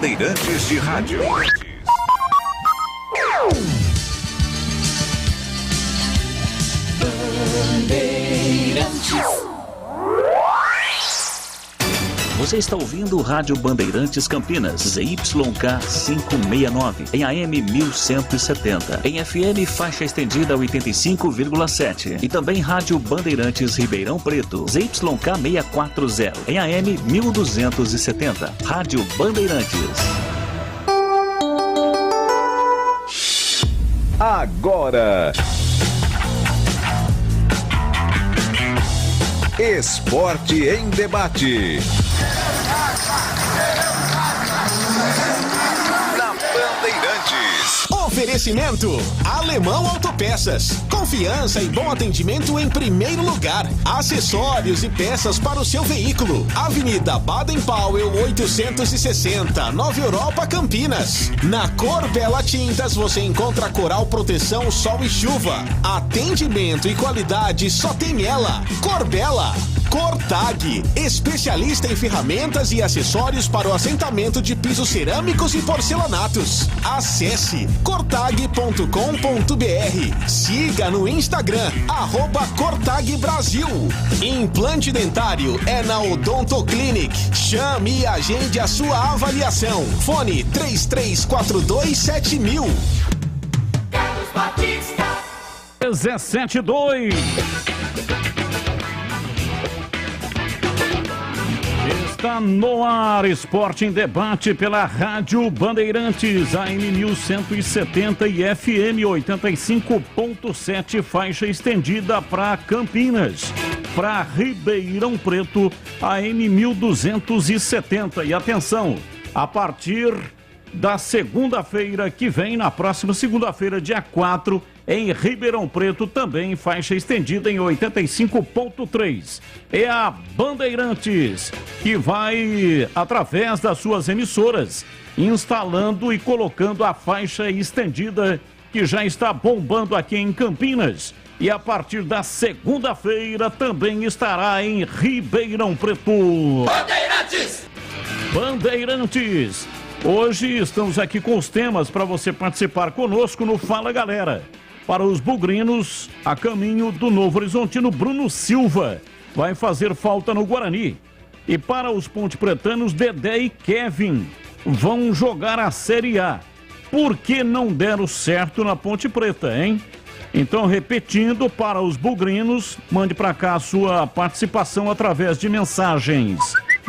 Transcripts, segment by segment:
Bandeirantes de Rádio. Você está ouvindo o Rádio Bandeirantes Campinas, ZYK 569, em AM 1170, em FM faixa estendida 85,7 e também Rádio Bandeirantes Ribeirão Preto, ZYK 640, em AM 1270, Rádio Bandeirantes. Agora, Esporte em Debate. Na Bandeirantes. Oferecimento Alemão Autopeças. Confiança e bom atendimento em primeiro lugar. Acessórios e peças para o seu veículo. Avenida Baden-Powell 860, Nova Europa, Campinas. Na Cor Bela Tintas você encontra Coral Proteção Sol e Chuva. Atendimento e qualidade só tem ela. Cor Bela. Cortag, especialista em ferramentas e acessórios para o assentamento de pisos cerâmicos e porcelanatos. Acesse cortag.com.br. Siga no Instagram, @Cortag Brasil. Implante dentário é na Odontoclinic. Chame e agende a sua avaliação. Fone 33427000. Carlos Batista. 17-2. Está no ar, Esporte em Debate pela Rádio Bandeirantes, AM 1170 e FM 85.7, faixa estendida para Campinas, para Ribeirão Preto, AM 1270. E atenção, a partir da segunda-feira que vem, na próxima segunda-feira, dia 4, em Ribeirão Preto, também faixa estendida em 85.3. É a Bandeirantes que vai, através das suas emissoras, instalando e colocando a faixa estendida que já está bombando aqui em Campinas. E a partir da segunda-feira também estará em Ribeirão Preto. Bandeirantes! Bandeirantes! Hoje estamos aqui com os temas para você participar conosco no Fala Galera. Para os bugrinos, a caminho do Novo Horizontino, Bruno Silva vai fazer falta no Guarani. E para os pontepretanos, Dedé e Kevin vão jogar a Série A. Por que não deram certo na Ponte Preta, hein? Então, repetindo, para os bugrinos, mande para cá a sua participação através de mensagens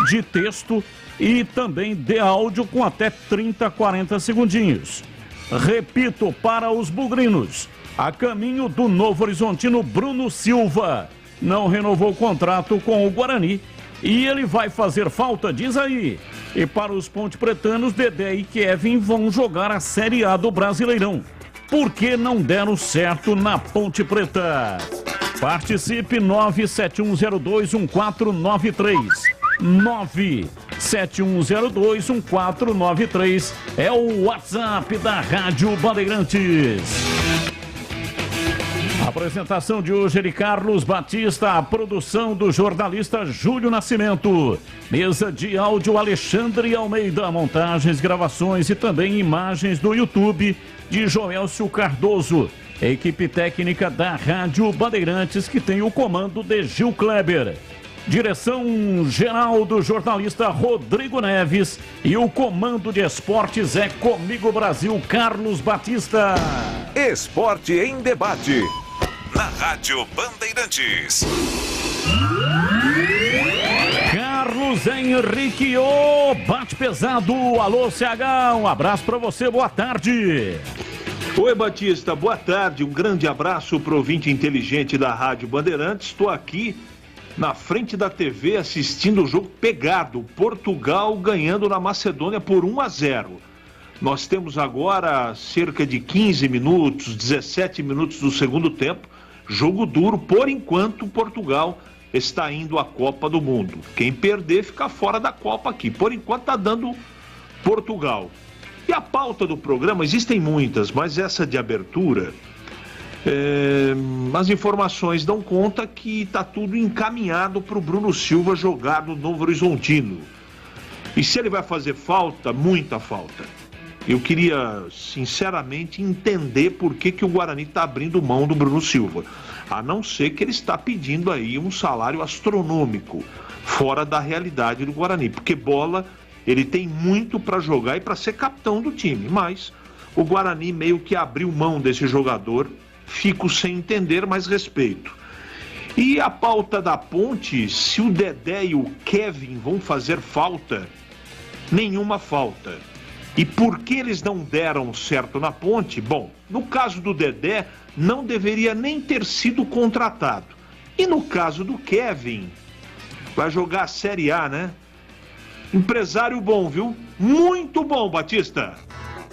de texto e também de áudio com até 30, 40 segundinhos. Repito, para os bugrinos, a caminho do Novo Horizontino, Bruno Silva não renovou o contrato com o Guarani e ele vai fazer falta, diz aí. E para os pontepretanos, Dedé e Kevin vão jogar a Série A do Brasileirão. Por que não deram certo na Ponte Preta? Participe, 971021493. 971021493 é o WhatsApp da Rádio Bandeirantes. A apresentação de hoje é de Carlos Batista, a produção do jornalista Júlio Nascimento. Mesa de áudio Alexandre Almeida, montagens, gravações e também imagens do YouTube de Joelcio Cardoso. Equipe técnica da Rádio Bandeirantes que tem o comando de Gil Kleber. Direção geral do jornalista Rodrigo Neves e o comando de esportes é Comigo Brasil, Carlos Batista. Esporte em Debate. Na Rádio Bandeirantes. Carlos Henrique, bate pesado. Alô, CH, um abraço pra você, boa tarde. Oi, Batista, boa tarde. Um grande abraço pro ouvinte inteligente da Rádio Bandeirantes. Estou aqui na frente da TV assistindo o jogo pegado. Portugal ganhando na Macedônia por 1-0. Nós temos agora cerca de 15 minutos, 17 minutos do segundo tempo. Jogo duro, por enquanto Portugal está indo à Copa do Mundo. Quem perder fica fora da Copa aqui. Por enquanto está dando Portugal. E a pauta do programa, existem muitas, mas essa de abertura, as informações dão conta que está tudo encaminhado para o Bruno Silva jogar no Novo Horizontino. E se ele vai fazer falta, muita falta. Eu queria, sinceramente, entender por que o Guarani está abrindo mão do Bruno Silva. A não ser que ele está pedindo aí um salário astronômico, fora da realidade do Guarani. Porque bola, ele tem muito para jogar e para ser capitão do time. Mas o Guarani meio que abriu mão desse jogador. Fico sem entender, mas respeito. E a pauta da Ponte, se o Dedé e o Kevin vão fazer falta, nenhuma falta. E por que eles não deram certo na Ponte? Bom, no caso do Dedé, não deveria nem ter sido contratado. E no caso do Kevin, vai jogar a Série A, né? Empresário bom, viu? Muito bom, Batista.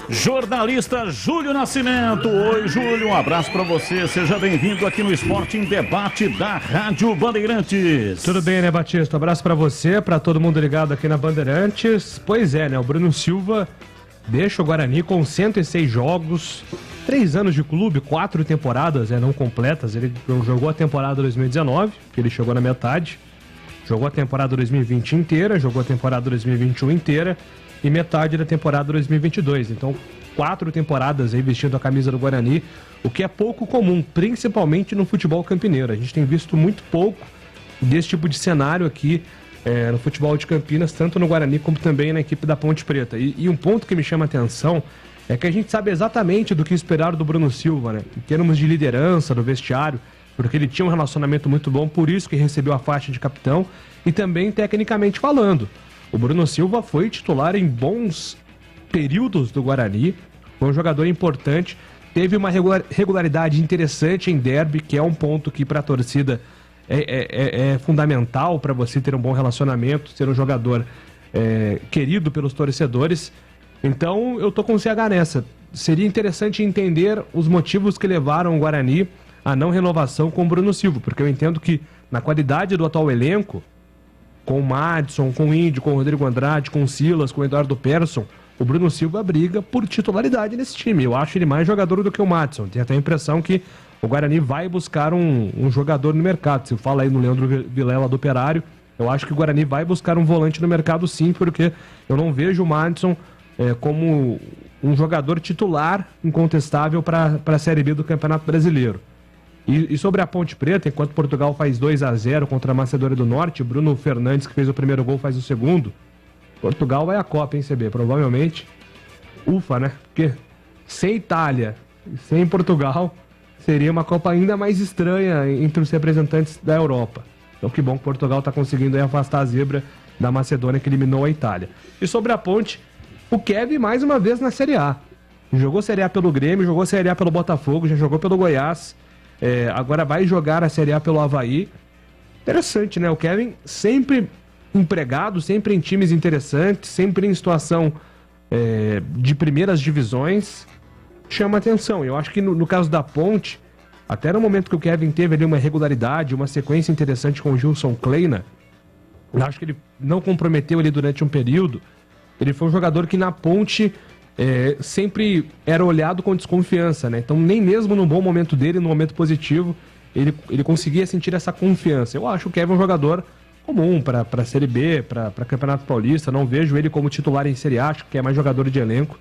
Jornalista Júlio Nascimento. Oi, Júlio, um abraço pra você. Seja bem-vindo aqui no Esporte em Debate da Rádio Bandeirantes. Tudo bem, né, Batista? Um abraço pra você, pra todo mundo ligado aqui na Bandeirantes. Pois é, né, o Bruno Silva deixa o Guarani com 106 jogos, 3 anos de clube, 4 temporadas não completas. Ele jogou a temporada 2019, que ele chegou na metade, jogou a temporada 2020 inteira, jogou a temporada 2021 inteira e metade da temporada 2022. Então, 4 temporadas aí vestindo a camisa do Guarani, o que é pouco comum, principalmente no futebol campineiro. A gente tem visto muito pouco desse tipo de cenário aqui no futebol de Campinas, tanto no Guarani como também na equipe da Ponte Preta. E um ponto que me chama a atenção é que a gente sabe exatamente do que esperar do Bruno Silva, né? Em termos de liderança do vestiário, porque ele tinha um relacionamento muito bom, por isso que recebeu a faixa de capitão, e também tecnicamente falando. O Bruno Silva foi titular em bons períodos do Guarani, foi um jogador importante, teve uma regularidade interessante em derby, que é um ponto que para a torcida é fundamental para você ter um bom relacionamento, ser um jogador querido pelos torcedores. Então eu tô com o CH nessa. Seria interessante entender os motivos que levaram o Guarani à não renovação com o Bruno Silva, porque eu entendo que na qualidade do atual elenco, com o Madison, com o Índio, com o Rodrigo Andrade, com o Silas, com o Eduardo Persson, o Bruno Silva briga por titularidade nesse time. Eu acho ele mais jogador do que o Madison. Tenho até a impressão que o Guarani vai buscar um jogador no mercado. Se fala aí no Leandro Vilela do Operário, eu acho que o Guarani vai buscar um volante no mercado sim, porque eu não vejo o Madison como um jogador titular incontestável para a Série B do Campeonato Brasileiro. E sobre a Ponte Preta, enquanto Portugal faz 2-0 contra a Macedônia do Norte, Bruno Fernandes, que fez o primeiro gol, faz o segundo, Portugal vai à Copa, hein, CB? Provavelmente. Ufa, né? Porque sem Itália, sem Portugal, seria uma Copa ainda mais estranha entre os representantes da Europa. Então que bom que Portugal está conseguindo aí afastar a zebra da Macedônia, que eliminou a Itália. E sobre a Ponte, o Kevin mais uma vez na Série A. Jogou Série A pelo Grêmio, jogou Série A pelo Botafogo, já jogou pelo Goiás. Agora vai jogar a Série A pelo Avaí. Interessante, né? O Kevin sempre empregado, sempre em times interessantes, sempre em situação de primeiras divisões. Chama atenção. Eu acho que no caso da Ponte, até no momento que o Kevin teve ali uma regularidade, uma sequência interessante com o Gilson Kleina, eu acho que ele não comprometeu ali durante um período. Ele foi um jogador que na Ponte sempre era olhado com desconfiança, né? Então nem mesmo no bom momento dele, no momento positivo, ele conseguia sentir essa confiança. Eu acho o Kevin um jogador comum para a Série B, para Campeonato Paulista. Não vejo ele como titular em Série A, acho que é mais jogador de elenco.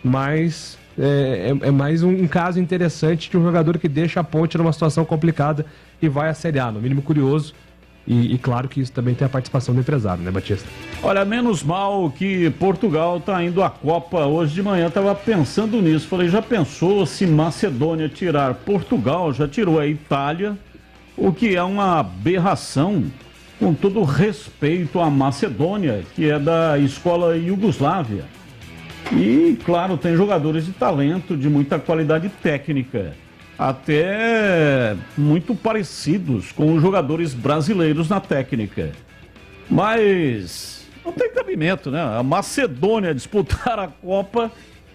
Mas é mais um caso interessante de um jogador que deixa a Ponte numa situação complicada e vai à Série A, no mínimo curioso. E claro que isso também tem a participação do empresário, né, Batista? Olha, menos mal que Portugal tá indo à Copa. Hoje de manhã tava pensando nisso. Falei, já pensou se Macedônia tirar Portugal? Já tirou a Itália, o que é uma aberração, com todo respeito à Macedônia, que é da escola Iugoslávia. E, claro, tem jogadores de talento, de muita qualidade técnica, até muito parecidos com os jogadores brasileiros na técnica. Mas não tem cabimento, né? A Macedônia disputar a Copa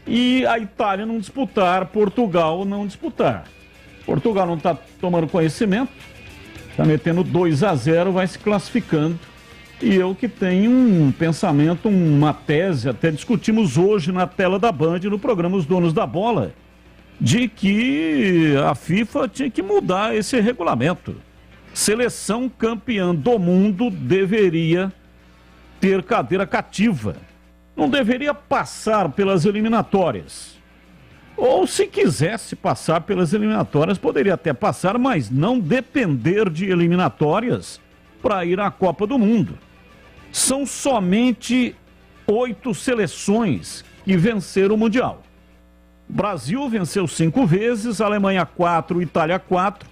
e a Itália não disputar, Portugal não disputar. Portugal não está tomando conhecimento, está metendo 2-0, vai se classificando. E eu que tenho um pensamento, uma tese, até discutimos hoje na tela da Band, no programa Os Donos da Bola, de que a FIFA tinha que mudar esse regulamento. Seleção campeã do mundo deveria ter cadeira cativa. Não deveria passar pelas eliminatórias. Ou se quisesse passar pelas eliminatórias, poderia até passar, mas não depender de eliminatórias para ir à Copa do Mundo. São somente 8 seleções que venceram o Mundial. O Brasil venceu 5 vezes, Alemanha 4, Itália 4,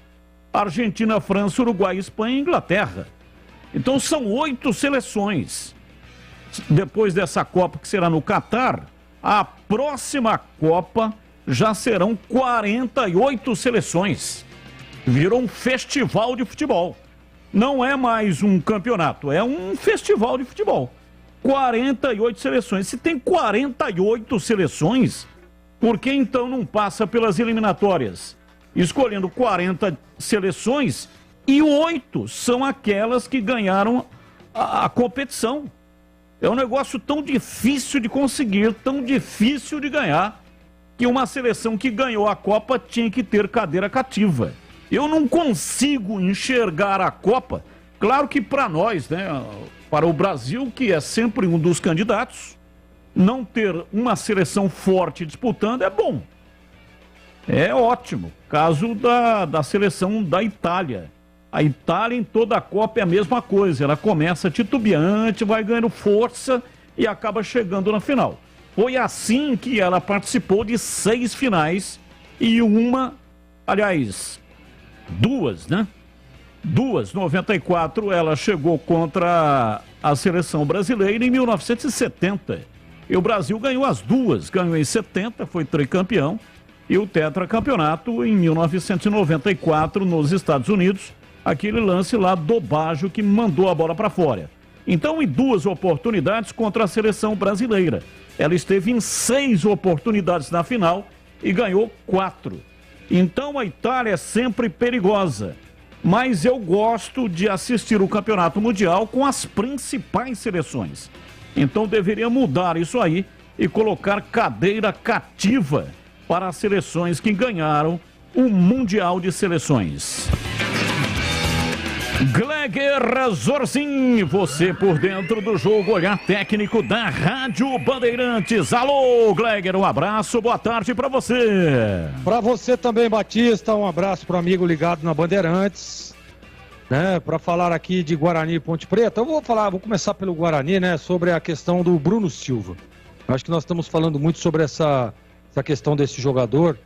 Argentina, França, Uruguai, Espanha e Inglaterra. Então são 8 seleções. Depois dessa Copa que será no Catar, a próxima Copa já serão 48 seleções. Virou um festival de futebol. Não é mais um campeonato, é um festival de futebol. 48 seleções. Se tem 48 seleções, por que então não passa pelas eliminatórias? Escolhendo 40 seleções e 8 são aquelas que ganharam a competição. É um negócio tão difícil de conseguir, tão difícil de ganhar, que uma seleção que ganhou a Copa tinha que ter cadeira cativa. Eu não consigo enxergar a Copa, claro que para nós, né, para o Brasil, que é sempre um dos candidatos, não ter uma seleção forte disputando é bom. É ótimo. Caso da seleção da Itália. A Itália em toda a Copa é a mesma coisa. Ela começa titubeante, vai ganhando força e acaba chegando na final. Foi assim que ela participou de 6 finais e duas, né? 94 ela chegou contra a seleção brasileira em 1970. E o Brasil ganhou as duas. Ganhou em 70, foi tricampeão. E o tetracampeonato em 1994 nos Estados Unidos. Aquele lance lá do Baggio que mandou a bola para fora. Então, em 2 oportunidades contra a seleção brasileira. Ela esteve em 6 oportunidades na final e ganhou 4. Então, a Itália é sempre perigosa. Mas eu gosto de assistir o Campeonato Mundial com as principais seleções. Então, deveria mudar isso aí e colocar cadeira cativa para as seleções que ganharam o Mundial de Seleções. Gleger Zorzin, você por dentro do jogo, olhar técnico da Rádio Bandeirantes. Alô, Gleger, um abraço, boa tarde para você. Para você também, Batista, um abraço para o amigo ligado na Bandeirantes, né? Para falar aqui de Guarani e Ponte Preta, vou começar pelo Guarani, né? Sobre a questão do Bruno Silva. Acho que nós estamos falando muito sobre essa questão desse jogador.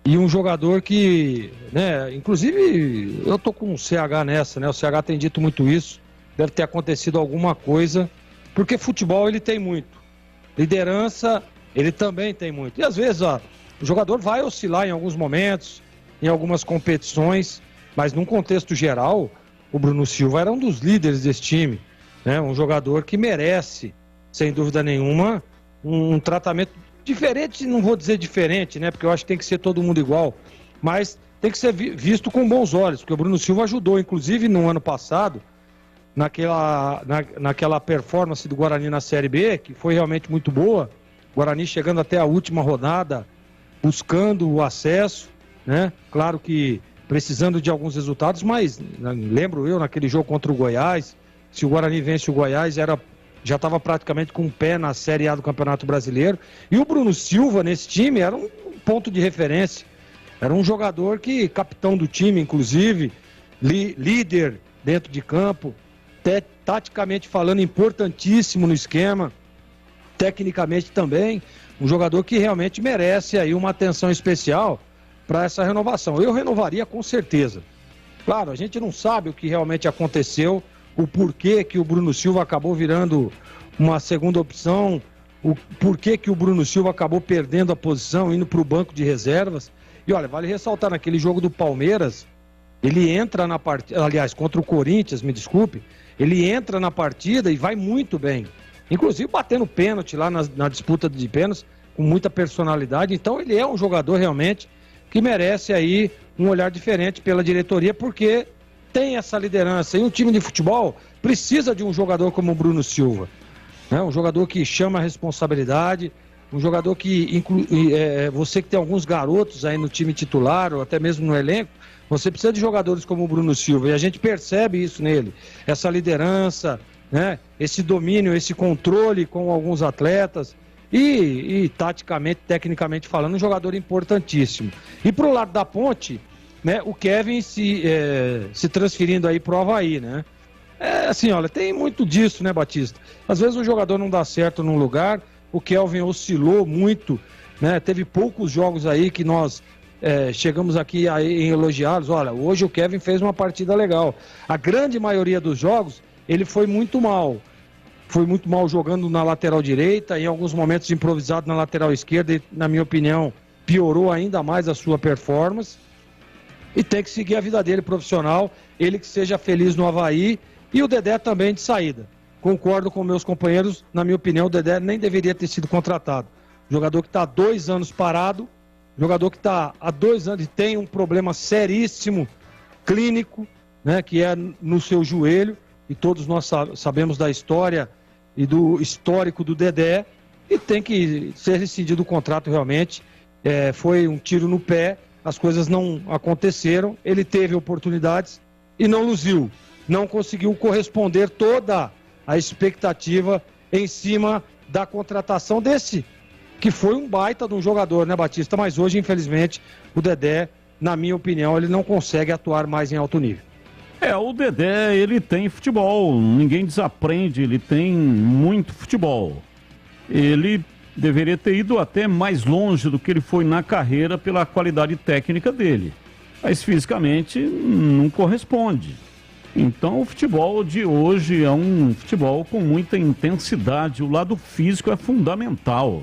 E um jogador que, né, inclusive eu tô com o CH nessa, né, o CH tem dito muito isso, deve ter acontecido alguma coisa, porque futebol ele tem muito, liderança ele também tem muito, e às vezes o jogador vai oscilar em alguns momentos, em algumas competições, mas num contexto geral, o Bruno Silva era um dos líderes desse time, né, um jogador que merece, sem dúvida nenhuma, um tratamento diferente, não vou dizer diferente, né? Porque eu acho que tem que ser todo mundo igual. Mas tem que ser visto com bons olhos, porque o Bruno Silva ajudou, inclusive no ano passado, naquela performance do Guarani na Série B, que foi realmente muito boa. O Guarani chegando até a última rodada, buscando o acesso, né? Claro que precisando de alguns resultados, mas lembro eu, naquele jogo contra o Goiás, se o Guarani vence o Goiás, já estava praticamente com o pé na Série A do Campeonato Brasileiro. E o Bruno Silva, nesse time, era um ponto de referência. Era um jogador que, capitão do time, inclusive, líder dentro de campo, taticamente falando, importantíssimo no esquema, tecnicamente também, um jogador que realmente merece aí uma atenção especial para essa renovação. Eu renovaria com certeza. Claro, a gente não sabe o que realmente aconteceu, o porquê que o Bruno Silva acabou virando uma segunda opção, o porquê que o Bruno Silva acabou perdendo a posição, indo para o banco de reservas. E olha, vale ressaltar, naquele jogo do Palmeiras, ele entra na partida, aliás, contra o Corinthians, me desculpe, ele entra na partida e vai muito bem. Inclusive batendo pênalti lá na disputa de pênaltis, com muita personalidade. Então ele é um jogador realmente que merece aí um olhar diferente pela diretoria, porque tem essa liderança. E um time de futebol precisa de um jogador como o Bruno Silva, né? Um jogador que chama a responsabilidade, um jogador que você que tem alguns garotos aí no time titular ou até mesmo no elenco, você precisa de jogadores como o Bruno Silva, e a gente percebe isso nele, essa liderança, né? Esse domínio, esse controle com alguns atletas e taticamente, tecnicamente falando, um jogador importantíssimo. E pro lado da Ponte, né, o Kevin se transferindo aí pro Avaí, né? Assim, olha, tem muito disso, né, Batista? Às vezes o jogador não dá certo num lugar, o Kelvin oscilou muito, né? Teve poucos jogos aí que nós chegamos aqui em elogiá-los. Olha, hoje o Kevin fez uma partida legal. A grande maioria dos jogos, ele foi muito mal. Foi muito mal jogando na lateral direita, em alguns momentos improvisado na lateral esquerda e, na minha opinião, piorou ainda mais a sua performance. E tem que seguir a vida dele profissional, ele que seja feliz no Avaí e o Dedé também de saída. Concordo com meus companheiros, na minha opinião, o Dedé nem deveria ter sido contratado. Jogador que está há 2 anos parado, jogador que está há 2 anos e tem um problema seríssimo, clínico, né, que é no seu joelho, e todos nós sabemos da história e do histórico do Dedé, e tem que ser rescindido o contrato realmente. Foi um tiro no pé, as coisas não aconteceram, ele teve oportunidades e não luziu, não conseguiu corresponder toda a expectativa em cima da contratação desse, que foi um baita de um jogador, né, Batista? Mas hoje, infelizmente, o Dedé, na minha opinião, ele não consegue atuar mais em alto nível. O Dedé, ele tem futebol, ninguém desaprende, ele tem muito futebol. Ele deveria ter ido até mais longe do que ele foi na carreira pela qualidade técnica dele. Mas fisicamente não corresponde. Então o futebol de hoje é um futebol com muita intensidade, o lado físico é fundamental.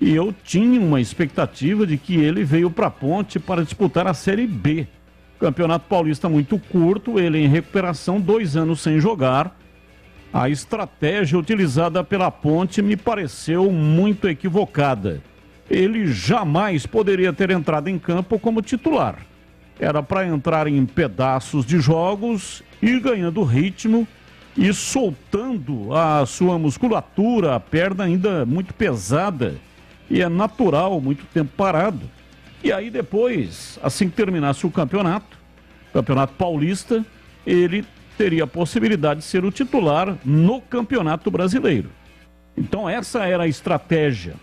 E eu tinha uma expectativa de que ele veio para a Ponte para disputar a Série B. Campeonato Paulista muito curto, ele em recuperação, 2 anos sem jogar. A estratégia utilizada pela Ponte me pareceu muito equivocada. Ele jamais poderia ter entrado em campo como titular. Era para entrar em pedaços de jogos, ir ganhando ritmo e soltando a sua musculatura, a perna ainda muito pesada. E é natural, muito tempo parado. E aí depois, assim que terminasse o Campeonato Paulista, ele teria a possibilidade de ser o titular no Campeonato Brasileiro. Então essa era a estratégia.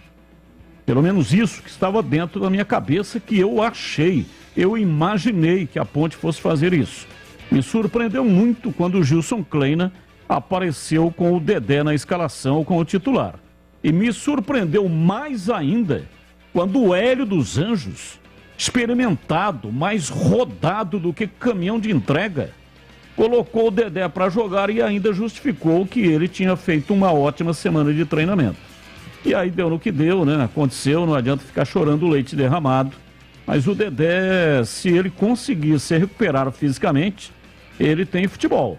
Pelo menos isso que estava dentro da minha cabeça, que eu achei, eu imaginei que a Ponte fosse fazer isso. Me surpreendeu muito quando o Gilson Kleina apareceu com o Dedé na escalação como titular. E me surpreendeu mais ainda quando o Hélio dos Anjos, experimentado, mais rodado do que caminhão de entrega, colocou o Dedé para jogar e ainda justificou que ele tinha feito uma ótima semana de treinamento. E aí deu no que deu, né? Aconteceu, não adianta ficar chorando o leite derramado. Mas o Dedé, se ele conseguir se recuperar fisicamente, ele tem futebol.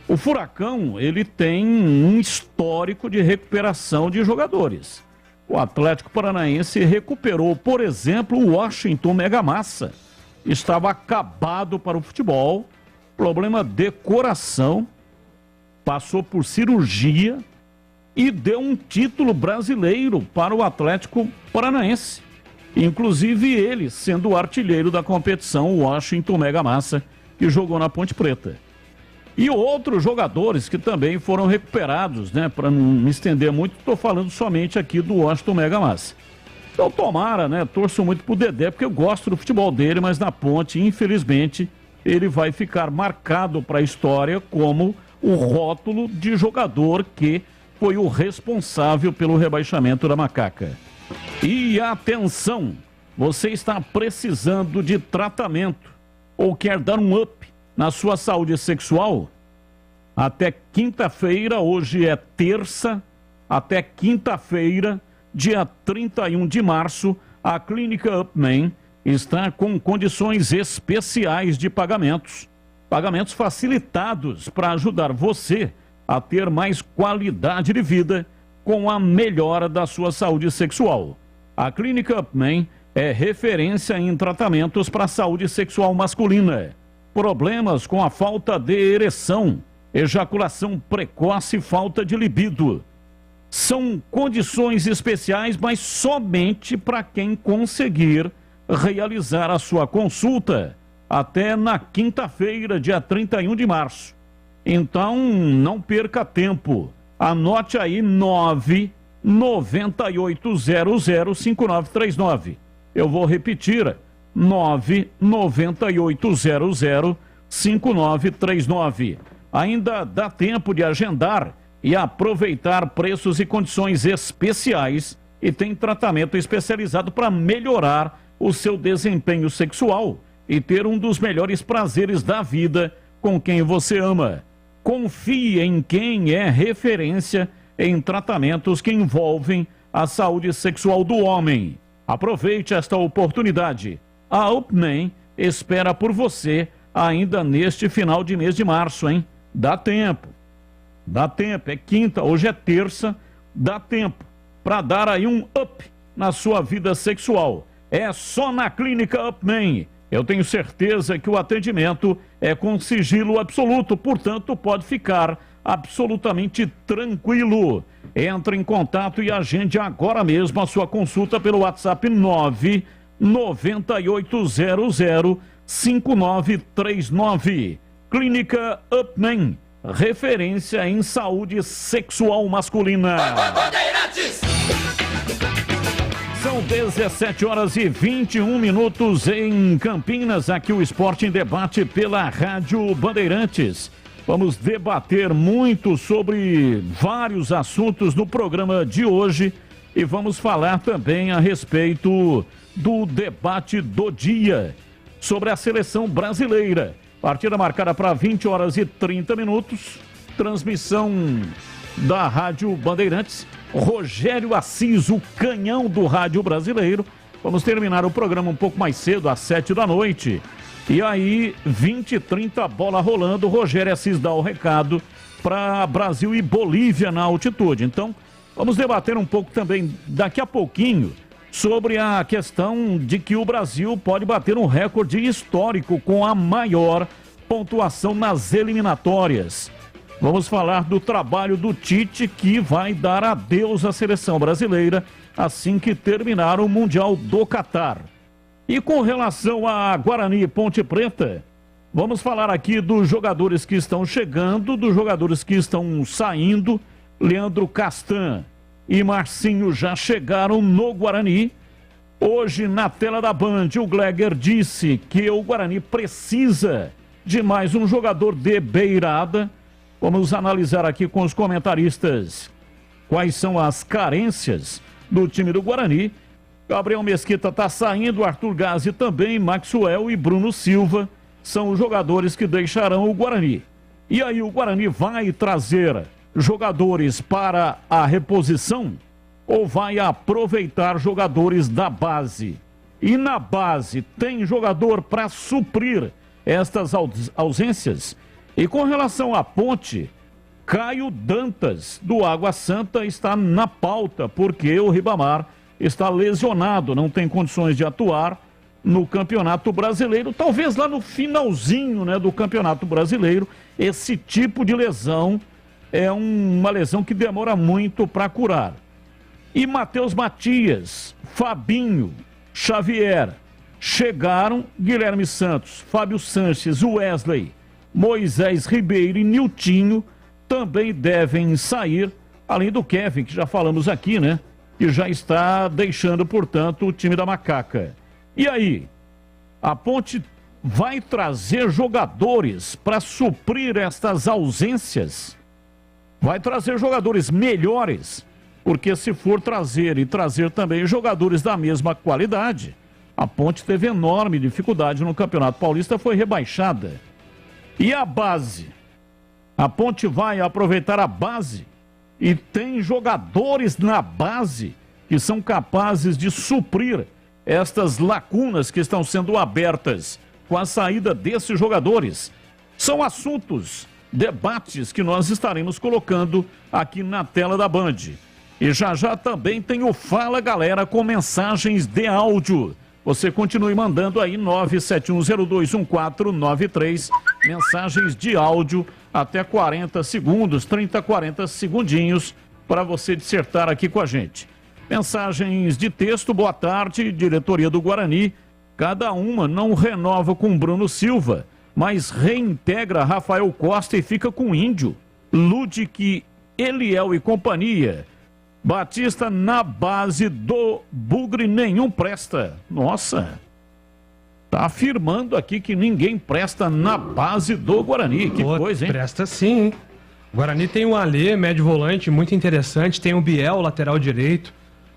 O Furacão, ele tem um histórico de recuperação de jogadores. O Atlético Paranaense recuperou, por exemplo, o Washington Mega Massa. Estava acabado para o futebol, problema de coração, passou por cirurgia e deu um título brasileiro para o Atlético Paranaense. Inclusive ele sendo o artilheiro da competição, o Washington Mega Massa, que jogou na Ponte Preta. E outros jogadores que também foram recuperados, né? Para não me estender muito, estou falando somente aqui do Washington Mega Massa. Então tomara, né? Torço muito pro Dedé, porque eu gosto do futebol dele, mas na Ponte, infelizmente, ele vai ficar marcado para a história como o rótulo de jogador que foi o responsável pelo rebaixamento da Macaca. E atenção, você está precisando de tratamento ou quer dar um up na sua saúde sexual? Até quinta-feira, hoje é terça, até quinta-feira, dia 31 de março, a Clínica Upman está com condições especiais de pagamentos facilitados para ajudar você a ter mais qualidade de vida com a melhora da sua saúde sexual. A Clínica Upman é referência em tratamentos para a saúde sexual masculina, problemas com a falta de ereção, ejaculação precoce e falta de libido. São condições especiais, mas somente para quem conseguir realizar a sua consulta até na quinta-feira, dia 31 de março. Então, não perca tempo. Anote aí 998005939. Eu vou repetir, 998005939. Ainda dá tempo de agendar e aproveitar preços e condições especiais e tem tratamento especializado para melhorar o seu desempenho sexual e ter um dos melhores prazeres da vida com quem você ama. Confie em quem é referência em tratamentos que envolvem a saúde sexual do homem. Aproveite esta oportunidade. A Upman espera por você ainda neste final de mês de março, hein? Dá tempo. Dá tempo. É quinta, hoje é terça. Dá tempo para dar aí um up na sua vida sexual. É só na Clínica Upman. Eu tenho certeza que o atendimento é com sigilo absoluto, portanto, pode ficar absolutamente tranquilo. Entre em contato e agende agora mesmo a sua consulta pelo WhatsApp 998005939. Clínica Upman, referência em saúde sexual masculina. São 17 horas e 21 minutos em Campinas. Aqui o Esporte em Debate pela Rádio Bandeirantes. Vamos debater muito sobre vários assuntos no programa de hoje e vamos falar também a respeito do debate do dia sobre a seleção brasileira. Partida marcada para 20 horas e 30 minutos. Transmissão da Rádio Bandeirantes. Rogério Assis, o canhão do rádio brasileiro. Vamos terminar o programa um pouco mais cedo, às 7 da noite. E aí, 20h30, bola rolando. Rogério Assis dá o recado para Brasil e Bolívia na altitude. Então, vamos debater um pouco também, daqui a pouquinho, sobre a questão de que o Brasil pode bater um recorde histórico com a maior pontuação nas eliminatórias. Vamos falar do trabalho do Tite, que vai dar adeus à seleção brasileira assim que terminar o Mundial do Catar. E com relação a Guarani e Ponte Preta, vamos falar aqui dos jogadores que estão chegando, dos jogadores que estão saindo. Leandro Castan e Marcinho já chegaram no Guarani. Hoje, na tela da Band, o Gleger disse que o Guarani precisa de mais um jogador de beirada. Vamos analisar aqui com os comentaristas quais são as carências do time do Guarani. Gabriel Mesquita está saindo, Arthur Gazzi também, Maxwell e Bruno Silva são os jogadores que deixarão o Guarani. E aí o Guarani vai trazer jogadores para a reposição ou vai aproveitar jogadores da base? E na base tem jogador para suprir estas ausências? E com relação à Ponte, Caio Dantas, do Água Santa, está na pauta, porque o Ribamar está lesionado, não tem condições de atuar no Campeonato Brasileiro. Talvez lá no finalzinho, né, do Campeonato Brasileiro, esse tipo de lesão é uma lesão que demora muito para curar. E Matheus Matias, Fabinho, Xavier, chegaram. Guilherme Santos, Fábio Sanches, Wesley, Moisés Ribeiro e Niltinho também devem sair, além do Kevin, que já falamos aqui, né? Que já está deixando, portanto, o time da Macaca. E aí, a Ponte vai trazer jogadores para suprir estas ausências? Vai trazer jogadores melhores? Porque se for trazer e trazer também jogadores da mesma qualidade, a Ponte teve enorme dificuldade no Campeonato Paulista, foi rebaixada. E a base? A Ponte vai aproveitar a base e tem jogadores na base que são capazes de suprir estas lacunas que estão sendo abertas com a saída desses jogadores. São assuntos, debates que nós estaremos colocando aqui na tela da Band. E já já também tem o Fala Galera com mensagens de áudio. Você continue mandando aí 971021493, mensagens de áudio até 40 segundos, 30, 40 segundinhos para você dissertar aqui com a gente. Mensagens de texto, boa tarde, diretoria do Guarani. Cada uma não renova com Bruno Silva. mas reintegra Rafael Costa e fica com o Índio, Ludic, Eliel e companhia. Batista na base do Bugre, nenhum presta. Nossa, tá afirmando aqui que ninguém presta na base do Guarani. Que coisa, hein? Presta sim, hein? O Guarani tem o Alê, médio volante, muito interessante. Tem o Biel, lateral direito.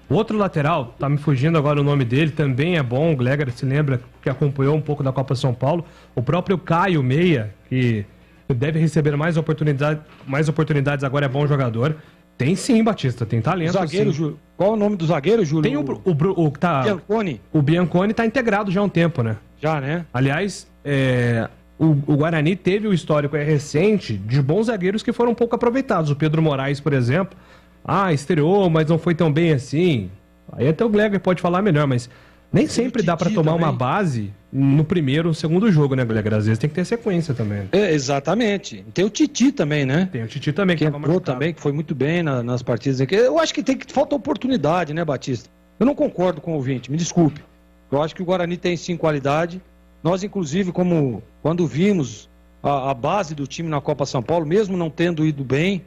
Outro lateral, tá me fugindo agora o nome dele, também é bom. O Gleger se lembra que acompanhou um pouco da Copa São Paulo. O próprio Caio Meia, que deve receber mais oportunidades, agora é bom jogador. Tem sim, Batista, tem talento. Zagueiro, sim. Qual é o nome do zagueiro, Júlio? Tem o que tá. Bianconi. O Bianconi tá integrado já há um tempo, né? Já, né? Aliás, o Guarani teve o histórico recente de bons zagueiros que foram pouco aproveitados. O Pedro Moraes, por exemplo, estreou, mas não foi tão bem assim. Aí até o Gleger pode falar melhor, mas nem sempre dá pra tomar uma base no primeiro ou segundo jogo, né, Gleger? Às vezes tem que ter sequência também. Exatamente. Tem o Titi também, né? Tem o Titi também, que entrou também, que foi muito bem nas partidas aqui. Eu acho que falta oportunidade, né, Batista? Eu não concordo com o ouvinte, me desculpe. Eu acho que o Guarani tem sim qualidade. Nós, inclusive, quando vimos a base do time na Copa São Paulo, mesmo não tendo ido bem,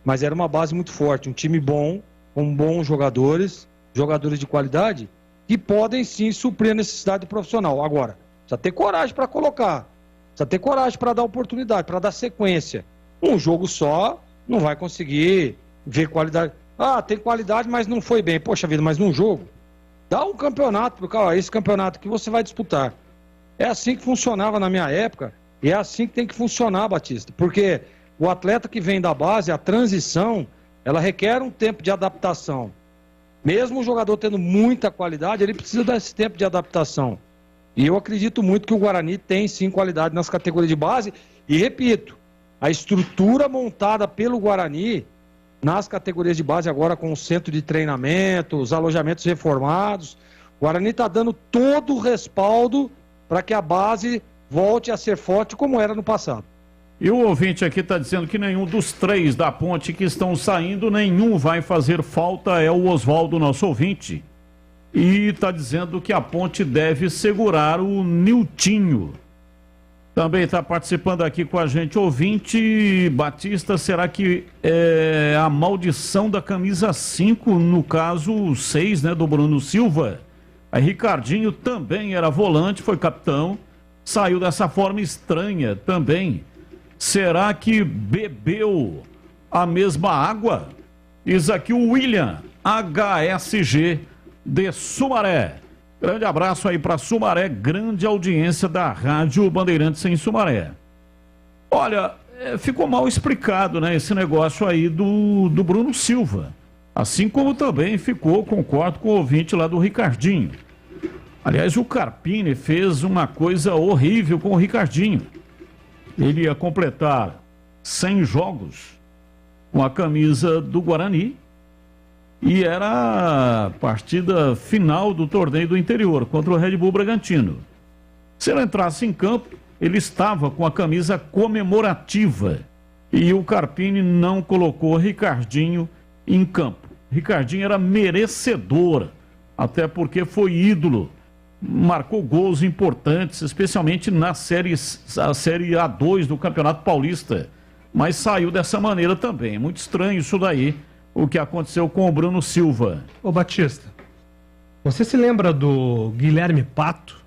mas era uma base muito forte, um time bom, com bons jogadores de qualidade, que podem sim suprir a necessidade profissional. Agora, precisa ter coragem para colocar, precisa ter coragem para dar oportunidade, para dar sequência. Um jogo só não vai conseguir ver qualidade. Tem qualidade, mas não foi bem. Poxa vida, mas num jogo, dá um campeonato pro cara, esse campeonato que você vai disputar. É assim que funcionava na minha época, e é assim que tem que funcionar, Batista, porque o atleta que vem da base, a transição, ela requer um tempo de adaptação. Mesmo o jogador tendo muita qualidade, ele precisa desse tempo de adaptação. E eu acredito muito que o Guarani tem sim qualidade nas categorias de base. E repito, a estrutura montada pelo Guarani nas categorias de base agora com o centro de treinamento, os alojamentos reformados, o Guarani está dando todo o respaldo para que a base volte a ser forte como era no passado. E o ouvinte aqui está dizendo que nenhum dos 3 da Ponte que estão saindo, nenhum vai fazer falta, é o Oswaldo, nosso ouvinte. E está dizendo que a Ponte deve segurar o Niltinho. Também está participando aqui com a gente ouvinte Batista, será que é a maldição da camisa 5, no caso 6, né, do Bruno Silva? Aí Ricardinho também era volante, foi capitão, saiu dessa forma estranha também. Será que bebeu a mesma água? Diz aqui o William, HSG de Sumaré. Grande abraço aí para Sumaré, grande audiência da Rádio Bandeirantes em Sumaré. Olha, ficou mal explicado, né, esse negócio aí do Bruno Silva. Assim como também ficou, concordo com o ouvinte lá do Ricardinho. Aliás, o Carpini fez uma coisa horrível com o Ricardinho. Ele ia completar 100 jogos com a camisa do Guarani e era a partida final do torneio do interior contra o Red Bull Bragantino. Se ele entrasse em campo, ele estava com a camisa comemorativa e o Carpini não colocou Ricardinho em campo. Ricardinho era merecedor, até porque foi ídolo. Marcou gols importantes, especialmente na série A2 do Campeonato Paulista, mas saiu dessa maneira também. Muito estranho isso daí, o que aconteceu com o Bruno Silva. Ô Batista, você se lembra do Guilherme Pato,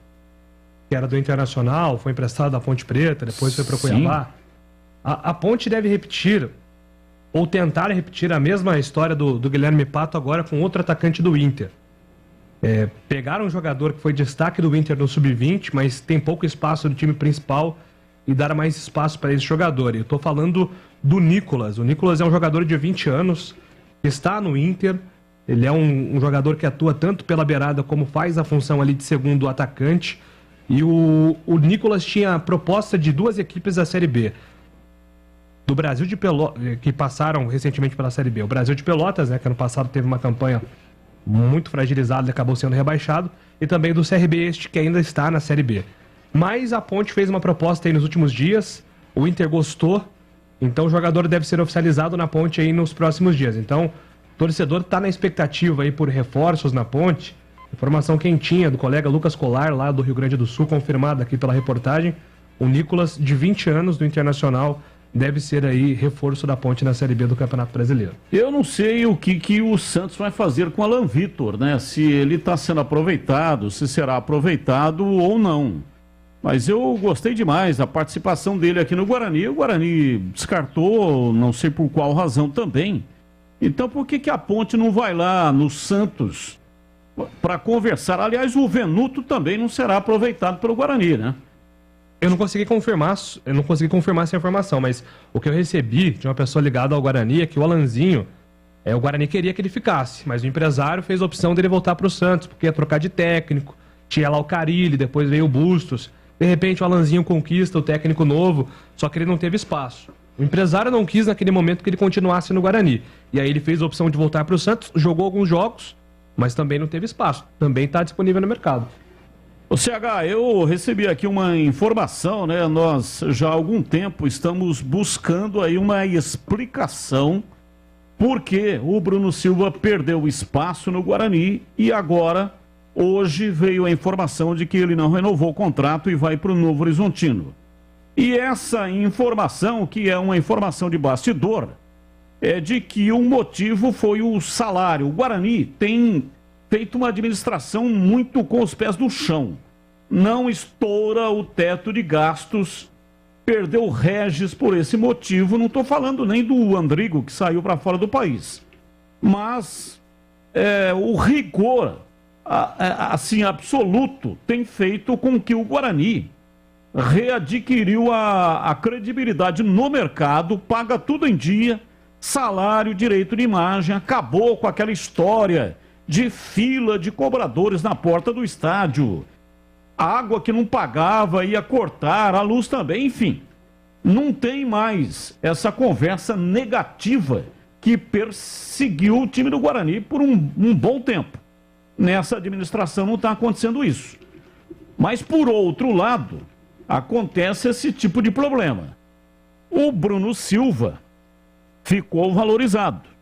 que era do Internacional, foi emprestado da Ponte Preta, depois foi para o Cuiabá? A Ponte deve repetir, ou tentar repetir a mesma história do Guilherme Pato agora com outro atacante do Inter. Pegaram um jogador que foi destaque do Inter no Sub-20, mas tem pouco espaço no time principal e dar mais espaço para esse jogador. Eu estou falando do Nicolas. O Nicolas é um jogador de 20 anos, que está no Inter. Ele é um jogador que atua tanto pela beirada como faz a função ali de segundo atacante. E o Nicolas tinha proposta de 2 equipes da Série B. Do Brasil de Pelotas, que passaram recentemente pela Série B. O Brasil de Pelotas, né, que ano passado teve uma campanha muito fragilizado e acabou sendo rebaixado, e também do CRB este, que ainda está na Série B. Mas a Ponte fez uma proposta aí nos últimos dias, o Inter gostou, então o jogador deve ser oficializado na Ponte aí nos próximos dias. Então, o torcedor está na expectativa aí por reforços na Ponte. Informação quentinha do colega Lucas Colar, lá do Rio Grande do Sul, confirmada aqui pela reportagem. O Nicolas, de 20 anos, do Internacional, deve ser aí reforço da Ponte na Série B do Campeonato Brasileiro. Eu não sei o que o Santos vai fazer com o Alan Vitor, né? Se ele está sendo aproveitado, se será aproveitado ou não. Mas eu gostei demais da participação dele aqui no Guarani. O Guarani descartou, não sei por qual razão também. Então por que a Ponte não vai lá no Santos para conversar? Aliás, o Venuto também não será aproveitado pelo Guarani, né? Eu não consegui confirmar essa informação, mas o que eu recebi de uma pessoa ligada ao Guarani é que o Alanzinho, o Guarani queria que ele ficasse, mas o empresário fez a opção dele voltar para o Santos, porque ia trocar de técnico, tinha lá o Carille, depois veio o Bustos, de repente o Alanzinho conquista o técnico novo, só que ele não teve espaço. O empresário não quis naquele momento que ele continuasse no Guarani, e aí ele fez a opção de voltar para o Santos, jogou alguns jogos, mas também não teve espaço, também está disponível no mercado. O CH, eu recebi aqui uma informação, né? Nós já há algum tempo estamos buscando aí uma explicação por que o Bruno Silva perdeu espaço no Guarani e agora, hoje, veio a informação de que ele não renovou o contrato e vai para o Novo Horizontino. E essa informação, que é uma informação de bastidor, é de que o motivo foi o salário. O Guarani tem feito uma administração muito com os pés no chão. Não estoura o teto de gastos, perdeu o Regis por esse motivo. Não estou falando nem do Andrigo, que saiu para fora do país. Mas o rigor, assim, absoluto, tem feito com que o Guarani readquiriu a credibilidade no mercado, paga tudo em dia, salário, direito de imagem, acabou com aquela história de fila de cobradores na porta do estádio, água que não pagava, ia cortar, a luz também, enfim. Não tem mais essa conversa negativa que perseguiu o time do Guarani por um bom tempo. Nessa administração não está acontecendo isso. Mas, por outro lado, acontece esse tipo de problema. O Bruno Silva ficou valorizado.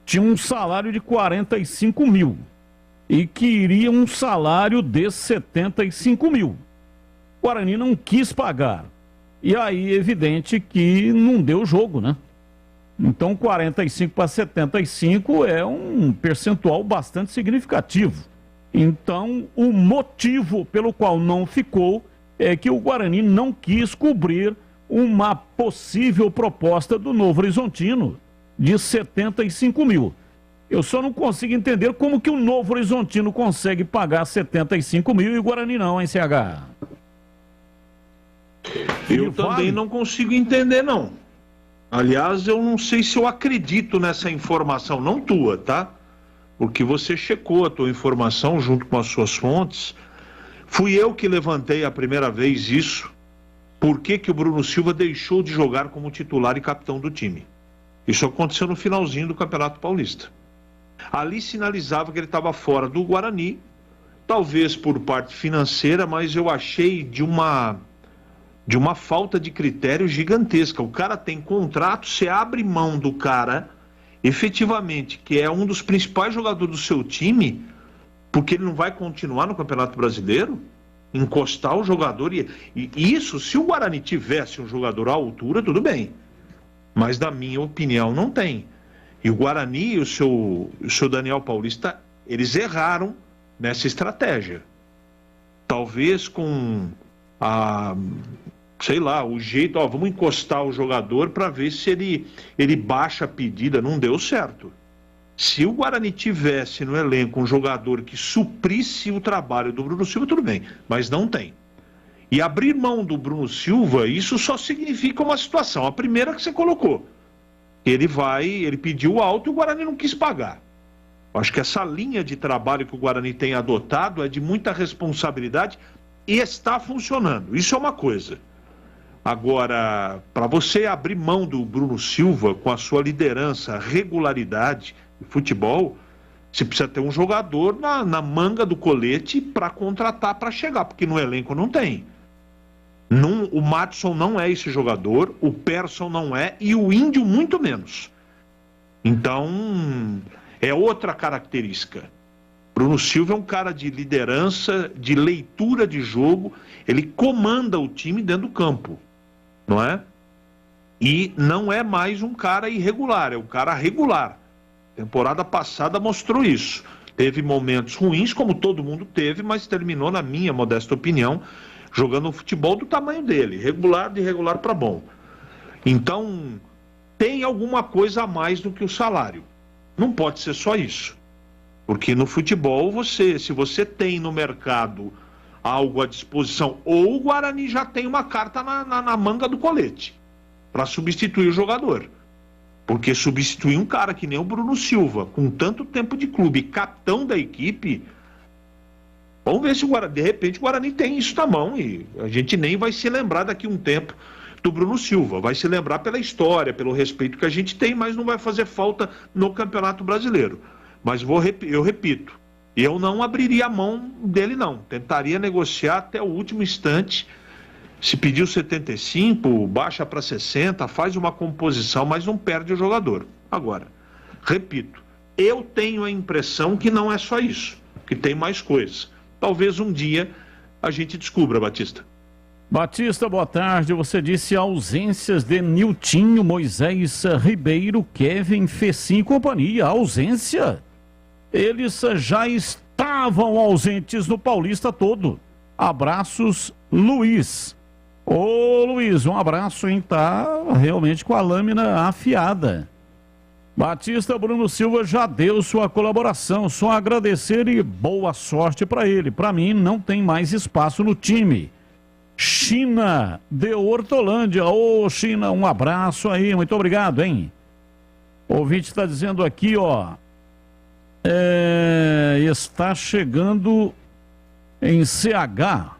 Tinha um salário de 45 mil e queria um salário de 75 mil. O Guarani não quis pagar. E aí, evidente que não deu jogo, né? Então, 45 para 75 é um percentual bastante significativo. Então, o motivo pelo qual não ficou é que o Guarani não quis cobrir uma possível proposta do Novo Horizontino de 75 mil. Eu só não consigo entender como que o Novo Horizontino consegue pagar 75 mil e o Guarani não, hein, CH? Eu também não consigo entender, não. Aliás, eu não sei se eu acredito nessa informação, não tua, tá? Porque você checou a tua informação junto com as suas fontes. Fui eu que levantei a primeira vez isso. Por que que o Bruno Silva deixou de jogar como titular e capitão do time? Isso aconteceu no finalzinho do Campeonato Paulista. Ali sinalizava que ele estava fora do Guarani, talvez por parte financeira, mas eu achei de uma falta de critério gigantesca. O cara tem contrato, você abre mão do cara, efetivamente, que é um dos principais jogadores do seu time, porque ele não vai continuar no Campeonato Brasileiro, encostar o jogador. E isso, se o Guarani tivesse um jogador à altura, tudo bem. Mas, na minha opinião, não tem. E o Guarani e o seu Daniel Paulista, eles erraram nessa estratégia. Talvez com o jeito, vamos encostar o jogador para ver se ele baixa a pedida. Não deu certo. Se o Guarani tivesse no elenco um jogador que suprisse o trabalho do Bruno Silva, tudo bem, mas não tem. E abrir mão do Bruno Silva, isso só significa uma situação. A primeira que você colocou. Ele pediu alto e o Guarani não quis pagar. Eu acho que essa linha de trabalho que o Guarani tem adotado é de muita responsabilidade e está funcionando. Isso é uma coisa. Agora, para você abrir mão do Bruno Silva com a sua liderança, regularidade de futebol, você precisa ter um jogador na manga do colete para contratar, para chegar, porque no elenco não tem. O Madison não é esse jogador, o Persson não é e o Índio muito menos. Então, é outra característica. Bruno Silva é um cara de liderança, de leitura de jogo, ele comanda o time dentro do campo, não é? E não é mais um cara irregular, é um cara regular. Temporada passada mostrou isso. Teve momentos ruins, como todo mundo teve, mas terminou, na minha modesta opinião, jogando um futebol do tamanho dele, regular, de regular para bom. Então, tem alguma coisa a mais do que o salário. Não pode ser só isso. Porque no futebol, se você tem no mercado algo à disposição, ou o Guarani já tem uma carta na manga do colete para substituir o jogador. Porque substituir um cara que nem o Bruno Silva, com tanto tempo de clube, capitão da equipe, vamos ver se de repente o Guarani tem isso na mão e a gente nem vai se lembrar daqui a um tempo do Bruno Silva. Vai se lembrar pela história, pelo respeito que a gente tem, mas não vai fazer falta no Campeonato Brasileiro. Mas eu repito, eu não abriria a mão dele não, tentaria negociar até o último instante. Se pediu 75, baixa para 60, faz uma composição, mas não perde o jogador. Agora, repito, eu tenho a impressão que não é só isso, que tem mais coisas. Talvez um dia a gente descubra, Batista. Batista, boa tarde. Você disse ausências de Niltinho, Moisés Ribeiro, Kevin, Fecim e companhia. Ausência? Eles já estavam ausentes no Paulista todo. Abraços, Luiz. Ô Luiz, um abraço, hein? Tá realmente com a lâmina afiada. Batista, Bruno Silva já deu sua colaboração, só agradecer e boa sorte para ele. Para mim não tem mais espaço no time. China de Hortolândia. Ô China, um abraço aí, muito obrigado, hein? O ouvinte está dizendo aqui, ó, está chegando em CH.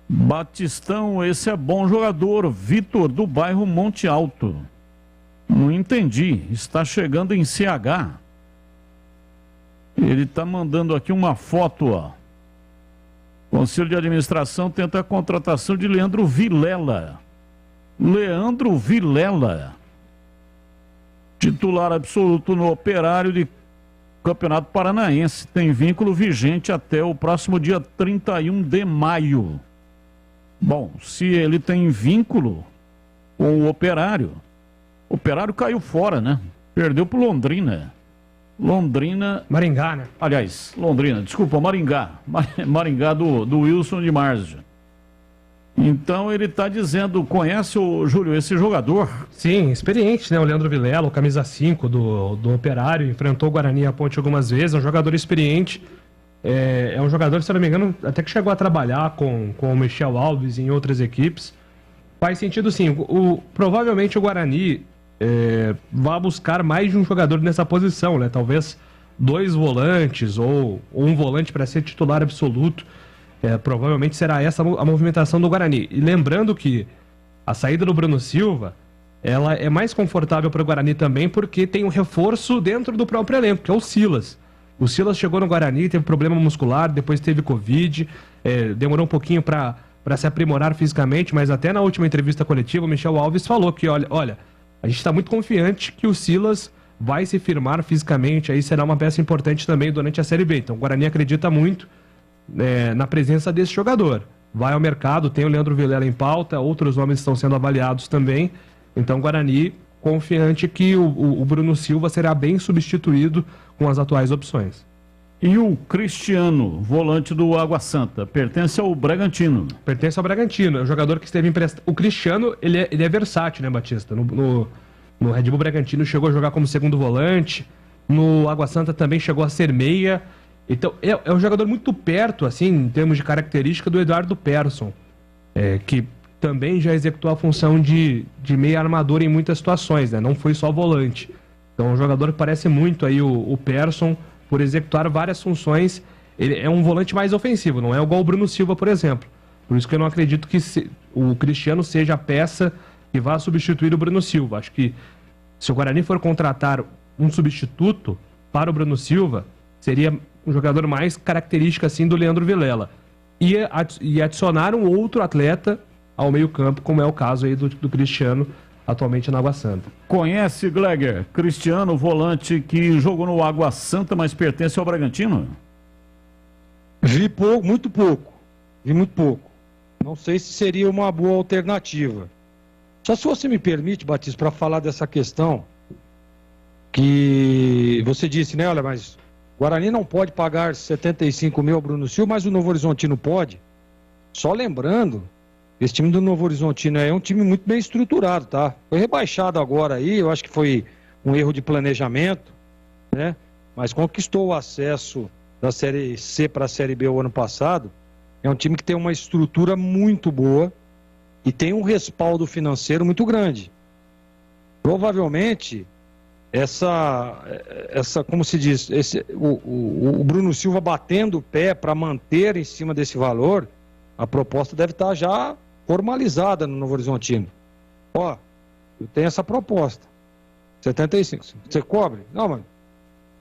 Batistão, esse é bom jogador. Vitor, do bairro Monte Alto. Não entendi. Está chegando em CH. Ele está mandando aqui uma foto, ó. Conselho de Administração tenta a contratação de Leandro Vilela. Leandro Vilela. Titular absoluto no Operário de Campeonato Paranaense. Tem vínculo vigente até o próximo dia 31 de maio. Bom, se ele tem vínculo com o Operário caiu fora, né? Perdeu pro Londrina. Maringá, né? Aliás, Londrina, desculpa, Maringá. Maringá do Wilson de Marzio. Então ele está dizendo, conhece o Júlio, esse jogador? Sim, experiente, né? O Leandro Vilela, o camisa 5 do Operário, enfrentou o Guarani e a Ponte algumas vezes, é um jogador experiente. É um jogador, se eu não me engano, até que chegou a trabalhar com o Michel Alves em outras equipes. Faz sentido sim. Provavelmente o Guarani vai buscar mais de um jogador nessa posição, né? Talvez 2 volantes ou um volante para ser titular absoluto. Provavelmente será essa a movimentação do Guarani. E lembrando que a saída do Bruno Silva, ela é mais confortável para o Guarani também porque tem um reforço dentro do próprio elenco, que é o Silas. O Silas chegou no Guarani, teve problema muscular, depois teve Covid, demorou um pouquinho para se aprimorar fisicamente, mas até na última entrevista coletiva o Michel Alves falou que, olha, a gente está muito confiante que o Silas vai se firmar fisicamente, aí será uma peça importante também durante a Série B. Então o Guarani acredita muito na presença desse jogador. Vai ao mercado, tem o Leandro Vilela em pauta, outros nomes estão sendo avaliados também. Então o Guarani confiante que o Bruno Silva será bem substituído com as atuais opções. E o Cristiano, volante do Água Santa, pertence ao Bragantino. Pertence ao Bragantino, é um jogador que esteve emprestado. O Cristiano, ele é versátil, né, Batista? No Red Bull Bragantino chegou a jogar como segundo volante, no Água Santa também chegou a ser meia. Então, é um jogador muito perto, assim, em termos de característica, do Eduardo Persson, que também já executou a função de meia armador em muitas situações, né? Não foi só volante. Então, é um jogador que parece muito aí o Persson, por executar várias funções. Ele é um volante mais ofensivo, não é igual o Bruno Silva, por exemplo. Por isso que eu não acredito que o Cristiano seja a peça que vá substituir o Bruno Silva. Acho que se o Guarani for contratar um substituto para o Bruno Silva, seria um jogador mais característico assim do Leandro Vilela. E adicionar um outro atleta ao meio campo, como é o caso aí do Cristiano, atualmente na Água Santa. Conhece, Gleger, Cristiano, volante que jogou no Água Santa, mas pertence ao Bragantino? Vi pouco, muito pouco. Vi muito pouco. Não sei se seria uma boa alternativa. Só se você me permite, Batista, para falar dessa questão que você disse, né? Olha, mas Guarani não pode pagar 75 mil ao Bruno Silva, mas o Novo Horizontino pode. Só lembrando, esse time do Novo Horizontino é um time muito bem estruturado, tá? Foi rebaixado agora aí, eu acho que foi um erro de planejamento, né? Mas conquistou o acesso da Série C para a Série B o ano passado. É um time que tem uma estrutura muito boa e tem um respaldo financeiro muito grande. Provavelmente, essa como se diz, o Bruno Silva batendo o pé para manter em cima desse valor, a proposta deve estar já formalizada no Novo Horizontino. Ó, eu tenho essa proposta. 75. Você cobre? Não, mano.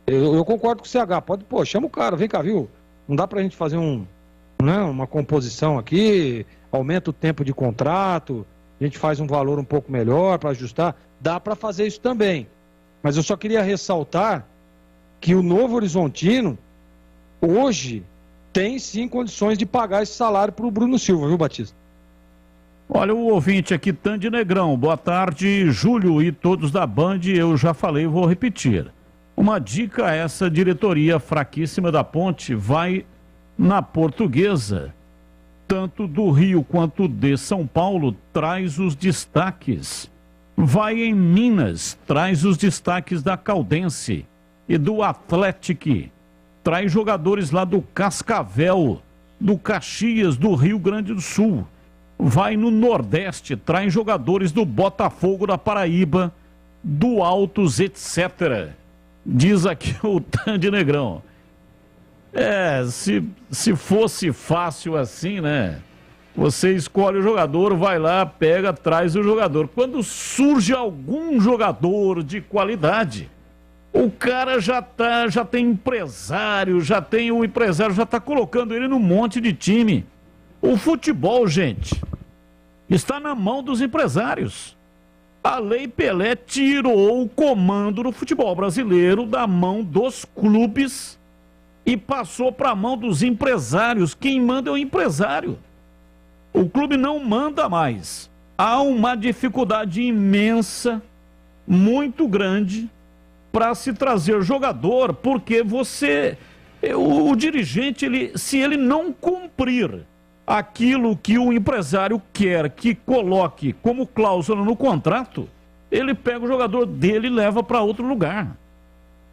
Eu concordo com o CH. Pode, pô, chama o cara, vem cá, viu? Não dá pra gente fazer uma composição aqui, aumenta o tempo de contrato, a gente faz um valor um pouco melhor para ajustar. Dá para fazer isso também. Mas eu só queria ressaltar que o Novo Horizontino, hoje, tem sim condições de pagar esse salário para o Bruno Silva, viu, Batista? Olha o ouvinte aqui, Tande Negrão. Boa tarde, Júlio e todos da Band. Eu já falei, vou repetir. Uma dica, essa diretoria fraquíssima da Ponte vai na Portuguesa, tanto do Rio quanto de São Paulo, traz os destaques. Vai em Minas, traz os destaques da Caldense e do Atlético. Traz jogadores lá do Cascavel, do Caxias, do Rio Grande do Sul. Vai no Nordeste, traz jogadores do Botafogo da Paraíba, do Altos, etc. Diz aqui o Tande Negrão. Se fosse fácil assim, né? Você escolhe o jogador, vai lá, pega, traz o jogador. Quando surge algum jogador de qualidade, o cara já tem empresário, o empresário já está colocando ele num monte de time. O futebol, gente, está na mão dos empresários. A Lei Pelé tirou o comando do futebol brasileiro da mão dos clubes e passou para a mão dos empresários. Quem manda é o empresário. O clube não manda mais. Há uma dificuldade imensa, muito grande, para se trazer jogador, porque o dirigente, se ele não cumprir aquilo que o empresário quer que coloque como cláusula no contrato, ele pega o jogador dele e leva para outro lugar.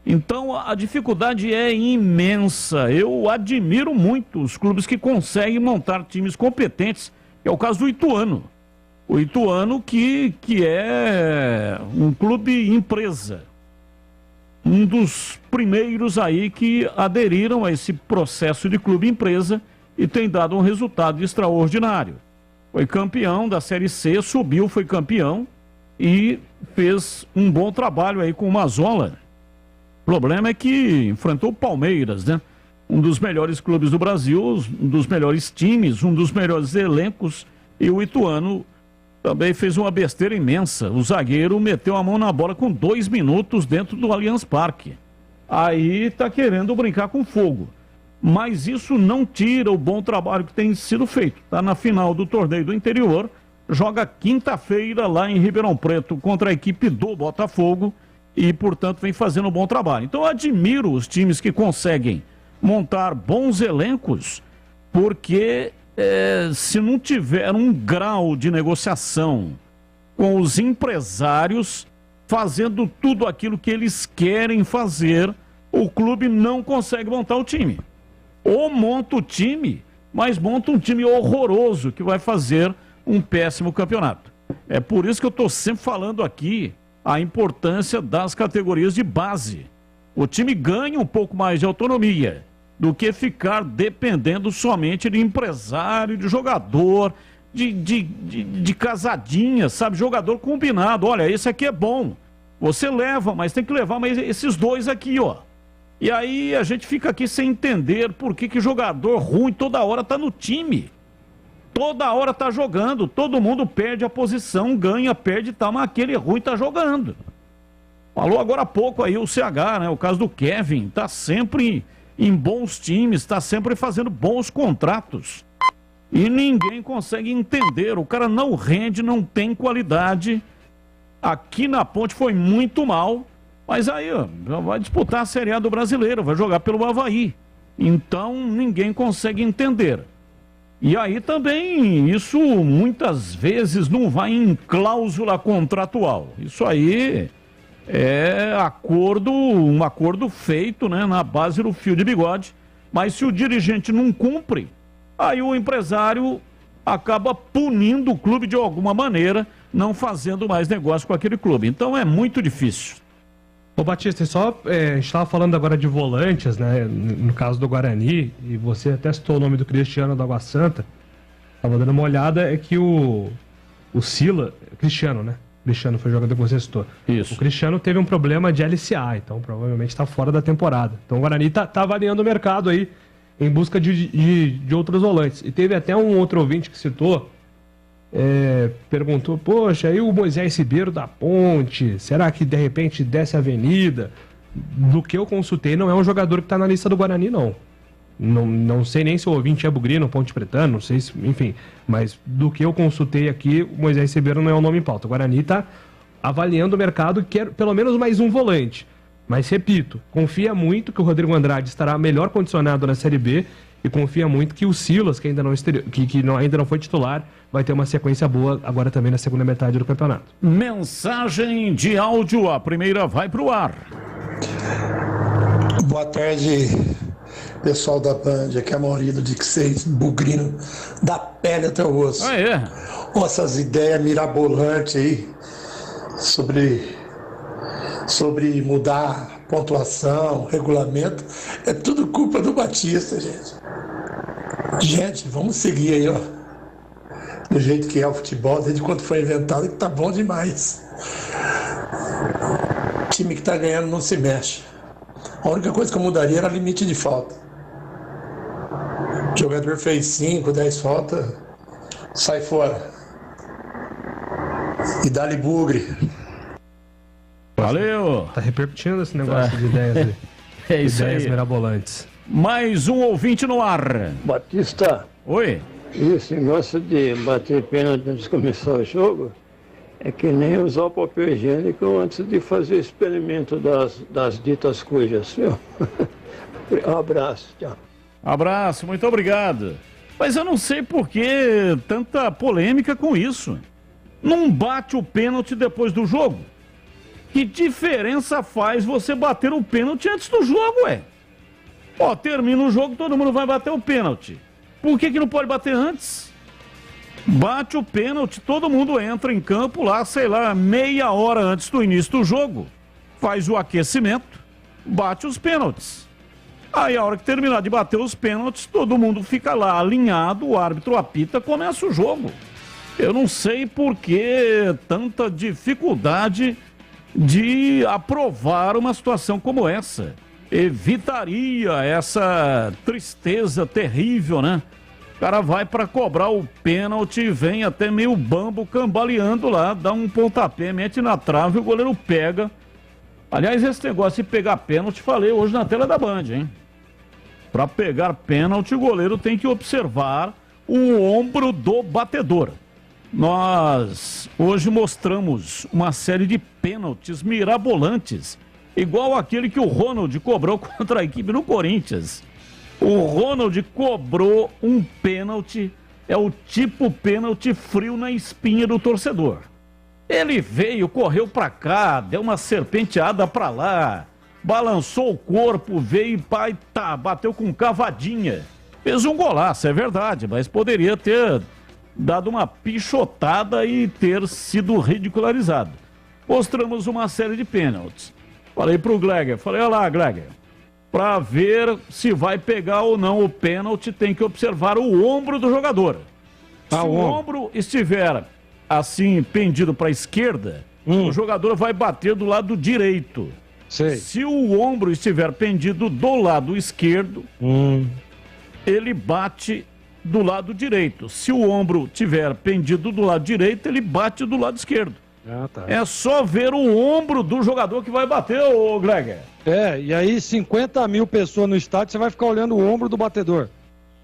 Então a dificuldade é imensa. Eu admiro muito os clubes que conseguem montar times competentes, que é o caso do Ituano. O Ituano que é um clube empresa. Um dos primeiros aí que aderiram a esse processo de clube empresa e tem dado um resultado extraordinário. Foi campeão da Série C, subiu, foi campeão e fez um bom trabalho aí com o Mazola. O problema é que enfrentou o Palmeiras, né? Um dos melhores clubes do Brasil, um dos melhores times, um dos melhores elencos, e o Ituano também fez uma besteira imensa. O zagueiro meteu a mão na bola com 2 minutos dentro do Allianz Parque. Aí tá querendo brincar com fogo. Mas isso não tira o bom trabalho que tem sido feito. Tá na final do torneio do interior, joga quinta-feira lá em Ribeirão Preto contra a equipe do Botafogo e, portanto, vem fazendo um bom trabalho. Então, eu admiro os times que conseguem montar bons elencos, porque se não tiver um grau de negociação com os empresários fazendo tudo aquilo que eles querem fazer, o clube não consegue montar o time. Ou monta o time, mas monta um time horroroso que vai fazer um péssimo campeonato. É por isso que eu estou sempre falando aqui a importância das categorias de base. O time ganha um pouco mais de autonomia do que ficar dependendo somente de empresário, de jogador, de casadinha, sabe? Jogador combinado. Olha, esse aqui é bom. Você leva, mas tem que levar mais esses dois aqui, ó. E aí a gente fica aqui sem entender por que jogador ruim toda hora tá no time. Toda hora tá jogando, todo mundo perde a posição, ganha, perde e tal, mas aquele ruim tá jogando. Falou agora há pouco aí o CH, né? O caso do Kevin, tá sempre em bons times, tá sempre fazendo bons contratos. E ninguém consegue entender, o cara não rende, não tem qualidade. Aqui na Ponte foi muito mal, mas aí, ó, já vai disputar a Série A do Brasileiro, vai jogar pelo Avaí. Então ninguém consegue entender. E aí também, isso muitas vezes não vai em cláusula contratual. Isso aí é um acordo feito, né, na base do fio de bigode. Mas se o dirigente não cumpre, aí o empresário acaba punindo o clube de alguma maneira, não fazendo mais negócio com aquele clube. Então é muito difícil. Ô Batista, a gente estava falando agora de volantes, né? No caso do Guarani, e você até citou o nome do Cristiano da Água Santa. Estava dando uma olhada, é que o Sila, Cristiano, né? Cristiano foi o jogador que você citou. Isso. O Cristiano teve um problema de LCA, então provavelmente está fora da temporada. Então o Guarani tá avaliando o mercado aí em busca de outros volantes. E teve até um outro ouvinte que citou, perguntou, poxa, aí o Moisés Ribeiro da Ponte, será que de repente desce a avenida? Do que eu consultei, não é um jogador que está na lista do Guarani, não. Não sei nem se o ouvinte é bugrino, Ponte Pretano, não sei se, enfim, mas do que eu consultei aqui, o Moisés Ribeiro não é o nome em pauta. O Guarani está avaliando o mercado e quer pelo menos mais um volante. Mas, repito, confia muito que o Rodrigo Andrade estará melhor condicionado na Série B e confia muito que o Silas, que ainda não foi titular, vai ter uma sequência boa agora também na segunda metade do campeonato. Mensagem de áudio, a primeira vai pro ar. Boa tarde, pessoal da Band. Aqui é a Maurício de Dixeis, bugrino da pele até o osso. Ah, é? Essas ideias mirabolantes aí sobre mudar pontuação, regulamento, é tudo culpa do Batista, gente. Gente, vamos seguir aí, ó, do jeito que é o futebol, desde quando foi inventado, que tá bom demais. O time que tá ganhando não se mexe. A única coisa que eu mudaria era limite de falta. O jogador fez 5, 10 faltas, sai fora. E dá-lhe bugre. Valeu! Tá repercutindo esse negócio de ideias aí. É isso ideias aí. mirabolantes. Mais um ouvinte no ar. Batista, Oi? esse negócio de bater pênalti antes de começar o jogo é que nem usar o papel higiênico antes de fazer o experimento das ditas cujas, viu? Um abraço, tchau. Abraço, muito obrigado. Mas eu não sei por que tanta polêmica com isso. Não bate o pênalti depois do jogo? Que diferença faz você bater o pênalti antes do jogo, ué? Ó, termina o jogo, todo mundo vai bater o pênalti. Por que não pode bater antes? Bate o pênalti, todo mundo entra em campo lá, sei lá, meia hora antes do início do jogo. Faz o aquecimento, bate os pênaltis. Aí a hora que terminar de bater os pênaltis, todo mundo fica lá alinhado, o árbitro apita, começa o jogo. Eu não sei por que tanta dificuldade de aprovar uma situação como essa. Evitaria essa tristeza terrível, né? O cara vai para cobrar o pênalti e vem até meio bambo cambaleando lá, dá um pontapé, mete na trave e o goleiro pega. Aliás, esse negócio de pegar pênalti, falei hoje na tela da Band, hein? Para pegar pênalti, o goleiro tem que observar o ombro do batedor. Nós hoje mostramos uma série de pênaltis mirabolantes, igual aquele que o Ronald cobrou contra a equipe no Corinthians. O Ronald cobrou um pênalti, é o tipo pênalti frio na espinha do torcedor. Ele veio, correu pra cá, deu uma serpenteada pra lá, balançou o corpo, veio e pai, bateu com cavadinha. Fez um golaço, é verdade, mas poderia ter dado uma pichotada e ter sido ridicularizado. Mostramos uma série de pênaltis. Falei pro Gleger, olha lá, Gleger, para ver se vai pegar ou não o pênalti, tem que observar o ombro do jogador. Se o ombro estiver assim, pendido para a esquerda, o jogador vai bater do lado direito. Sei. Se o ombro estiver pendido do lado esquerdo, ele bate do lado direito. Se o ombro tiver pendido do lado direito, ele bate do lado esquerdo. Ah, tá. É só ver o ombro do jogador que vai bater, ô Gregor. E aí 50 mil pessoas no estádio, você vai ficar olhando o ombro do batedor.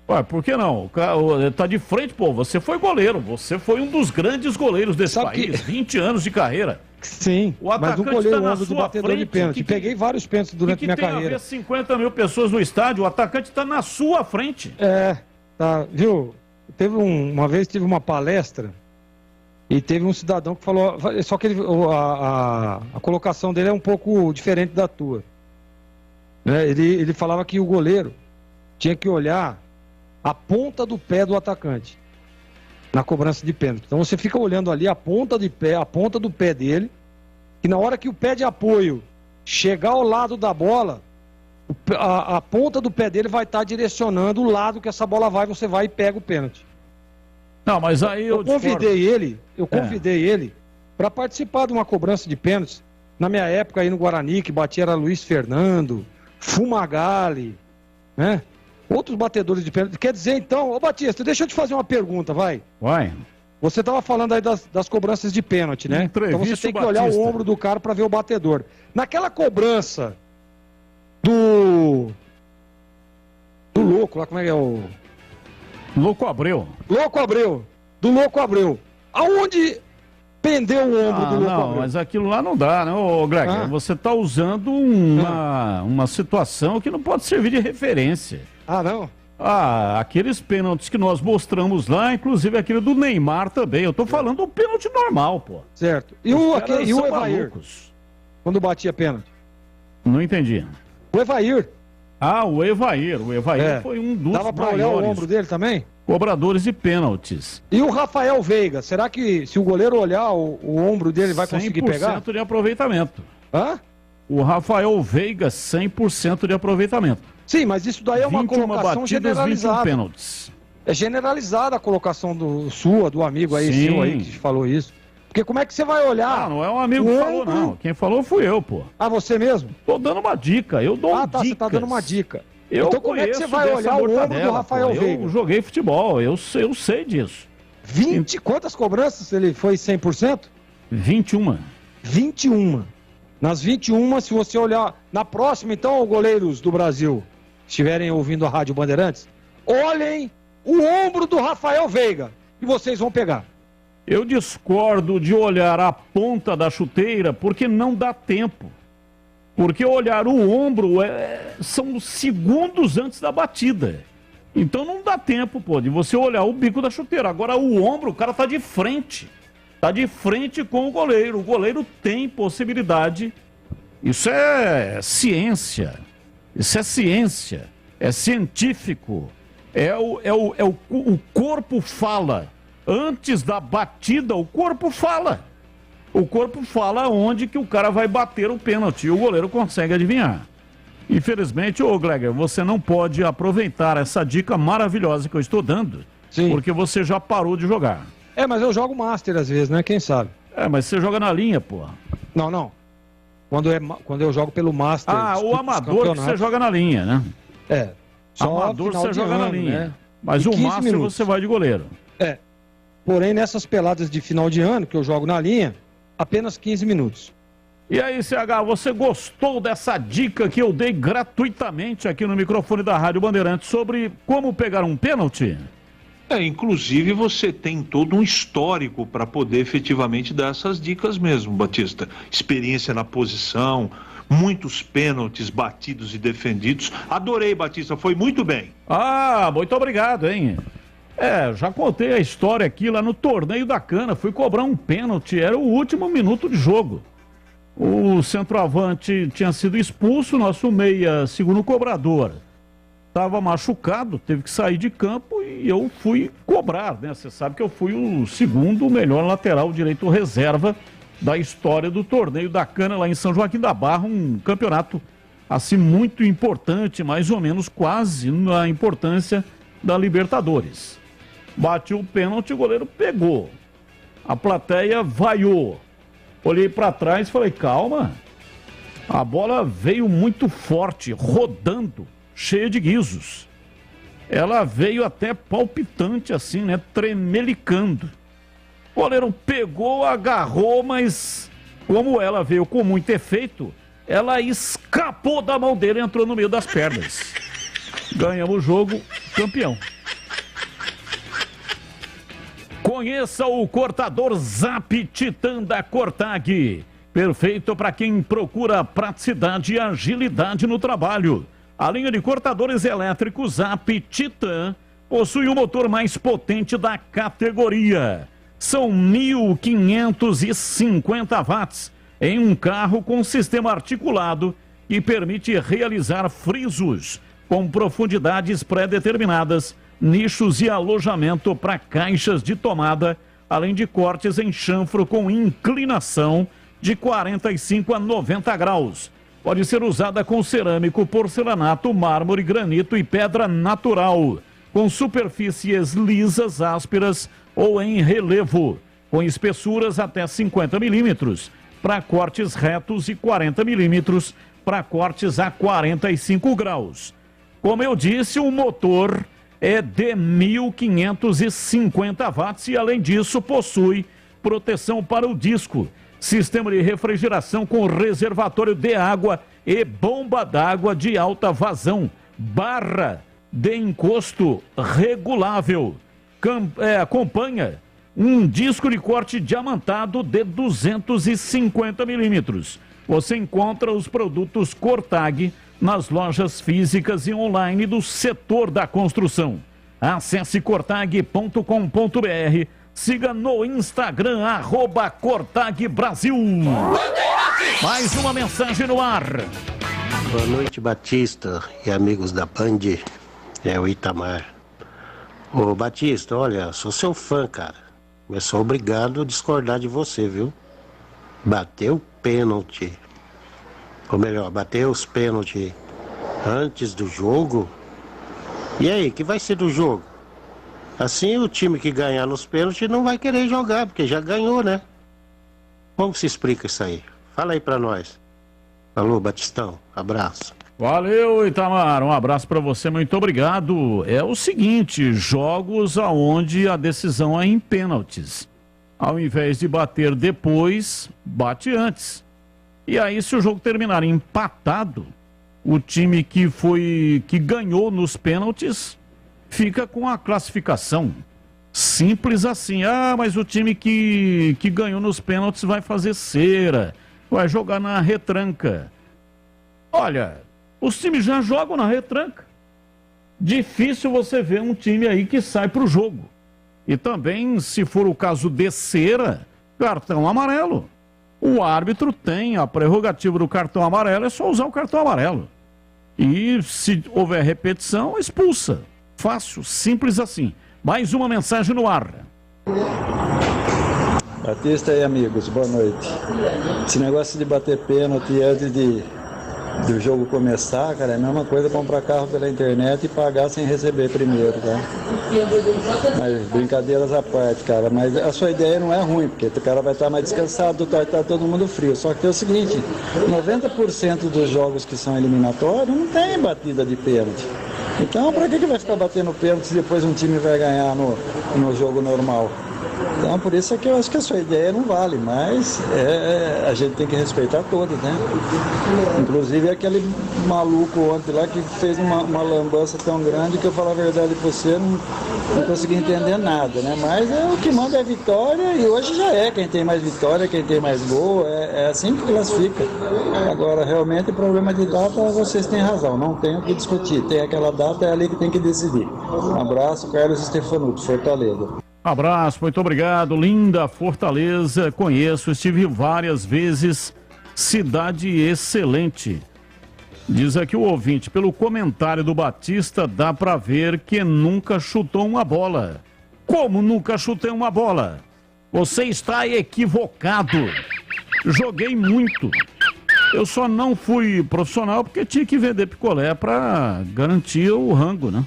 Ué, por que não? O cara tá de frente, pô, você foi goleiro, você foi um dos grandes goleiros desse país, 20 anos de carreira. Sim, o mas não colhei o ombro do batedor de pênalti. Peguei vários pênaltis durante minha carreira. Tem a ver 50 mil pessoas no estádio, o atacante tá na sua frente. Tá, viu? Uma vez tive uma palestra e teve um cidadão que falou, só que a colocação dele é um pouco diferente da tua. Ele falava que o goleiro tinha que olhar a ponta do pé do atacante na cobrança de pênalti. Então você fica olhando ali a ponta do pé dele, e na hora que o pé de apoio chegar ao lado da bola, a ponta do pé dele vai estar direcionando o lado que essa bola vai, você vai e pega o pênalti. Não, mas aí eu convidei ele para participar de uma cobrança de pênaltis. Na minha época aí no Guarani, que batia era Luiz Fernando, Fumagalli, né? Outros batedores de pênalti. Quer dizer, então, ô Batista, deixa eu te fazer uma pergunta, vai. Vai. Você estava falando aí das cobranças de pênalti, né? Então você tem que olhar o ombro do cara para ver o batedor. Naquela cobrança do louco lá, como é que é o... Louco Abreu. Do Louco Abreu. Aonde pendeu o ombro do Louco Abreu? Não, mas aquilo lá não dá, né, ô Greg? Você está usando uma situação que não pode servir de referência. Ah, não? Aqueles pênaltis que nós mostramos lá, inclusive aquele do Neymar também. Eu tô falando do pênalti normal, pô. Certo. E o Evair? Quando batia pênalti? Não entendi. O Evair. O Evair. O Evair foi um dos Dava pra olhar o ombro dele também? Cobradores de pênaltis. E o Rafael Veiga? Será que se o goleiro olhar o ombro dele vai conseguir pegar? 100% de aproveitamento. Hã? O Rafael Veiga, 100% de aproveitamento. Sim, mas isso daí é uma colocação batidas, generalizada. 21 pênaltis. É generalizada a colocação do amigo aí, seu aí, que falou isso. Porque como é que você vai olhar? Não é um amigo que falou, não. Quem falou fui eu, pô. Você mesmo? Tô dando uma dica, eu dou dicas. Você tá dando uma dica. Então como é que você vai olhar o ombro do Rafael Veiga? Eu joguei futebol, eu sei disso. 20? Quantas cobranças ele foi 100%? 21. 21. Nas 21, se você olhar... Na próxima, então, goleiros do Brasil, estiverem ouvindo a Rádio Bandeirantes, olhem o ombro do Rafael Veiga e vocês vão pegar. Eu discordo de olhar a ponta da chuteira porque não dá tempo. Porque olhar o ombro são segundos antes da batida. Então não dá tempo, pô, de você olhar o bico da chuteira. Agora o ombro, o cara tá de frente. Tá de frente com o goleiro. O goleiro tem possibilidade. Isso é ciência. Isso é ciência. É científico. O corpo fala. Antes da batida, o corpo fala. O corpo fala onde que o cara vai bater o pênalti e o goleiro consegue adivinhar. Infelizmente, Gleger, você não pode aproveitar essa dica maravilhosa que eu estou dando, porque você já parou de jogar. Mas eu jogo Master às vezes, né? Quem sabe? Mas você joga na linha, pô. Não. Quando eu jogo pelo Master... o amador que você joga na linha, né? Só amador você joga na linha. Né? Mas o Master minutos. Você vai de goleiro. Porém, nessas peladas de final de ano que eu jogo na linha, apenas 15 minutos. E aí, CH, você gostou dessa dica que eu dei gratuitamente aqui no microfone da Rádio Bandeirantes sobre como pegar um pênalti? Inclusive você tem todo um histórico para poder efetivamente dar essas dicas mesmo, Batista. Experiência na posição, muitos pênaltis batidos e defendidos. Adorei, Batista, foi muito bem. Muito obrigado, hein? Já contei a história aqui lá no Torneio da Cana, fui cobrar um pênalti, era o último minuto de jogo. O centroavante tinha sido expulso, nosso meia, segundo cobrador, estava machucado, teve que sair de campo e eu fui cobrar, né? Você sabe que eu fui o segundo melhor lateral direito reserva da história do Torneio da Cana lá em São Joaquim da Barra, um campeonato assim muito importante, mais ou menos quase na importância da Libertadores. Bati o pênalti, o goleiro pegou. A plateia vaiou. Olhei para trás e falei, calma. A bola veio muito forte, rodando, cheia de guizos. ela veio até palpitante assim, né? Tremelicando. O goleiro pegou, agarrou, mas como ela veio com muito efeito, ela escapou da mão dele e entrou no meio das pernas. Ganhamos o jogo, campeão. Conheça o cortador Zap Titan da Cortag. Perfeito para quem procura praticidade e agilidade no trabalho. A linha de cortadores elétricos Zap Titan possui o motor mais potente da categoria. São 1.550 watts em um carro com sistema articulado que permite realizar frisos com profundidades pré-determinadas, nichos e alojamento para caixas de tomada, além de cortes em chanfro com inclinação de 45 a 90 graus. Pode ser usada com cerâmico, porcelanato, mármore, granito e pedra natural, com superfícies lisas, ásperas ou em relevo, com espessuras até 50 milímetros para cortes retos e 40 milímetros para cortes a 45 graus. Como eu disse, o motor é de 1.550 watts e, além disso, possui proteção para o disco, sistema de refrigeração com reservatório de água e bomba d'água de alta vazão, barra de encosto regulável. Acompanha um disco de corte diamantado de 250 milímetros. Você encontra os produtos Cortag nas lojas físicas e online do setor da construção. Acesse cortag.com.br, siga no Instagram, @CortagBrasil. Mais uma mensagem no ar. Boa noite, Batista e amigos da Band, é o Itamar. Ô Batista, olha, sou seu fã, cara, mas sou obrigado a discordar de você, viu? Bateu pênalti, ou melhor, bateu os pênaltis antes do jogo. E aí, que vai ser do jogo? Assim o time que ganhar nos pênaltis não vai querer jogar, porque já ganhou, né? Como se explica isso aí? Fala aí pra nós. Falou, Batistão, abraço. Valeu, Itamar, um abraço para você, muito obrigado. É o seguinte, jogos aonde a decisão é em pênaltis. Ao invés de bater depois, bate antes. E aí, se o jogo terminar empatado, o time que ganhou nos pênaltis fica com a classificação. Simples assim. Ah, mas o time que ganhou nos pênaltis vai fazer cera, vai jogar na retranca. Olha, os times já jogam na retranca. Difícil você ver um time aí que sai para o jogo. E também, se for o caso de cera, cartão amarelo. O árbitro tem a prerrogativa do cartão amarelo, é só usar o cartão amarelo. E se houver repetição, expulsa. Fácil, simples assim. Mais uma mensagem no ar. Batista e amigos, boa noite. Esse negócio de bater pênalti antes do jogo começar, cara, é a mesma coisa comprar carro pela internet e pagar sem receber primeiro, tá? Mas brincadeiras à parte, cara, mas a sua ideia não é ruim, porque o cara vai estar mais descansado, tá todo mundo frio. Só que é o seguinte, 90% dos jogos que são eliminatórios não tem batida de pênalti. Então, pra que vai ficar batendo pênalti se depois um time vai ganhar no jogo normal? Então, por isso é que eu acho que a sua ideia não vale, mas a gente tem que respeitar todos, né? Inclusive aquele maluco ontem lá que fez uma lambança tão grande que eu falo a verdade pra você, não consegui entender nada, né? Mas o que manda é a vitória e hoje já é quem tem mais vitória, quem tem mais gol, é assim que classifica. Agora, realmente, problema de data, vocês têm razão, não tem o que discutir. Tem aquela data, é ali que tem que decidir. Um abraço, Carlos Stefanuto, Fortaleza. Abraço, muito obrigado. Linda Fortaleza, conheço, estive várias vezes. Cidade excelente. Diz aqui o ouvinte, pelo comentário do Batista, dá pra ver que nunca chutou uma bola. Como nunca chutei uma bola? Você está equivocado. Joguei muito. Eu só não fui profissional porque tinha que vender picolé pra garantir o rango, né?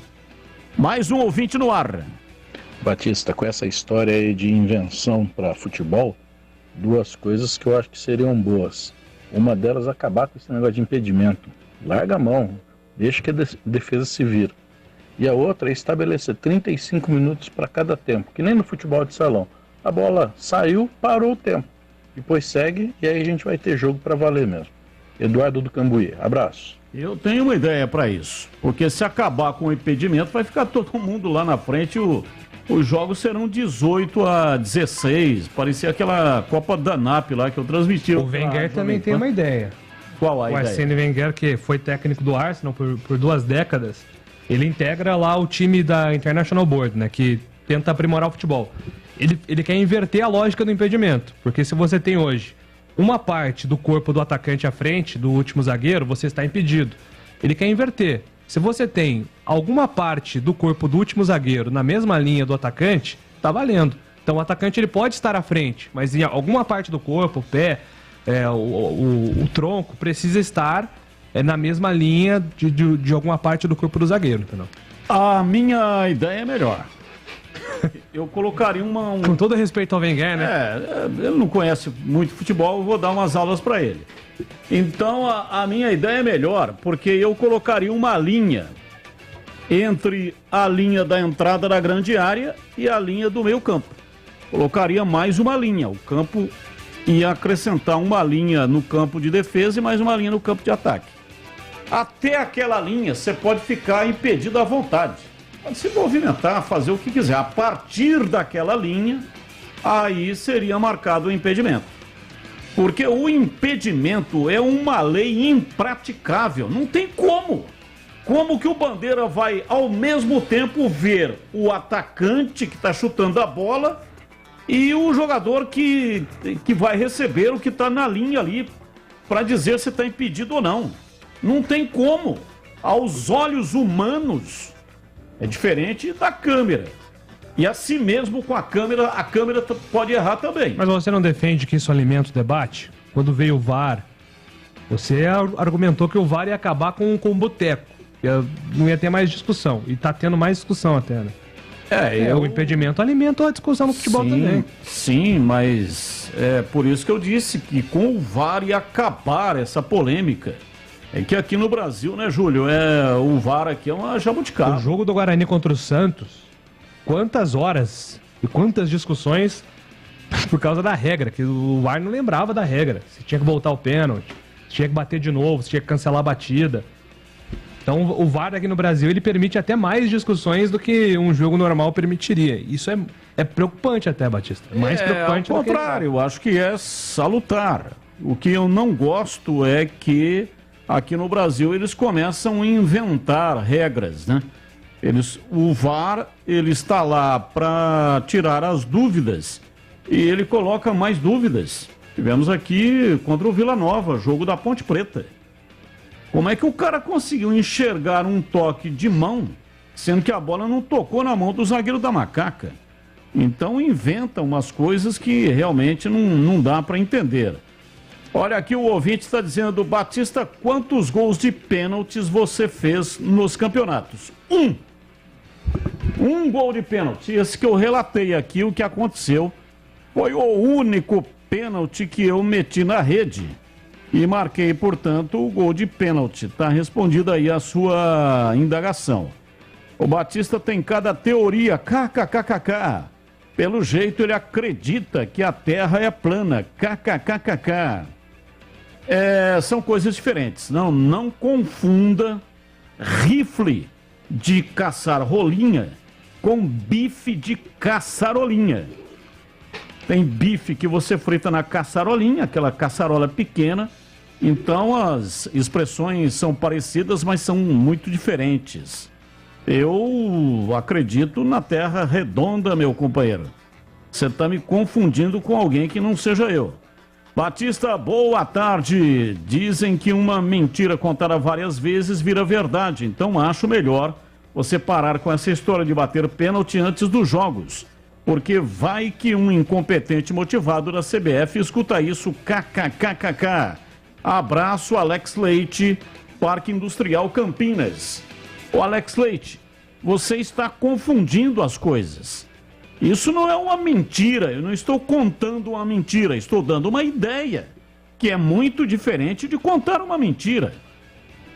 Mais um ouvinte no ar. Batista, com essa história aí de invenção para futebol, duas coisas que eu acho que seriam boas. Uma delas, acabar com esse negócio de impedimento. Larga a mão, deixa que a defesa se vira. E a outra é estabelecer 35 minutos para cada tempo, que nem no futebol de salão. A bola saiu, parou o tempo. Depois segue e aí a gente vai ter jogo para valer mesmo. Eduardo do Cambuí, abraço. Eu tenho uma ideia para isso, porque se acabar com o impedimento, vai ficar todo mundo lá na frente, os jogos serão 18-16, parecia aquela Copa da NAP lá que eu transmiti. O Wenger também tem uma ideia. Qual a o ideia? Arsene Wenger, que foi técnico do Arsenal por 2 décadas, ele integra lá o time da International Board, né, que tenta aprimorar o futebol. Ele quer inverter a lógica do impedimento, porque se você tem hoje uma parte do corpo do atacante à frente, do último zagueiro, você está impedido. Ele quer inverter. Se você tem alguma parte do corpo do último zagueiro na mesma linha do atacante, tá valendo. Então o atacante ele pode estar à frente, mas em alguma parte do corpo, o pé, o tronco, precisa estar na mesma linha de alguma parte do corpo do zagueiro, entendeu? A minha ideia é melhor. Eu colocaria Com todo respeito ao Wenger, né? Ele não conhece muito futebol, eu vou dar umas aulas para ele. Então a minha ideia é melhor, porque eu colocaria uma linha entre a linha da entrada da grande área e a linha do meio campo. Colocaria mais uma linha. O campo ia acrescentar uma linha no campo de defesa e mais uma linha no campo de ataque. Até aquela linha você pode ficar impedido à vontade. Pode se movimentar, fazer o que quiser. A partir daquela linha, aí seria marcado o impedimento. Porque o impedimento é uma lei impraticável. Não tem como. Como que o Bandeira vai, ao mesmo tempo, ver o atacante que está chutando a bola e o jogador que vai receber o que está na linha ali para dizer se está impedido ou não? Não tem como. Aos olhos humanos, é diferente da câmera. E assim mesmo com a câmera pode errar também. Mas você não defende que isso alimenta o debate? Quando veio o VAR, você argumentou que o VAR ia acabar com o boteco. Não ia ter mais discussão. E tá tendo mais discussão até, né? O impedimento alimenta a discussão no futebol também. Sim, mas é por isso que eu disse que com o VAR ia acabar essa polêmica. É que aqui no Brasil, né, Júlio, o VAR aqui é uma jabuticaba. O jogo do Guarani contra o Santos, quantas horas e quantas discussões por causa da regra, que o VAR não lembrava da regra. Se tinha que voltar o pênalti, se tinha que bater de novo, se tinha que cancelar a batida. Então o VAR aqui no Brasil, ele permite até mais discussões do que um jogo normal permitiria. Isso é preocupante até, Batista. Mais preocupante ao contrário, eu acho que é salutar. O que eu não gosto é que aqui no Brasil eles começam a inventar regras, né? O VAR, ele está lá para tirar as dúvidas e ele coloca mais dúvidas. Tivemos aqui contra o Vila Nova, jogo da Ponte Preta. Como é que o cara conseguiu enxergar um toque de mão, sendo que a bola não tocou na mão do zagueiro da Macaca? Então inventa umas coisas que realmente não dá para entender. Olha aqui, o ouvinte está dizendo: Batista, quantos gols de pênaltis você fez nos campeonatos? Um gol de pênalti. Esse que eu relatei aqui, o que aconteceu, foi o único pênalti que eu meti na rede. E marquei, portanto, o gol de pênalti. Está respondida aí a sua indagação. O Batista tem cada teoria, kkkk. Pelo jeito, ele acredita que a Terra é plana, kkkk. São coisas diferentes. Não confunda rifle de caçar rolinha com bife de caçarolinha. Tem bife que você frita na caçarolinha, aquela caçarola pequena. Então as expressões são parecidas, mas são muito diferentes. Eu acredito na Terra redonda, meu companheiro. Você está me confundindo com alguém que não seja eu. Batista, boa tarde. Dizem que uma mentira contada várias vezes vira verdade. Então acho melhor você parar com essa história de bater pênalti antes dos jogos. Porque vai que um incompetente motivado da CBF escuta isso, kkkk. Abraço, Alex Leite, Parque Industrial Campinas. Ô Alex Leite, você está confundindo as coisas. Isso não é uma mentira, eu não estou contando uma mentira, estou dando uma ideia, que é muito diferente de contar uma mentira.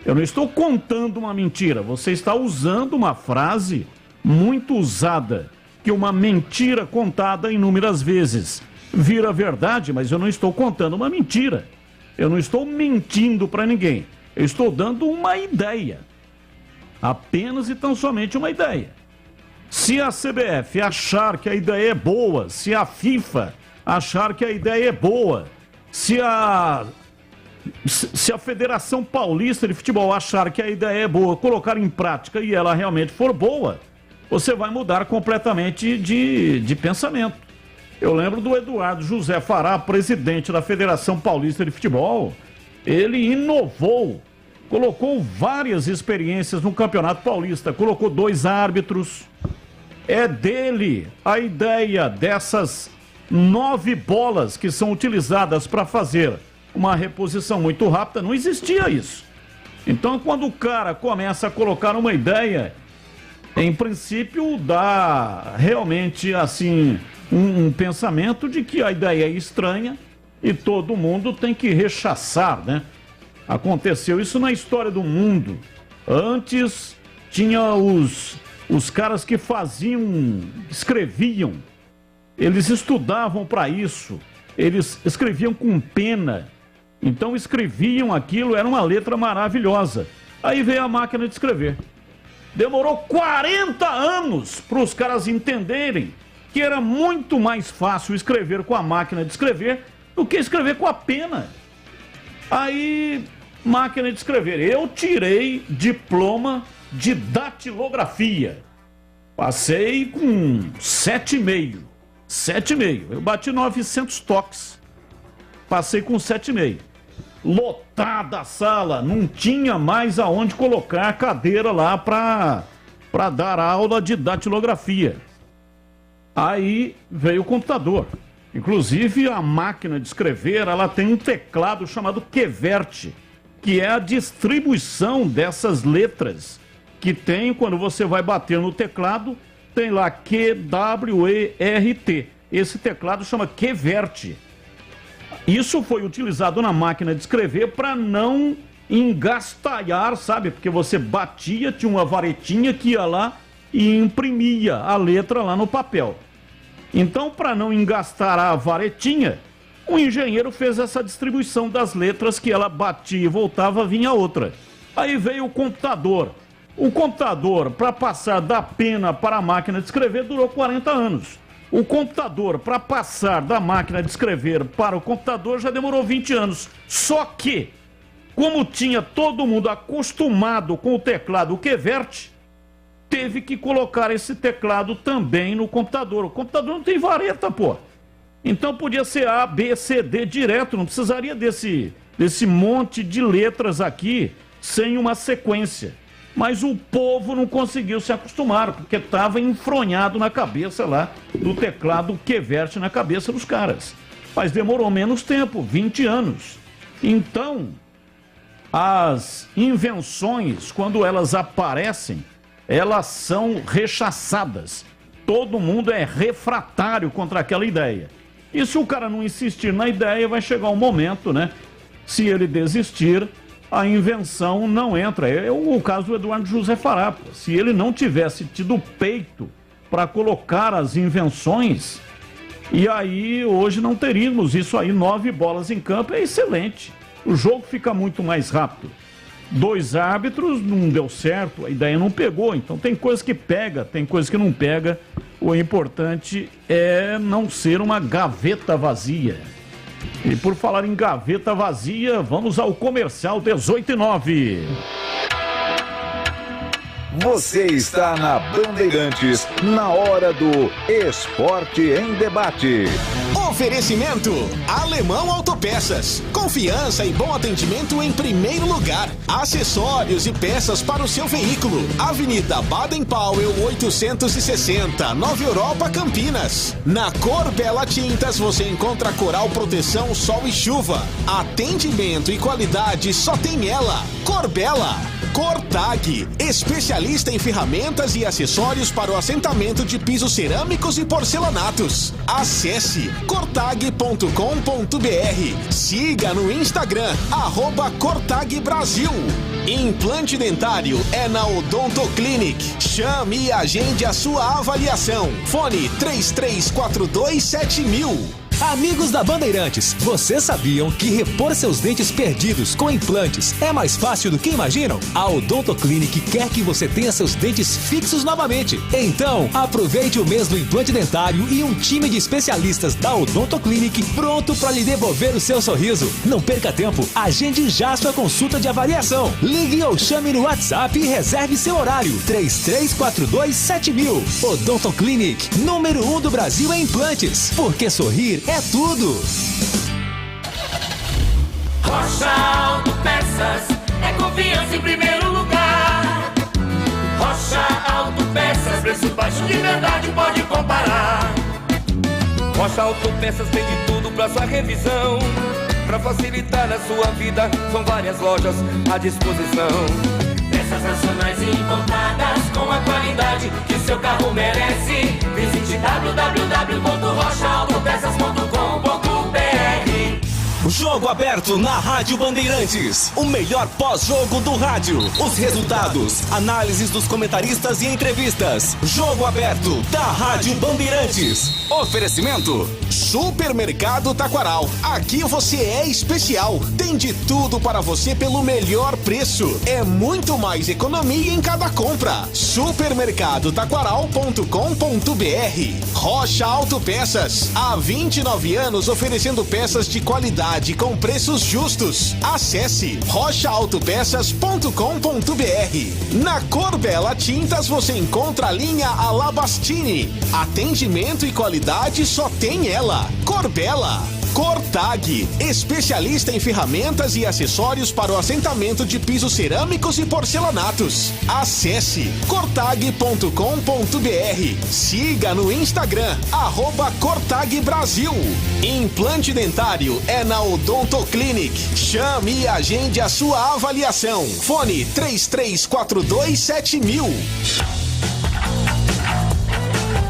Eu não estou contando uma mentira. Você está usando uma frase muito usada, que uma mentira contada inúmeras vezes vira verdade, mas eu não estou contando uma mentira. Eu não estou mentindo para ninguém. Eu estou dando uma ideia. Apenas e tão somente uma ideia. Se a CBF achar que a ideia é boa, se a FIFA achar que a ideia é boa, se a Federação Paulista de Futebol achar que a ideia é boa, colocar em prática e ela realmente for boa, você vai mudar completamente de pensamento. Eu lembro do Eduardo José Fará, presidente da Federação Paulista de Futebol. Ele inovou, colocou várias experiências no Campeonato Paulista, colocou 2 árbitros. É dele a ideia dessas 9 bolas que são utilizadas para fazer uma reposição muito rápida. Não existia isso. Então, quando o cara começa a colocar uma ideia, em princípio dá realmente assim um pensamento de que a ideia é estranha e todo mundo tem que rechaçar, né? Aconteceu isso na história do mundo. Antes tinha os caras que escreviam, eles estudavam para isso, eles escreviam com pena, então escreviam aquilo, era uma letra maravilhosa. Aí veio a máquina de escrever. Demorou 40 anos para os caras entenderem que era muito mais fácil escrever com a máquina de escrever do que escrever com a pena. Aí, máquina de escrever. Eu tirei diploma de datilografia. Passei com 7,5. 7,5. Eu bati 900 toques. Passei com 7,5. Lotada a sala, não tinha mais aonde colocar a cadeira lá para dar aula de datilografia. Aí veio o computador. Inclusive a máquina de escrever, ela tem um teclado chamado QWERTY, que é a distribuição dessas letras que tem quando você vai bater no teclado, tem lá QWERT. Esse teclado chama QWERTY. Isso foi utilizado na máquina de escrever para não engastalhar, sabe? Porque você batia, tinha uma varetinha que ia lá e imprimia a letra lá no papel. Então, para não engastar a varetinha, o engenheiro fez essa distribuição das letras que ela batia e voltava, vinha outra. Aí veio o computador. O computador, para passar da pena para a máquina de escrever, durou 40 anos. O computador, para passar da máquina de escrever para o computador, já demorou 20 anos. Só que, como tinha todo mundo acostumado com o teclado QWERTY, teve que colocar esse teclado também no computador. O computador não tem vareta, pô. Então podia ser A, B, C, D direto, não precisaria desse monte de letras aqui sem uma sequência. Mas o povo não conseguiu se acostumar, porque estava enfronhado na cabeça lá do teclado QWERTY na cabeça dos caras. Mas demorou menos tempo, 20 anos. Então, as invenções, quando elas aparecem, elas são rechaçadas. Todo mundo é refratário contra aquela ideia. E se o cara não insistir na ideia, vai chegar um momento, né? Se ele desistir, a invenção não entra. É o caso do Eduardo José Fará. Se ele não tivesse tido peito para colocar as invenções, e aí hoje não teríamos isso aí, 9 bolas em campo, é excelente. O jogo fica muito mais rápido. 2 árbitros, não deu certo, a ideia não pegou. Então tem coisa que pega, tem coisa que não pega. O importante é não ser uma gaveta vazia. E por falar em gaveta vazia, vamos ao comercial 18:09. Você está na Bandeirantes, na hora do Esporte em Debate. Oferecimento Alemão Autopeças. Confiança e bom atendimento em primeiro lugar. Acessórios e peças para o seu veículo. Avenida Baden-Powell 860, Nova Europa, Campinas. Na Cor Bela Tintas você encontra Coral Proteção Sol e Chuva. Atendimento e qualidade só tem ela. Cor Bela. Cortag, especialista em ferramentas e acessórios para o assentamento de pisos cerâmicos e porcelanatos. Acesse cortag.com.br. Siga no Instagram, @Cortag Brasil. Implante dentário é na Odonto Clinic. Chame e agende a sua avaliação. Fone 33427000. Amigos da Bandeirantes, vocês sabiam que repor seus dentes perdidos com implantes é mais fácil do que imaginam? A Odonto Clinic quer que você tenha seus dentes fixos novamente. Então, aproveite o mês do implante dentário e um time de especialistas da Odonto Clinic pronto para lhe devolver o seu sorriso. Não perca tempo, agende já sua consulta de avaliação. Ligue ou chame no WhatsApp e reserve seu horário. 33427000. Odonto Clinic, número 1 do Brasil em implantes. Porque sorrir é tudo. Rocha Autopeças é confiança em primeiro lugar. Rocha Autopeças, preço baixo de verdade, pode comparar. Rocha Autopeças tem de tudo pra sua revisão. Pra facilitar a sua vida, são várias lojas à disposição. Peças nacionais e importadas com a qualidade que o seu carro merece. Visite www.rochaautopeças.com.br. Jogo aberto na Rádio Bandeirantes. O melhor pós-jogo do rádio. Os resultados, análises dos comentaristas e entrevistas. Jogo aberto da Rádio Bandeirantes. Oferecimento Supermercado Taquaral. Aqui você é especial. Tem de tudo para você pelo melhor preço. É muito mais economia em cada compra. Supermercadotaquaral.com.br. Rocha Autopeças. Há 29 anos oferecendo peças de qualidade com preços justos. Acesse rochaautopeças.com.br. Na Corbella Tintas você encontra a linha Alabastini. Atendimento e qualidade só tem ela. Corbella. Cortag, especialista em ferramentas e acessórios para o assentamento de pisos cerâmicos e porcelanatos. Acesse cortag.com.br. Siga no Instagram, @CortagBrasil. Implante dentário é na Odonto Clinic. Chame e agende a sua avaliação. Fone 33427000.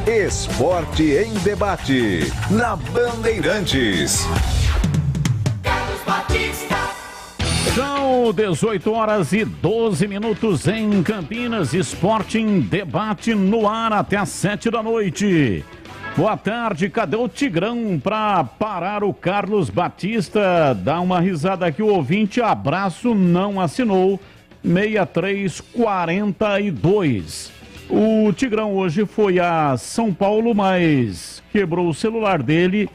Esporte em debate, na Bandeirantes. São 18h12 em Campinas. Esporte em debate no ar até às 7 da noite. Boa tarde, cadê o Tigrão para parar o Carlos Batista? Dá uma risada aqui, o ouvinte, abraço, não assinou, 6342. O Tigrão hoje foi a São Paulo, mas quebrou o celular dele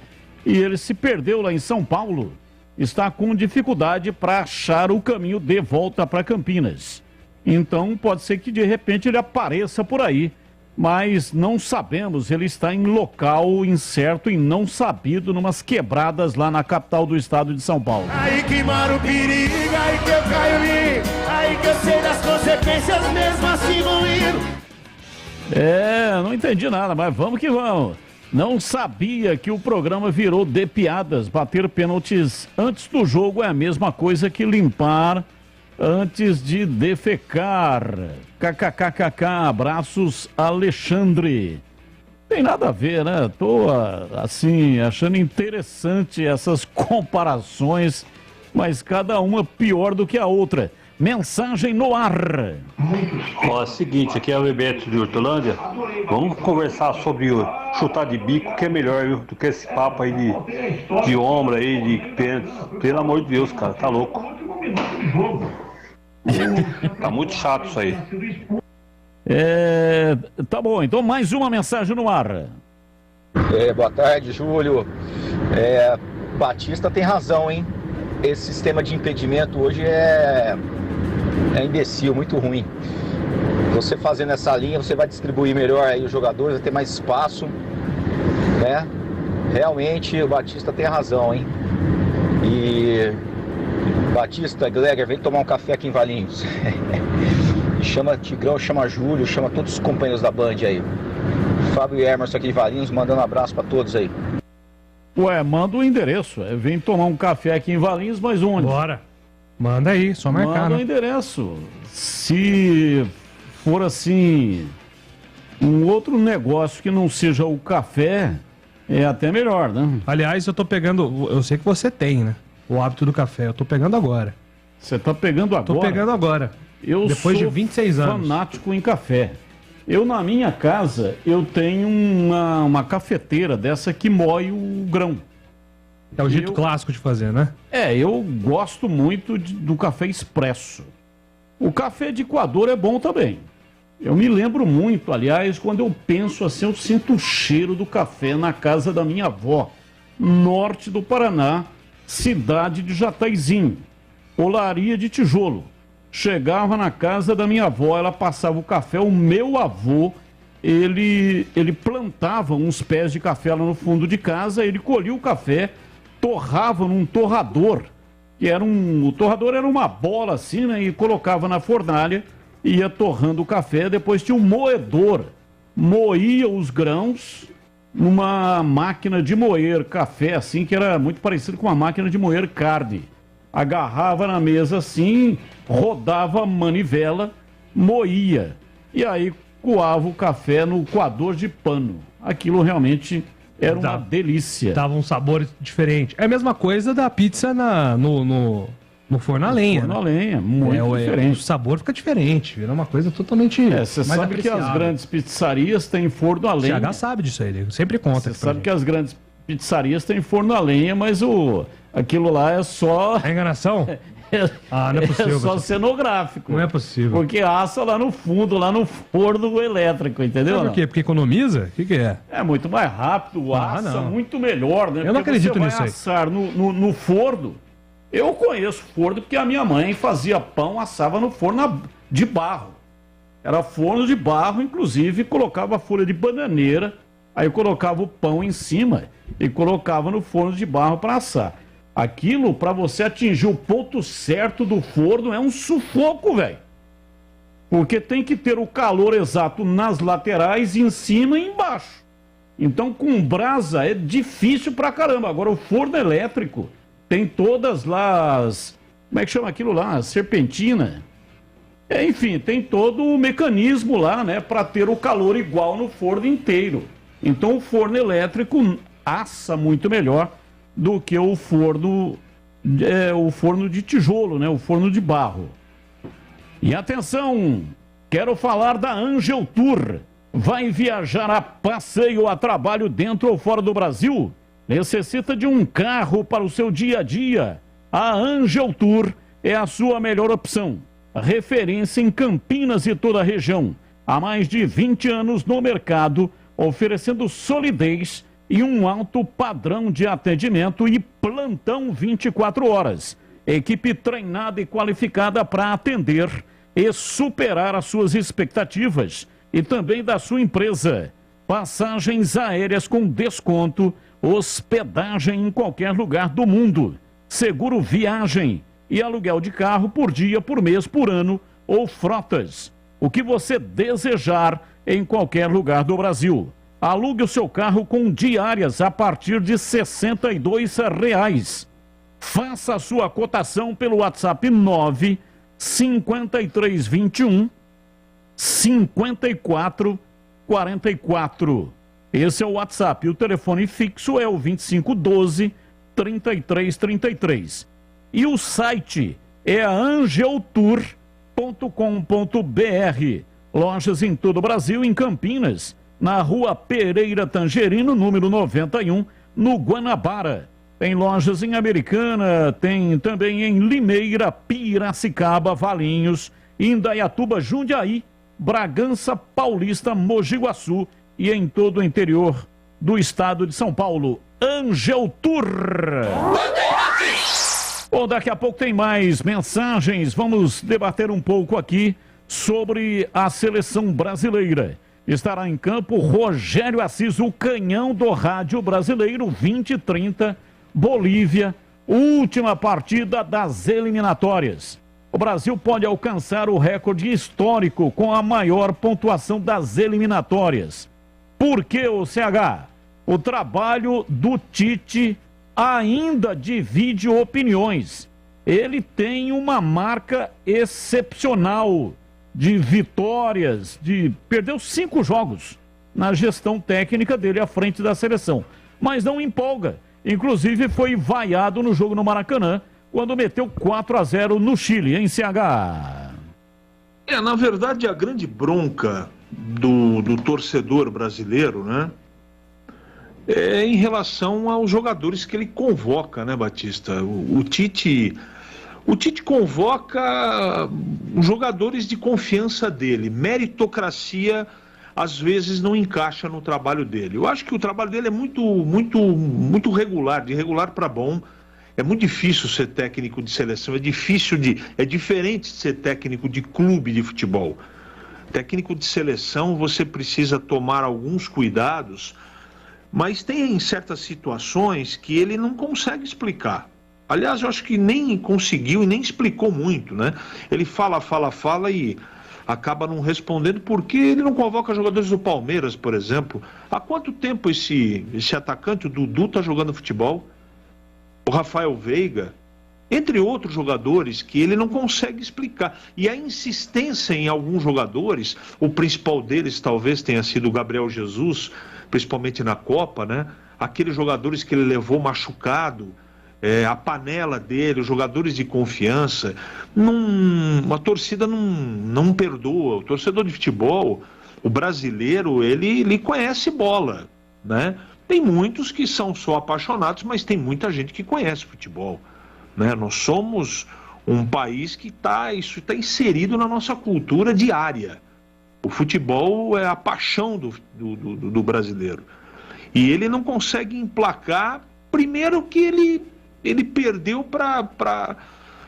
e ele se perdeu lá em São Paulo. Está com dificuldade para achar o caminho de volta para Campinas. Então pode ser que de repente ele apareça por aí, mas não sabemos, ele está em local incerto e não sabido, numas quebradas lá na capital do estado de São Paulo. Aí que mora o perigo, aí que eu caio ali, aí que eu sei das consequências mesmo assim vão indo. Não entendi nada, mas vamos que vamos. Não sabia que o programa virou de piadas. Bater pênaltis antes do jogo é a mesma coisa que limpar antes de defecar. KKKKK, abraços, Alexandre. Tem nada a ver, né? Tô, assim, achando interessante essas comparações, mas cada uma pior do que a outra. Mensagem no ar. Ó, é o seguinte, aqui é o Bebeto de Hortolândia. Vamos conversar sobre o chutar de bico, que é melhor, viu, do que esse papo aí de ombro aí, de pênalti. Pelo amor de Deus, cara, tá louco. Tá muito chato isso aí. Tá bom, então mais uma mensagem no ar. Boa tarde, Júlio. Batista tem razão, hein? Esse sistema de impedimento hoje é imbecil, muito ruim. Você fazendo essa linha, você vai distribuir melhor aí os jogadores, vai ter mais espaço, né? Realmente o Batista tem razão, hein? E Batista, Gleger, vem tomar um café aqui em Valinhos. Chama Tigrão, chama Júlio, chama todos os companheiros da Band aí. Fábio e Emerson aqui em Valinhos, mandando um abraço pra todos aí. Ué, manda o endereço. Vem tomar um café aqui em Valinhos, mas onde? Bora. Manda aí, só marcar. Manda o endereço. Se for assim, um outro negócio que não seja o café, é até melhor, né? Aliás, eu tô pegando, eu sei que você tem, né? O hábito do café, eu tô pegando agora. Você tá pegando agora? Tô pegando agora. Depois de 26 anos. Fanático em café. Eu, na minha casa, eu tenho uma cafeteira dessa que moe o grão. É o jeito clássico de fazer, né? Eu gosto muito do café expresso. O café de coador é bom também. Eu me lembro muito, aliás, quando eu penso assim, eu sinto o cheiro do café na casa da minha avó, norte do Paraná, cidade de Jataizinho, olaria de tijolo. Chegava na casa da minha avó, ela passava o café, o meu avô, ele plantava uns pés de café lá no fundo de casa, ele colhia o café, torrava num torrador, o torrador era uma bola assim, né, e colocava na fornalha, ia torrando o café, depois tinha um moedor, moía os grãos numa máquina de moer café, assim, que era muito parecido com uma máquina de moer carne. Agarrava na mesa assim, rodava a manivela, moía, e aí coava o café no coador de pano. Aquilo realmente era uma delícia. Dava um sabor diferente. É a mesma coisa da pizza no forno a lenha. Forno a lenha, muito diferente. O sabor fica diferente, vira uma coisa totalmente Você sabe que as grandes pizzarias têm forno a lenha. O CH sabe disso aí, ele sempre conta. Você sabe que as grandes pizzarias têm forno a lenha, mas aquilo lá é só... É enganação? Não é possível. É só cenográfico. Não é possível. Porque assa lá no fundo, lá no forno elétrico, entendeu? Sabe por quê? Porque economiza? O que é? É muito mais rápido, assa muito melhor, né? Eu não acredito nisso aí. Assar no forno. Eu conheço forno porque a minha mãe fazia pão, assava no forno de barro. Era forno de barro, inclusive colocava a folha de bananeira, aí colocava o pão em cima e colocava no forno de barro para assar. Aquilo, para você atingir o ponto certo do forno, é um sufoco, velho. Porque tem que ter o calor exato nas laterais, em cima e embaixo. Então, com brasa é difícil pra caramba. Agora, o forno elétrico tem todas lá as... Como é que chama aquilo lá? A serpentina. Enfim, tem todo o mecanismo lá, né? Para ter o calor igual no forno inteiro. Então, o forno elétrico assa muito melhor do que o forno de tijolo, né? O forno de barro. E atenção, quero falar da Angel Tour. Vai viajar a passeio, a trabalho dentro ou fora do Brasil? Necessita de um carro para o seu dia a dia? A Angel Tour é a sua melhor opção. Referência em Campinas e toda a região. Há mais de 20 anos no mercado, oferecendo solidez e um alto padrão de atendimento e plantão 24 horas. Equipe treinada e qualificada para atender e superar as suas expectativas e também da sua empresa. Passagens aéreas com desconto, hospedagem em qualquer lugar do mundo, seguro viagem e aluguel de carro por dia, por mês, por ano ou frotas. O que você desejar em qualquer lugar do Brasil. Alugue o seu carro com diárias a partir de R$ 62,00. Faça a sua cotação pelo WhatsApp 95321 5444. Esse é o WhatsApp. O telefone fixo é o 2512 3333. E o site é a angeltour.com.br. Lojas em todo o Brasil, em Campinas, na Rua Pereira Tangerino, número 91, no Guanabara. Tem lojas em Americana, tem também em Limeira, Piracicaba, Valinhos, Indaiatuba, Jundiaí, Bragança Paulista, Mogi Guaçu e em todo o interior do estado de São Paulo. Angel Tour. Bom, daqui a pouco tem mais mensagens. Vamos debater um pouco aqui sobre a seleção brasileira. Estará em campo Rogério Assis, o canhão do rádio brasileiro, 20:30, Bolívia, última partida das eliminatórias. O Brasil pode alcançar o recorde histórico com a maior pontuação das eliminatórias. Por que, o CH? O trabalho do Tite ainda divide opiniões. Ele tem uma marca excepcional de vitórias, perdeu 5 jogos na gestão técnica dele à frente da seleção, mas não empolga. Inclusive foi vaiado no jogo no Maracanã quando meteu 4-0 no Chile, em CH. Na verdade, a grande bronca do torcedor brasileiro, né, é em relação aos jogadores que ele convoca, né, Batista? O Tite convoca jogadores de confiança dele. Meritocracia, às vezes, não encaixa no trabalho dele. Eu acho que o trabalho dele é muito regular, de regular para bom. É muito difícil ser técnico de seleção, é diferente de ser técnico de clube de futebol. Técnico de seleção, você precisa tomar alguns cuidados, mas tem certas situações que ele não consegue explicar. Aliás, eu acho que nem conseguiu e nem explicou muito, né? Ele fala e acaba não respondendo porque ele não convoca jogadores do Palmeiras, por exemplo. Há quanto tempo esse atacante, o Dudu, está jogando futebol? O Rafael Veiga, entre outros jogadores que ele não consegue explicar. E a insistência em alguns jogadores, o principal deles talvez tenha sido o Gabriel Jesus, principalmente na Copa, né? Aqueles jogadores que ele levou machucado, a panela dele, os jogadores de confiança, a torcida não perdoa. O torcedor de futebol, o brasileiro, ele conhece bola, né? Tem muitos que são só apaixonados, mas tem muita gente que conhece futebol, né? Nós somos um país que isso está inserido na nossa cultura diária. O futebol é a paixão do brasileiro. E ele não consegue emplacar, primeiro que ele perdeu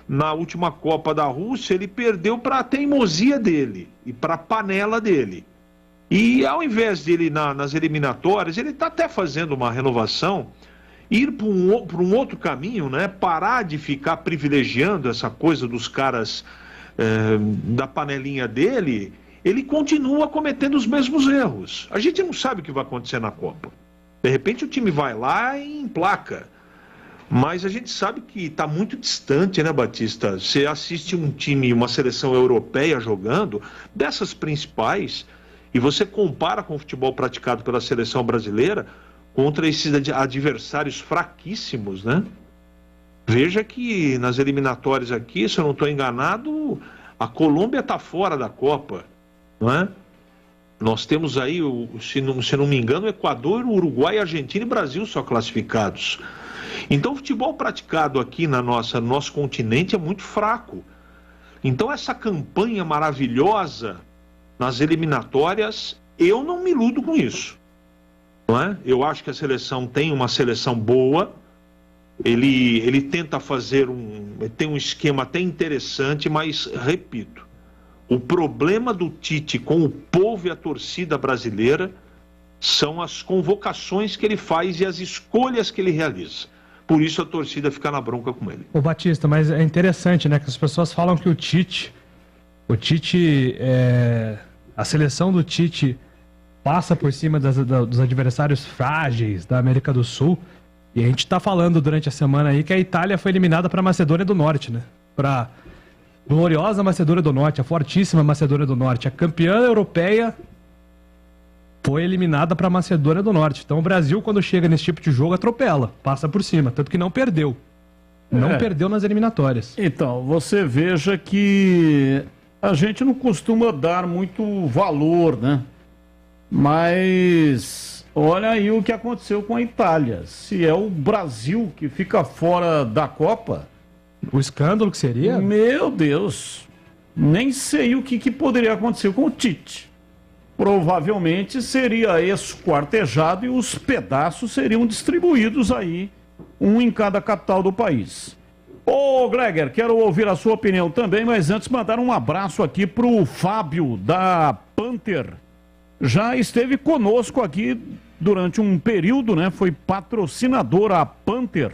na última Copa da Rússia, ele perdeu para a teimosia dele e para a panela dele. E ao invés dele nas eliminatórias, ele está até fazendo uma renovação, ir para um outro caminho, né? Parar de ficar privilegiando essa coisa dos caras da panelinha dele. Ele continua cometendo os mesmos erros. A gente não sabe o que vai acontecer na Copa. De repente o time vai lá e emplaca. Mas a gente sabe que está muito distante, né, Batista? Você assiste um time, uma seleção europeia jogando, dessas principais, e você compara com o futebol praticado pela seleção brasileira contra esses adversários fraquíssimos, né? Veja que nas eliminatórias aqui, se eu não estou enganado, a Colômbia está fora da Copa, não é? Nós temos aí, se não me engano, o Equador, o Uruguai, a Argentina e Brasil só classificados. Então o futebol praticado aqui no nosso continente é muito fraco. Então essa campanha maravilhosa nas eliminatórias, eu não me iludo com isso, não é? Eu acho que a seleção tem uma seleção boa, ele tenta fazer tem um esquema até interessante, mas, repito, o problema do Tite com o povo e a torcida brasileira são as convocações que ele faz e as escolhas que ele realiza. Por isso a torcida fica na bronca com ele. Ô Batista, mas é interessante, né, que as pessoas falam que o Tite, a seleção do Tite passa por cima dos adversários frágeis da América do Sul, e a gente tá falando durante a semana aí que a Itália foi eliminada para a Macedônia do Norte, né? Para gloriosa Macedônia do Norte, a fortíssima Macedônia do Norte, a campeã europeia foi eliminada para a Macedônia do Norte. Então o Brasil, quando chega nesse tipo de jogo, atropela, passa por cima, tanto que não perdeu. Não perdeu nas eliminatórias. Então, você veja que a gente não costuma dar muito valor, né? Mas olha aí o que aconteceu com a Itália. Se é o Brasil que fica fora da Copa... O escândalo que seria? Meu Deus! Nem sei o que poderia acontecer com o Tite. Provavelmente seria esquartejado e os pedaços seriam distribuídos aí, um em cada capital do país. Ô Gregor, quero ouvir a sua opinião também, mas antes mandar um abraço aqui pro Fábio da Panther. Já esteve conosco aqui durante um período, né? Foi patrocinador a Panther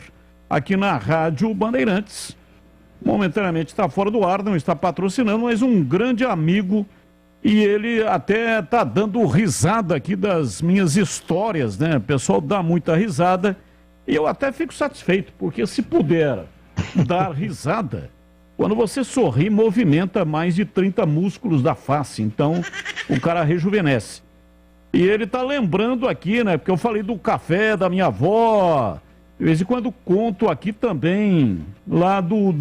aqui na Rádio Bandeirantes. Momentaneamente está fora do ar, não está patrocinando, mas um grande amigo. E ele até tá dando risada aqui das minhas histórias, né? O pessoal dá muita risada e eu até fico satisfeito, porque se puder dar risada, quando você sorri, movimenta mais de 30 músculos da face, então o cara rejuvenesce. E ele tá lembrando aqui, né? Porque eu falei do café da minha avó, De vez em quando conto aqui também, lá do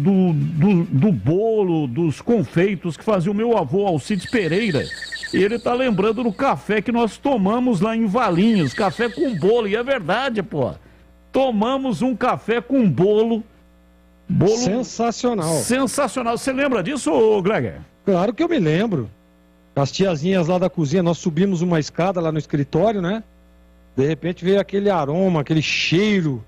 bolo, dos confeitos que fazia o meu avô Alcides Pereira. Ele tá lembrando do café que nós tomamos lá em Valinhos, café com bolo, e é verdade, pô. Tomamos um café com bolo. Sensacional. Sensacional. Você lembra disso, ô Gleger? Claro que eu me lembro. As tiazinhas lá da cozinha, nós subimos uma escada lá no escritório, né? De repente veio aquele aroma, aquele cheiro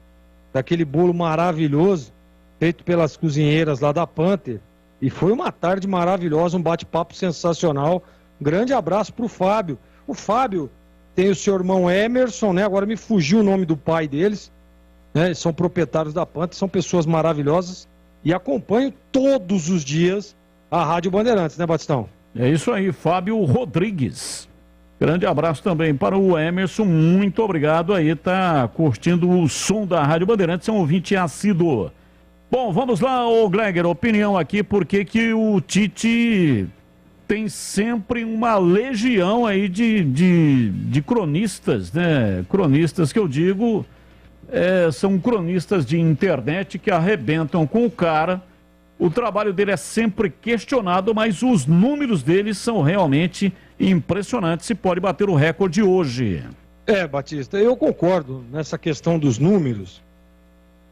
daquele bolo maravilhoso, feito pelas cozinheiras lá da Panther. E foi uma tarde maravilhosa, um bate-papo sensacional. Grande abraço pro Fábio. O Fábio tem o seu irmão Emerson, né? Agora me fugiu o nome do pai deles, né? Eles são proprietários da Panther, são pessoas maravilhosas e acompanham todos os dias a Rádio Bandeirantes, né, Batistão? É isso aí, Fábio Rodrigues. Grande abraço também para o Emerson, muito obrigado aí, tá curtindo o som da Rádio Bandeirantes, é um ouvinte assíduo. Bom, vamos lá, ô Gleger, opinião aqui, porque que o Tite tem sempre uma legião aí de cronistas, né? Cronistas que eu digo, são cronistas de internet que arrebentam com o cara. O trabalho dele é sempre questionado, mas os números dele são realmente impressionantes e pode bater o recorde hoje. Batista, eu concordo nessa questão dos números,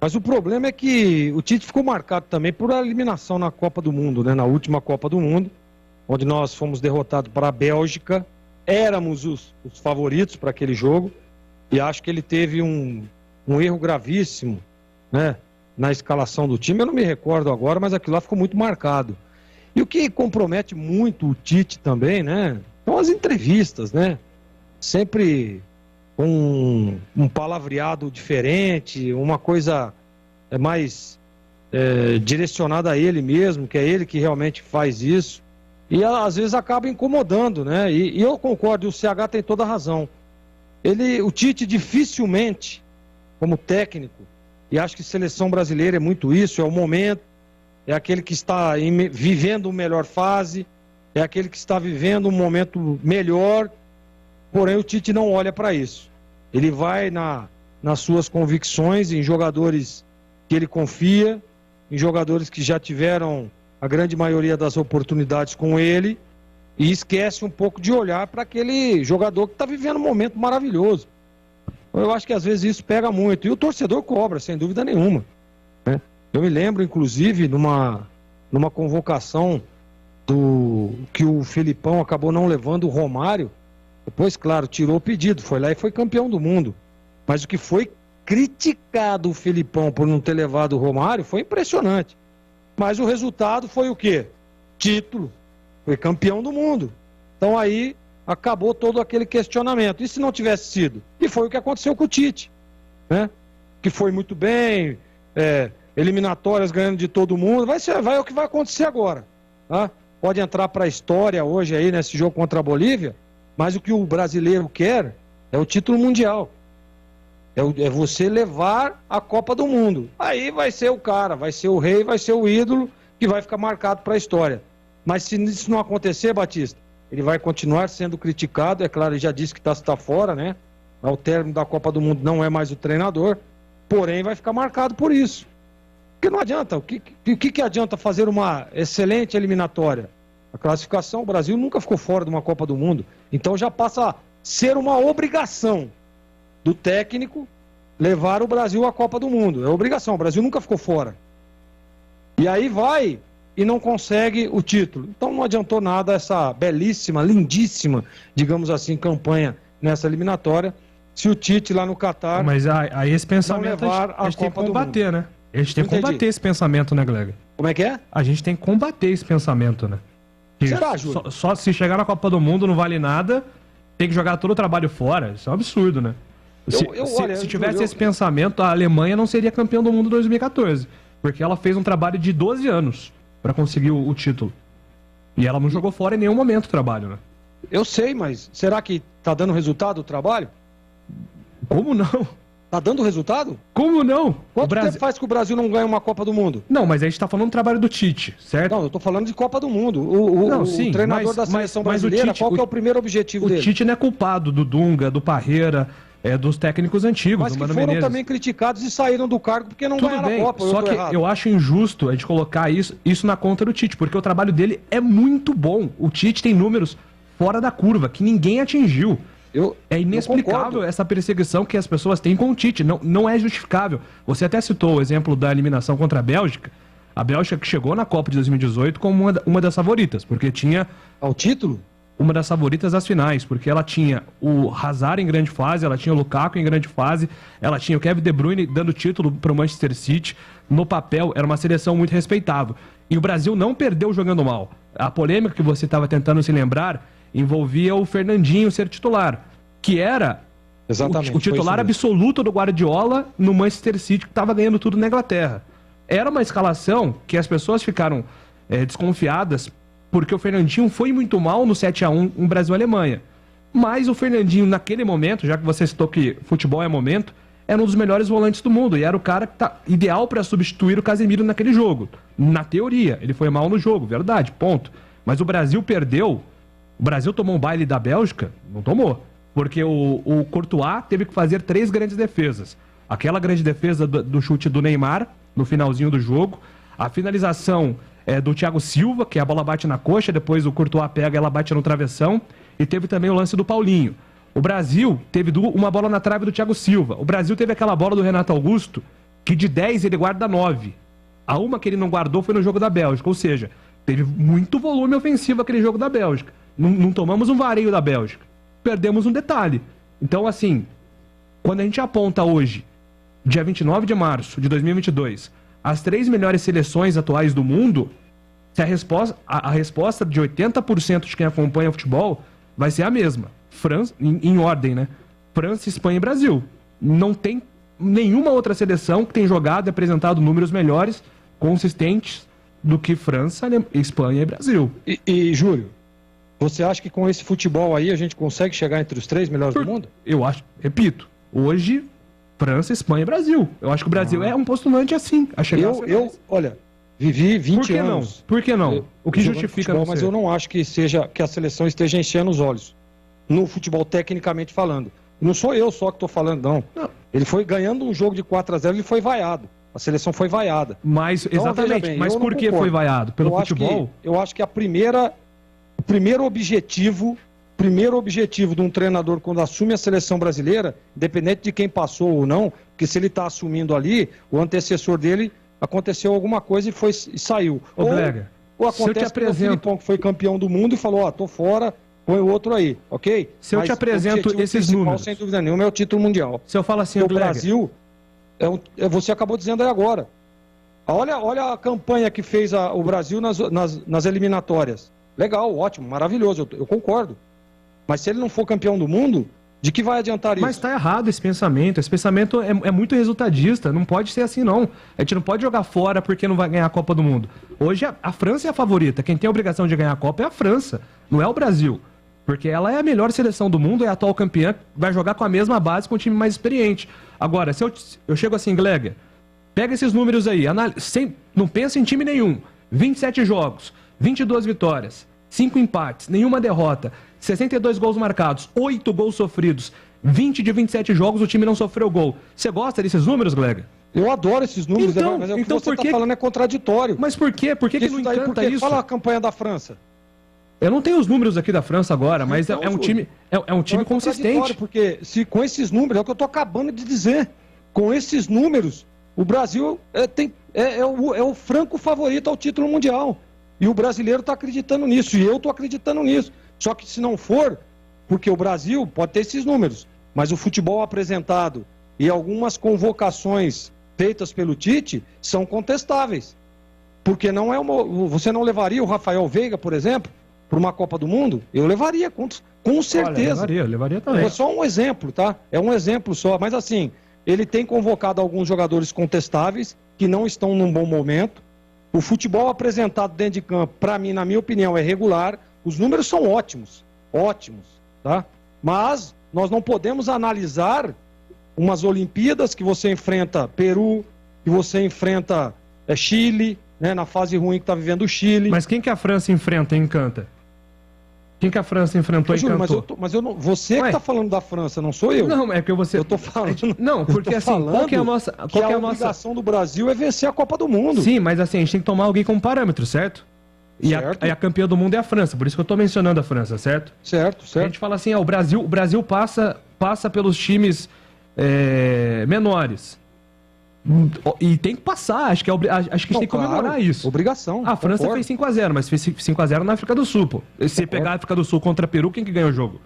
mas o problema é que o Tite ficou marcado também por a eliminação na Copa do Mundo, né? Na última Copa do Mundo, onde nós fomos derrotados para a Bélgica, éramos os favoritos para aquele jogo, e acho que ele teve um erro gravíssimo, né? Na escalação do time, eu não me recordo agora, mas aquilo lá ficou muito marcado. E o que compromete muito o Tite também, né? São as entrevistas, né? Sempre com um palavreado diferente, uma coisa mais direcionada a ele mesmo, que é ele que realmente faz isso. E às vezes acaba incomodando, né? E eu concordo, o CH tem toda a razão. O Tite dificilmente, como técnico, e acho que seleção brasileira é muito isso, é o momento, é aquele que está vivendo uma melhor fase, é aquele que está vivendo um momento melhor, porém o Tite não olha para isso. Ele vai nas suas convicções, em jogadores que ele confia, em jogadores que já tiveram a grande maioria das oportunidades com ele, e esquece um pouco de olhar para aquele jogador que está vivendo um momento maravilhoso. Eu acho que às vezes isso pega muito. E o torcedor cobra, sem dúvida nenhuma, né? Eu me lembro, inclusive, numa convocação que o Felipão acabou não levando o Romário. Depois, claro, tirou o pedido, foi lá e foi campeão do mundo. Mas o que foi criticado o Felipão por não ter levado o Romário foi impressionante. Mas o resultado foi o quê? Título. Foi campeão do mundo. Então aí acabou todo aquele questionamento. E se não tivesse sido? E foi o que aconteceu com o Tite, né? Que foi muito bem, eliminatórias ganhando de todo mundo. Vai o que vai acontecer agora, tá? Pode entrar para a história hoje aí nesse jogo contra a Bolívia, mas o que o brasileiro quer é o título mundial. É você levar a Copa do Mundo. Aí vai ser o cara, vai ser o rei, vai ser o ídolo que vai ficar marcado para a história. Mas se isso não acontecer, Batista, ele vai continuar sendo criticado. É claro, ele já disse que está fora, né? Ao término da Copa do Mundo não é mais o treinador, porém vai ficar marcado por isso. Porque não adianta, o que adianta fazer uma excelente eliminatória? A classificação, o Brasil nunca ficou fora de uma Copa do Mundo, então já passa a ser uma obrigação do técnico levar o Brasil à Copa do Mundo. É obrigação, o Brasil nunca ficou fora. E aí vai e não consegue o título. Então não adiantou nada essa belíssima, lindíssima, digamos assim, campanha nessa eliminatória, se o Tite lá no Catar... Mas aí esse pensamento a gente tem que combater, né? A gente tem que combater esse pensamento, né, Glega? Como é que é? A gente tem que combater esse pensamento, né? Será, Júlio? Só se chegar na Copa do Mundo não vale nada, tem que jogar todo o trabalho fora. Isso é um absurdo, né? Se tivesse esse pensamento, a Alemanha não seria campeã do mundo em 2014. Porque ela fez um trabalho de 12 anos para conseguir o título. E ela não jogou fora em nenhum momento o trabalho, né? Eu sei, mas será que tá dando resultado o trabalho? Como não? Tá dando resultado? Como não? Quanto tempo faz que o Brasil não ganha uma Copa do Mundo? Não, mas a gente tá falando do trabalho do Tite, certo? Não, eu tô falando de Copa do Mundo. O treinador da seleção brasileira, qual que é o primeiro objetivo dele? O Tite não é culpado do Dunga, do Parreira, dos técnicos antigos. Mas que foram também criticados e saíram do cargo porque não ganharam a Copa. Só que eu acho injusto a gente colocar isso na conta do Tite, porque o trabalho dele é muito bom. O Tite tem números fora da curva, que ninguém atingiu. É inexplicável essa perseguição que as pessoas têm com o Tite. Não é justificável. Você até citou o exemplo da eliminação contra a Bélgica. A Bélgica que chegou na Copa de 2018 como uma das favoritas, porque tinha... Ao título? Uma das favoritas das finais, porque ela tinha o Hazard em grande fase, ela tinha o Lukaku em grande fase, ela tinha o Kevin De Bruyne dando título para o Manchester City. No papel, era uma seleção muito respeitável. E o Brasil não perdeu jogando mal. A polêmica que você estava tentando se lembrar envolvia o Fernandinho ser titular, que era o titular absoluto do Guardiola no Manchester City, que estava ganhando tudo na Inglaterra. Era uma escalação que as pessoas ficaram desconfiadas, porque o Fernandinho foi muito mal no 7-1 em Brasil-Alemanha. Mas o Fernandinho, naquele momento, já que você citou que futebol é momento, era um dos melhores volantes do mundo e era o cara que tá ideal para substituir o Casemiro naquele jogo. Na teoria, ele foi mal no jogo, verdade, ponto. Mas o Brasil perdeu. O Brasil tomou um baile da Bélgica? Não tomou. Porque o Courtois teve que fazer 3 grandes defesas. Aquela grande defesa do chute do Neymar, no finalzinho do jogo. A finalização do Thiago Silva, que a bola bate na coxa, depois o Courtois pega e ela bate no travessão. E teve também o lance do Paulinho. O Brasil teve uma bola na trave do Thiago Silva. O Brasil teve aquela bola do Renato Augusto, que de 10 ele guarda 9. A uma que ele não guardou foi no jogo da Bélgica. Ou seja, teve muito volume ofensivo aquele jogo da Bélgica. Não tomamos um vareio da Bélgica. Perdemos um detalhe. Então, assim, quando a gente aponta hoje, dia 29 de março de 2022, as 3 melhores seleções atuais do mundo, se a resposta de 80% de quem acompanha o futebol vai ser a mesma. França, em ordem, né? França, Espanha e Brasil. Não tem nenhuma outra seleção que tem jogado e apresentado números melhores, consistentes, do que França, Espanha e Brasil. E Júlio, você acha que com esse futebol aí a gente consegue chegar entre os 3 melhores do mundo? Eu acho, repito, hoje, França, Espanha e Brasil. Eu acho que o Brasil é um postulante assim, a chegar olha, vivi 20 anos. Por que não? O que justifica futebol, mas eu não acho que a seleção esteja enchendo os olhos. No futebol, tecnicamente falando. Não sou eu só que estou falando, não. Ele foi ganhando um jogo de 4-0, ele foi vaiado. A seleção foi vaiada. Mas, então, exatamente, mas por que foi vaiado? Pelo futebol? Eu acho que o primeiro objetivo de um treinador quando assume a seleção brasileira, independente de quem passou ou não, porque se ele está assumindo ali, o antecessor dele aconteceu alguma coisa e saiu. Ou acontece que o Filipão, que foi campeão do mundo e falou, tô fora, põe o outro aí, ok? Se eu te apresento esses números, sem dúvida nenhuma, é o título mundial. Se eu falo assim, o Brasil, você acabou de dizer aí agora. Olha a campanha que fez o Brasil nas eliminatórias. Legal, ótimo, maravilhoso, eu concordo. Mas se ele não for campeão do mundo, de que vai adiantar isso? Mas está errado esse pensamento. Esse pensamento é muito resultadista. Não pode ser assim, não. A gente não pode jogar fora porque não vai ganhar a Copa do Mundo. Hoje a França é a favorita. Quem tem a obrigação de ganhar a Copa é a França, não é o Brasil. Porque ela é a melhor seleção do mundo, é a atual campeã, vai jogar com a mesma base, com um time mais experiente. Agora, se eu chego assim, Glega, pega esses números aí, não pensa em time nenhum. 27 jogos, 22 vitórias, 5 empates, nenhuma derrota, 62 gols marcados, 8 gols sofridos, 20 de 27 jogos o time não sofreu gol. Você gosta desses números, Glega? Eu adoro esses números, mas o que você está falando é contraditório. Mas por quê? Por que não encanta isso? Fala a campanha da França. Eu não tenho os números aqui da França agora, mas então, é um time consistente. Porque se com esses números, é o que eu estou acabando de dizer, com esses números, o Brasil é o franco favorito ao título mundial. E o brasileiro está acreditando nisso, e eu estou acreditando nisso. Só que se não for, porque o Brasil pode ter esses números, mas o futebol apresentado e algumas convocações feitas pelo Tite são contestáveis. Porque você não levaria o Rafael Veiga, por exemplo, para uma Copa do Mundo? Eu levaria, com certeza. Olha, levaria também. É só um exemplo, tá? É um exemplo só. Mas assim, ele tem convocado alguns jogadores contestáveis que não estão num bom momento. O futebol apresentado dentro de campo, para mim, na minha opinião, é regular. Os números são ótimos, tá? Mas nós não podemos analisar umas Olimpíadas que você enfrenta Peru, que você enfrenta Chile, né, na fase ruim que está vivendo o Chile. Mas quem que a França enfrenta e encanta? Quem que a França enfrentou e Júlio, cantou? mas eu não, você que tá falando da França, não sou eu. Não, é que você... Eu tô falando... Não, porque assim, qual que é a nossa... Qual que é a obrigação do Brasil é vencer a Copa do Mundo. Sim, mas assim, a gente tem que tomar alguém como parâmetro, certo? E a campeã do mundo é a França, por isso que eu tô mencionando a França, certo? Certo. A gente fala assim, o Brasil passa pelos times menores. E tem que passar, acho que a gente tem que comemorar isso. Obrigação. A França concordo. fez 5x0, mas fez 5x0 na África do Sul, pô. Se você pegar a África do Sul contra Peru, quem que ganha o jogo?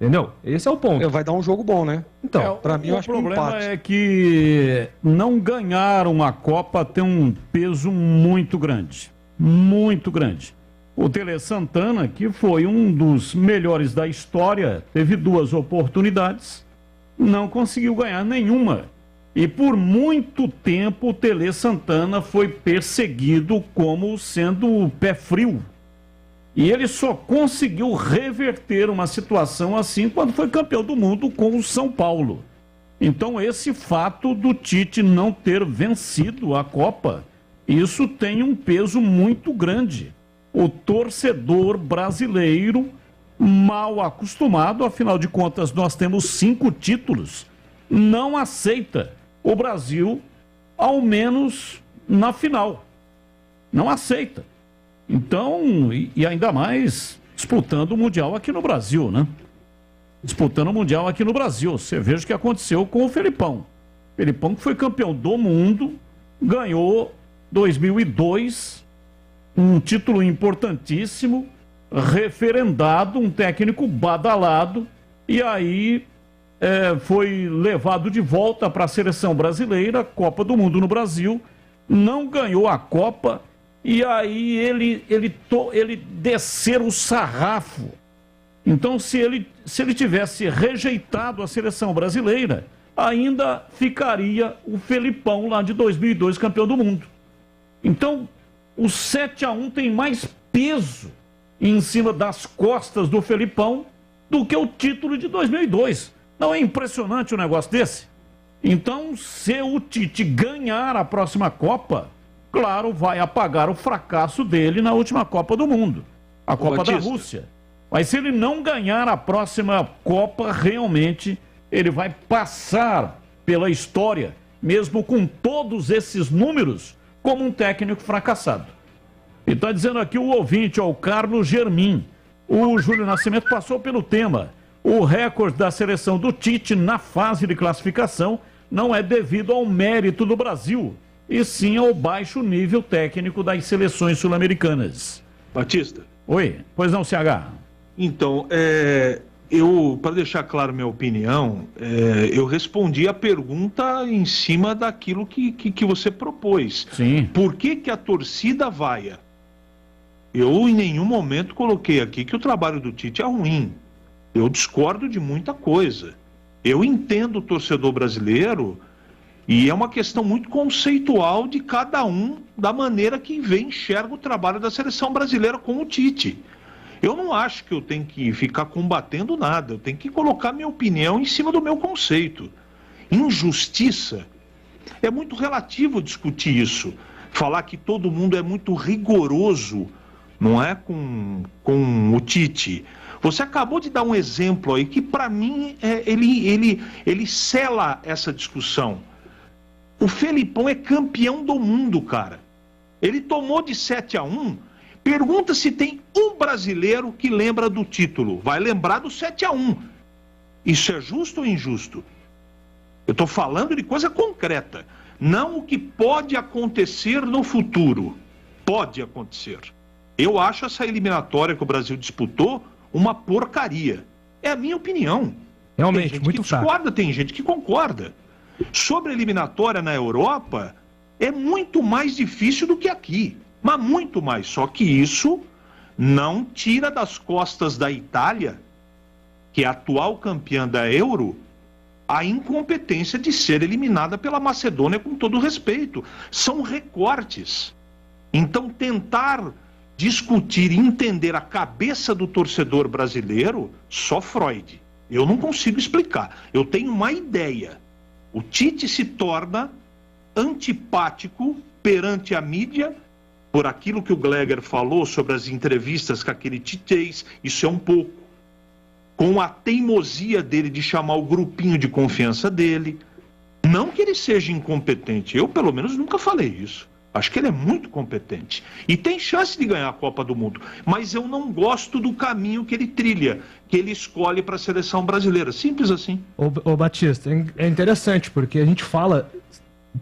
Entendeu? Esse é o ponto. Vai dar um jogo bom, né? Então, pra mim, eu acho que o problema é que não ganhar uma Copa tem um peso muito grande. Muito grande. O Tele Santana, que foi um dos melhores da história, teve 2 oportunidades, não conseguiu ganhar nenhuma. E por muito tempo o Tele Santana foi perseguido como sendo pé frio. E ele só conseguiu reverter uma situação assim quando foi campeão do mundo com o São Paulo. Então esse fato do Tite não ter vencido a Copa, isso tem um peso muito grande. O torcedor brasileiro, mal acostumado, afinal de contas nós temos 5 títulos, não aceita o Brasil, ao menos na final. Não aceita. Então, e ainda mais disputando o Mundial aqui no Brasil, né? Disputando o Mundial aqui no Brasil. Você veja o que aconteceu com o Felipão. Felipão que foi campeão do mundo, ganhou 2002, um título importantíssimo, referendado, um técnico badalado, e aí foi levado de volta para a seleção brasileira, Copa do Mundo no Brasil, não ganhou a Copa, e aí ele descer o sarrafo. Então, se ele tivesse rejeitado a seleção brasileira, ainda ficaria o Felipão lá de 2002, campeão do mundo. Então, o 7-1 tem mais peso em cima das costas do Felipão do que o título de 2002. Não é impressionante um negócio desse? Então, se o Tite ganhar a próxima Copa, claro, vai apagar o fracasso dele na última Copa do Mundo, a Copa da Rússia. Mas se ele não ganhar a próxima Copa, realmente ele vai passar pela história, mesmo com todos esses números, como um técnico fracassado. E está dizendo aqui o ouvinte, o Carlos Germin. O Júlio Nascimento passou pelo tema. O recorde da seleção do Tite na fase de classificação não é devido ao mérito do Brasil, e sim ao baixo nível técnico das seleções sul-americanas. Batista. Oi, pois não, CH? Então, para deixar claro minha opinião, eu respondi a pergunta em cima daquilo que você propôs. Sim. Por que a torcida vaia? Eu em nenhum momento coloquei aqui que o trabalho do Tite é ruim. Eu discordo de muita coisa. Eu entendo o torcedor brasileiro e é uma questão muito conceitual de cada um, da maneira que enxerga o trabalho da seleção brasileira com o Tite. Eu não acho que eu tenho que ficar combatendo nada, eu tenho que colocar minha opinião em cima do meu conceito. Injustiça, é muito relativo discutir isso. Falar que todo mundo é muito rigoroso, não é, com o Tite. Você acabou de dar um exemplo aí que, para mim, ele sela essa discussão. O Felipão é campeão do mundo, cara. Ele tomou de 7-1. Pergunta se tem um brasileiro que lembra do título. Vai lembrar do 7-1. Isso é justo ou injusto? Eu estou falando de coisa concreta. Não o que pode acontecer no futuro. Pode acontecer. Eu acho essa eliminatória que o Brasil disputou uma porcaria. É a minha opinião. Realmente, tem gente muito que discorda, tem gente que concorda. Sobre a eliminatória na Europa, é muito mais difícil do que aqui. Mas muito mais. Só que isso não tira das costas da Itália, que é a atual campeã da Euro, a incompetência de ser eliminada pela Macedônia, com todo respeito. São recortes. Então, tentar discutir e entender a cabeça do torcedor brasileiro, só Freud. Eu não consigo explicar. Eu tenho uma ideia. O Tite se torna antipático perante a mídia por aquilo que o Gleger falou sobre as entrevistas que aquele Tite fez, isso é um pouco. Com a teimosia dele de chamar o grupinho de confiança dele. Não que ele seja incompetente, eu pelo menos nunca falei isso. Acho que ele é muito competente e tem chance de ganhar a Copa do Mundo, mas eu não gosto do caminho que ele trilha, que ele escolhe para a seleção brasileira, simples assim. Ô Batista, é interessante porque a gente fala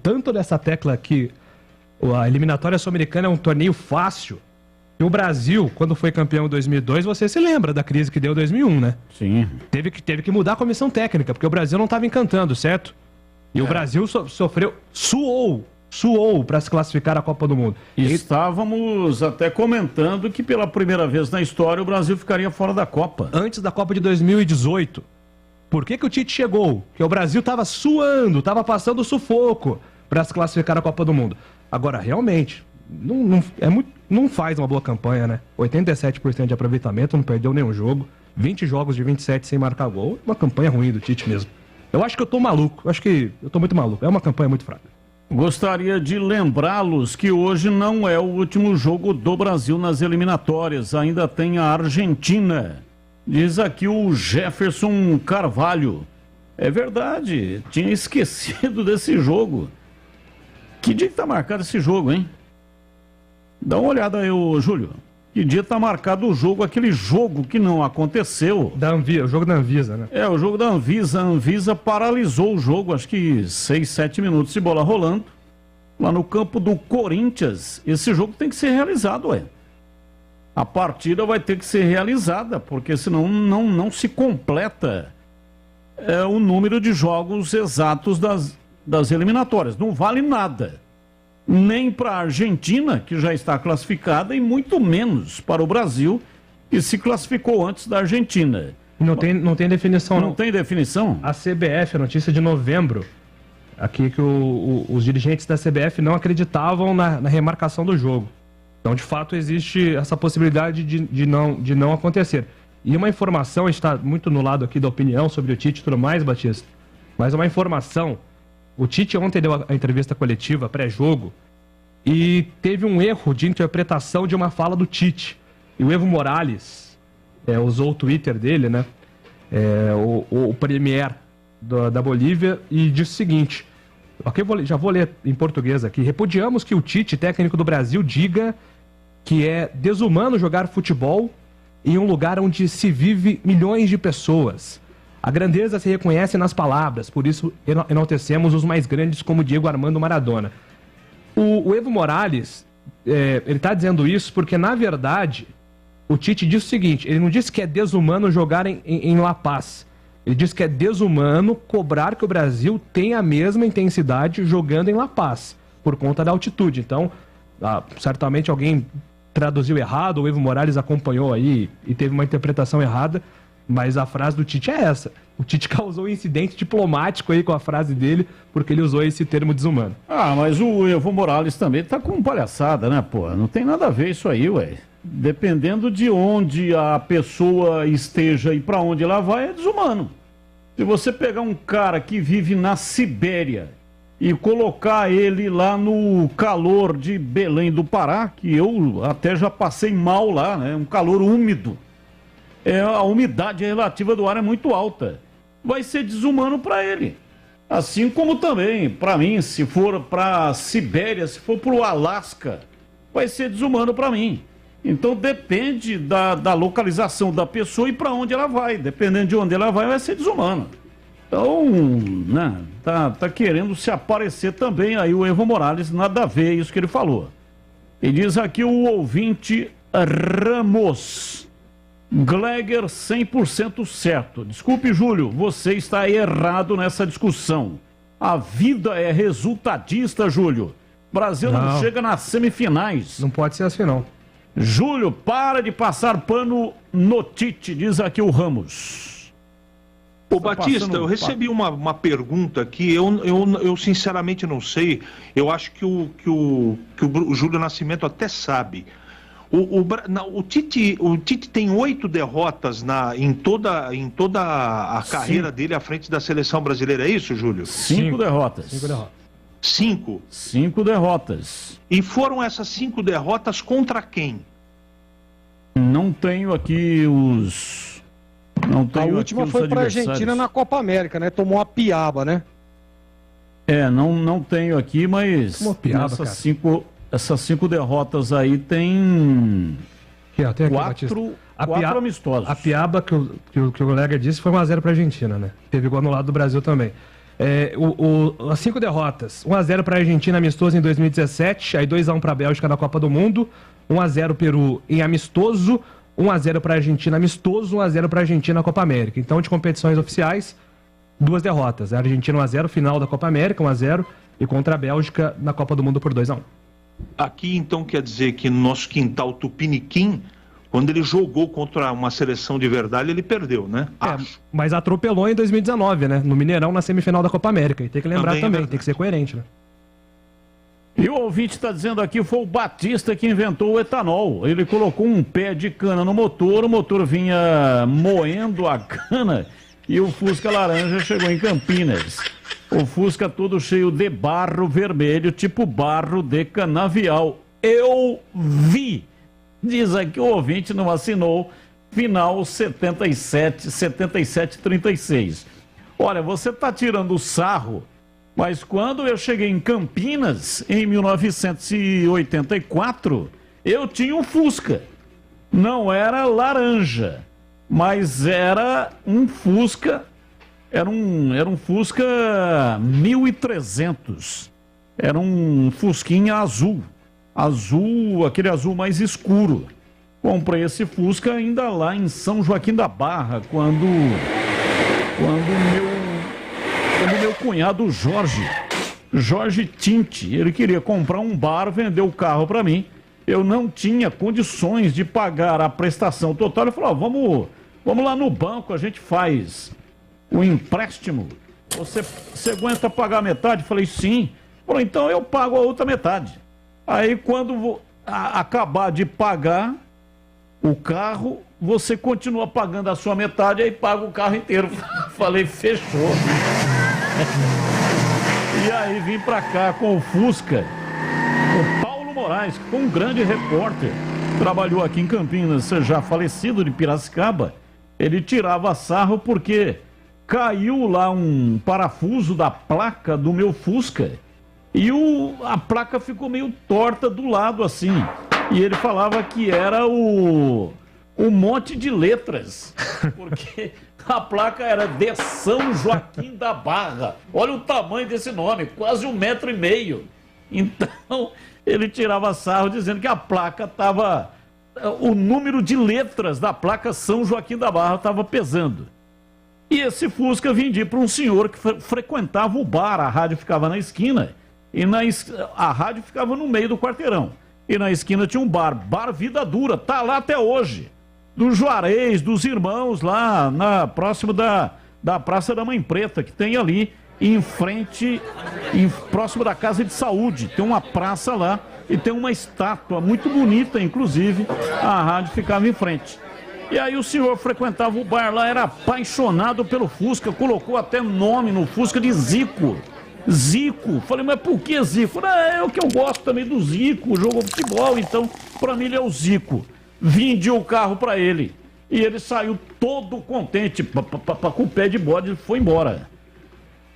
tanto dessa tecla que a eliminatória sul-americana é um torneio fácil, e o Brasil, quando foi campeão em 2002, você se lembra da crise que deu em 2001, né? Sim. Teve que mudar a comissão técnica, porque o Brasil não estava encantando, certo? E o Brasil sofreu, suou para se classificar à Copa do Mundo. Estávamos até comentando que pela primeira vez na história o Brasil ficaria fora da Copa. Antes da Copa de 2018. Por que o Tite chegou? Porque o Brasil estava suando, estava passando sufoco para se classificar à Copa do Mundo. Agora, realmente, não faz uma boa campanha, né? 87% de aproveitamento, não perdeu nenhum jogo. 20 jogos de 27 sem marcar gol. Uma campanha ruim do Tite mesmo. Eu acho que eu tô maluco. Eu acho que eu tô muito maluco. É uma campanha muito fraca. Gostaria de lembrá-los que hoje não é o último jogo do Brasil nas eliminatórias. Ainda tem a Argentina. Diz aqui o Jefferson Carvalho. É verdade, tinha esquecido desse jogo. Que dia que tá marcado esse jogo, hein? Dá uma olhada aí, ô Júlio. Que dia tá marcado o jogo, aquele jogo que não aconteceu. O jogo da Anvisa, né? É, o jogo da Anvisa. A Anvisa paralisou o jogo, acho que 6, 7 minutos de bola rolando. Lá no campo do Corinthians. Esse jogo tem que ser realizado, ué. A partida vai ter que ser realizada, porque senão não se completa o número de jogos exatos das eliminatórias. Não vale nada. Nem para a Argentina, que já está classificada, e muito menos para o Brasil, que se classificou antes da Argentina. Não tem definição, não. Não tem definição? A CBF, a notícia de novembro, aqui que os dirigentes da CBF não acreditavam na remarcação do jogo. Então, de fato, existe essa possibilidade de não acontecer. E uma informação, está muito no lado aqui da opinião sobre o Tite e tudo mais, Batista, mas uma informação... O Tite ontem deu a entrevista coletiva pré-jogo e teve um erro de interpretação de uma fala do Tite. E o Evo Morales usou o Twitter dele, né? O premier da Bolívia, e disse o seguinte, já vou ler em português aqui. Repudiamos que o Tite, técnico do Brasil, diga que é desumano jogar futebol em um lugar onde se vive milhões de pessoas. A grandeza se reconhece nas palavras, por isso enaltecemos os mais grandes como Diego Armando Maradona. O Evo Morales, ele está dizendo isso porque, na verdade, o Tite disse o seguinte, ele não disse que é desumano jogar em La Paz. Ele disse que é desumano cobrar que o Brasil tenha a mesma intensidade jogando em La Paz, por conta da altitude. Então, certamente alguém traduziu errado, o Evo Morales acompanhou aí e teve uma interpretação errada. Mas a frase do Tite é essa. O Tite causou um incidente diplomático aí com a frase dele, porque ele usou esse termo desumano. Ah, mas o Evo Morales também tá com palhaçada, né, pô? Não tem nada a ver isso aí, ué. Dependendo de onde a pessoa esteja e pra onde ela vai, é desumano. Se você pegar um cara que vive na Sibéria e colocar ele lá no calor de Belém do Pará, que eu até já passei mal lá, né? Um calor úmido. A umidade relativa do ar é muito alta. Vai ser desumano para ele. Assim como também, para mim, se for para a Sibéria, se for para o Alasca, vai ser desumano para mim. Então depende da localização da pessoa e para onde ela vai. Dependendo de onde ela vai ser desumano. Então, né, tá querendo se aparecer também aí o Evo Morales, nada a ver isso que ele falou. E diz aqui o ouvinte Ramos... Gleger 100% certo. Desculpe, Júlio, você está errado nessa discussão. A vida é resultadista, Júlio. O Brasil não chega nas semifinais. Não pode ser assim, não. Júlio, para de passar pano no Tite, diz aqui o Ramos. Ô Batista, eu recebi uma pergunta aqui, eu sinceramente não sei, eu acho que o Júlio Nascimento até sabe. O Tite tem 8 derrotas em toda a carreira dele à frente da seleção brasileira, é isso, Júlio? 5 derrotas. 5 derrotas. 5. 5 derrotas. E foram essas 5 derrotas contra quem? Não tenho aqui os... Não tenho a última aqui os foi para a adversários. Argentina na Copa América, né? Tomou a piaba, né? Não tenho aqui, mas piaba, essas 5 derrotas aí tem... Tem aqui, 4 amistosos. A piaba que o colega disse foi 1x0 para a Argentina, né? Teve gol no lado do Brasil também. As 5 derrotas: 1x0 para a Argentina amistoso em 2017, aí 2x1 para a Bélgica na Copa do Mundo, 1x0 Peru em amistoso, 1x0 para a Argentina amistoso, 1x0 para a Argentina na Copa América. Então, de competições oficiais, 2 derrotas. A Argentina 1x0, final da Copa América 1x0, e contra a Bélgica na Copa do Mundo por 2x1. Aqui, então, quer dizer que no nosso quintal Tupiniquim, quando ele jogou contra uma seleção de verdade, ele perdeu, né? Mas atropelou em 2019, né? No Mineirão, na semifinal da Copa América. E tem que lembrar também, tem que ser coerente, né? E o ouvinte está dizendo aqui, foi o Batista que inventou o etanol. Ele colocou um pé de cana no motor, o motor vinha moendo a cana e o Fusca laranja chegou em Campinas. O Fusca todo cheio de barro vermelho, tipo barro de canavial. Eu vi. Diz aqui o ouvinte, não assinou, final 77-36. Olha, você está tirando sarro, mas quando eu cheguei em Campinas, em 1984, eu tinha um Fusca. Não era laranja, mas era um Fusca, era um Fusca 1300. Era um Fusquinha azul, aquele azul mais escuro. Comprei esse Fusca ainda lá em São Joaquim da Barra, quando meu cunhado Jorge Tinte, ele queria comprar um bar, vendeu o carro para mim. Eu não tinha condições de pagar a prestação total. Ele falou, vamos lá no banco, a gente faz o empréstimo. Você aguenta pagar metade? Eu falei, sim. Falou, então eu pago a outra metade. Aí quando acabar de pagar o carro, você continua pagando a sua metade, aí paga o carro inteiro. Falei, fechou. E aí vim pra cá com o Fusca. O Paulo Moraes, que foi um grande repórter, trabalhou aqui em Campinas, já falecido de Piracicaba. Ele tirava sarro porque caiu lá um parafuso da placa do meu Fusca e a placa ficou meio torta do lado assim. E ele falava que era o monte de letras, porque a placa era de São Joaquim da Barra. Olha o tamanho desse nome, quase 1,5 metro. Então, ele tirava sarro dizendo que a placa estava... O número de letras da placa São Joaquim da Barra estava pesando. E esse Fusca vendi para um senhor que frequentava o bar. A rádio ficava na esquina e a rádio ficava no meio do quarteirão. E na esquina tinha um bar Vida Dura, tá lá até hoje. Do Juarez, dos irmãos, lá próximo da Praça da Mãe Preta, que tem ali em frente, próximo da Casa de Saúde. Tem uma praça lá e tem uma estátua muito bonita, inclusive, a rádio ficava em frente. E aí o senhor frequentava o bar lá, era apaixonado pelo Fusca, colocou até nome no Fusca de Zico. Zico. Falei, mas por que Zico? É o que eu gosto também do Zico, jogou futebol, então pra mim ele é o Zico. Vendi o carro pra ele e ele saiu todo contente, com o pé de bode, e foi embora.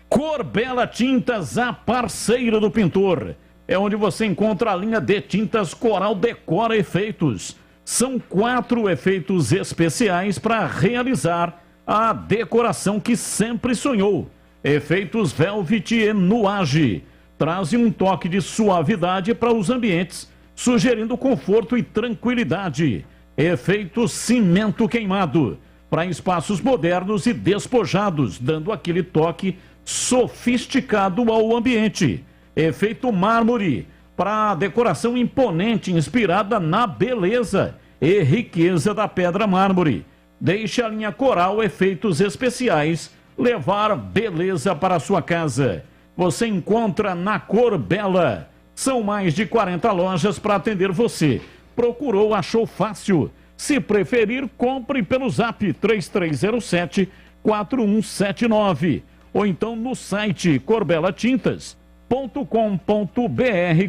Corbela Tintas, a parceira do pintor. É onde você encontra a linha de tintas Coral Decora Efeitos. São 4 efeitos especiais para realizar a decoração que sempre sonhou. Efeitos Velvet e Nuage. Trazem um toque de suavidade para os ambientes, sugerindo conforto e tranquilidade. Efeito Cimento Queimado. Para espaços modernos e despojados, dando aquele toque sofisticado ao ambiente. Efeito Mármore. Para decoração imponente, inspirada na beleza e riqueza da pedra mármore. Deixe a linha Coral Efeitos Especiais levar beleza para a sua casa. Você encontra na Corbela. São mais de 40 lojas para atender você. Procurou, achou fácil. Se preferir, compre pelo Zap 3307-4179. Ou então no site corbelatintas.com.br.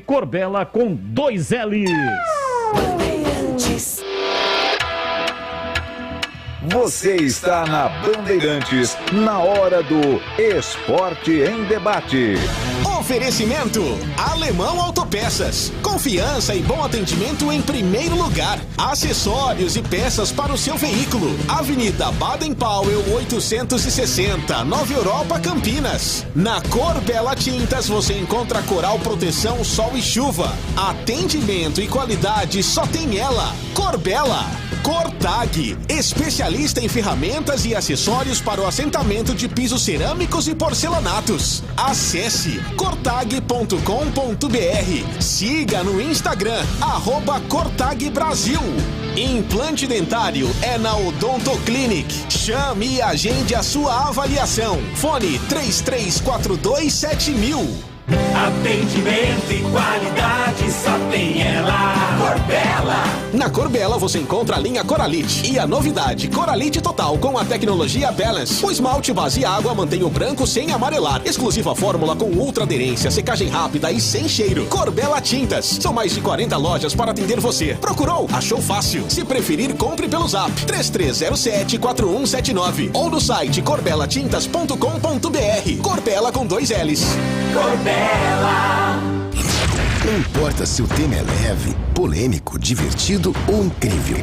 Corbela com 2 L's. Você está na Bandeirantes, na hora do Esporte em Debate. Oferecimento Alemão Autopeças. Confiança e bom atendimento em primeiro lugar. Acessórios e peças para o seu veículo. Avenida Baden-Powell 860, Nova Europa, Campinas. Na Corbela Tintas você encontra coral, proteção, sol e chuva. Atendimento e qualidade só tem ela. Corbela. Cortag, especialista em ferramentas e acessórios para o assentamento de pisos cerâmicos e porcelanatos. Acesse cortag.com.br. Siga no Instagram, @Cortag Brasil. Implante dentário é na Odontoclinic. Chame e agende a sua avaliação. Fone 33427000. Atendimento e qualidade só tem ela. Corbela. Na Corbela você encontra a linha Coralite e a novidade Coralite Total com a tecnologia Balance. O esmalte base água mantém o branco sem amarelar. Exclusiva fórmula com ultra aderência, secagem rápida e sem cheiro. Corbela Tintas. São mais de 40 lojas para atender você. Procurou? Achou fácil. Se preferir, compre pelo Zap 3307-4179 ou no site corbelatintas.com.br. Corbela com 2 L's. Corbela. Não importa se o tema é leve, polêmico, divertido ou incrível.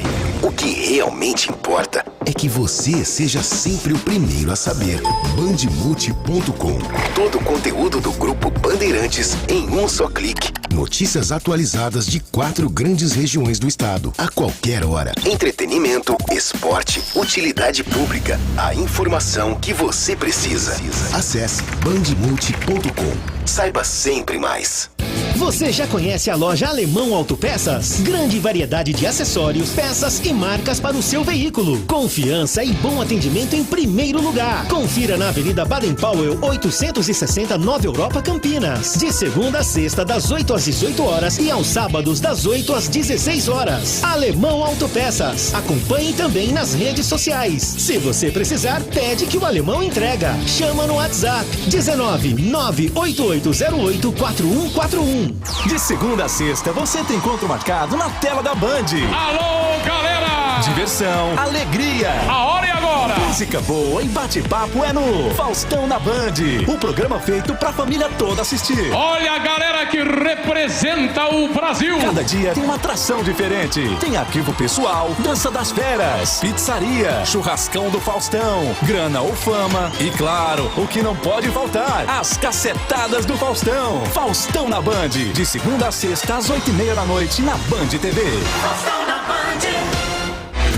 O que realmente importa é que você seja sempre o primeiro a saber. Bandemulti.com. Todo o conteúdo do Grupo Bandeirantes em um só clique. Notícias atualizadas de 4 grandes regiões do estado, a qualquer hora. Entretenimento, esporte, utilidade pública. A informação que você precisa. Acesse bandemulti.com. Saiba sempre mais. Você já conhece a loja Alemão Autopeças? Grande variedade de acessórios, peças e marcas para o seu veículo. Confiança e bom atendimento em primeiro lugar. Confira na Avenida Baden-Powell 860, Nova Europa, Campinas. De segunda a sexta, das 8 às 18 horas e aos sábados, das 8 às 16 horas. Alemão Autopeças. Acompanhe também nas redes sociais. Se você precisar, pede que o Alemão entrega. Chama no WhatsApp 19-98808-4141. De segunda a sexta, você tem encontro marcado na tela da Band. Alô, galera! Diversão, alegria. A hora é agora! Música boa e bate-papo é no Faustão na Band. O programa feito pra família toda assistir. Olha a galera que representa o Brasil. Cada dia tem uma atração diferente. Tem arquivo pessoal, dança das feras, pizzaria, churrascão do Faustão, grana ou fama. E claro, o que não pode faltar, as cacetadas do Faustão. Faustão na Band. De segunda a sexta, às 8h30 da noite, na Band TV. Faustão na Band.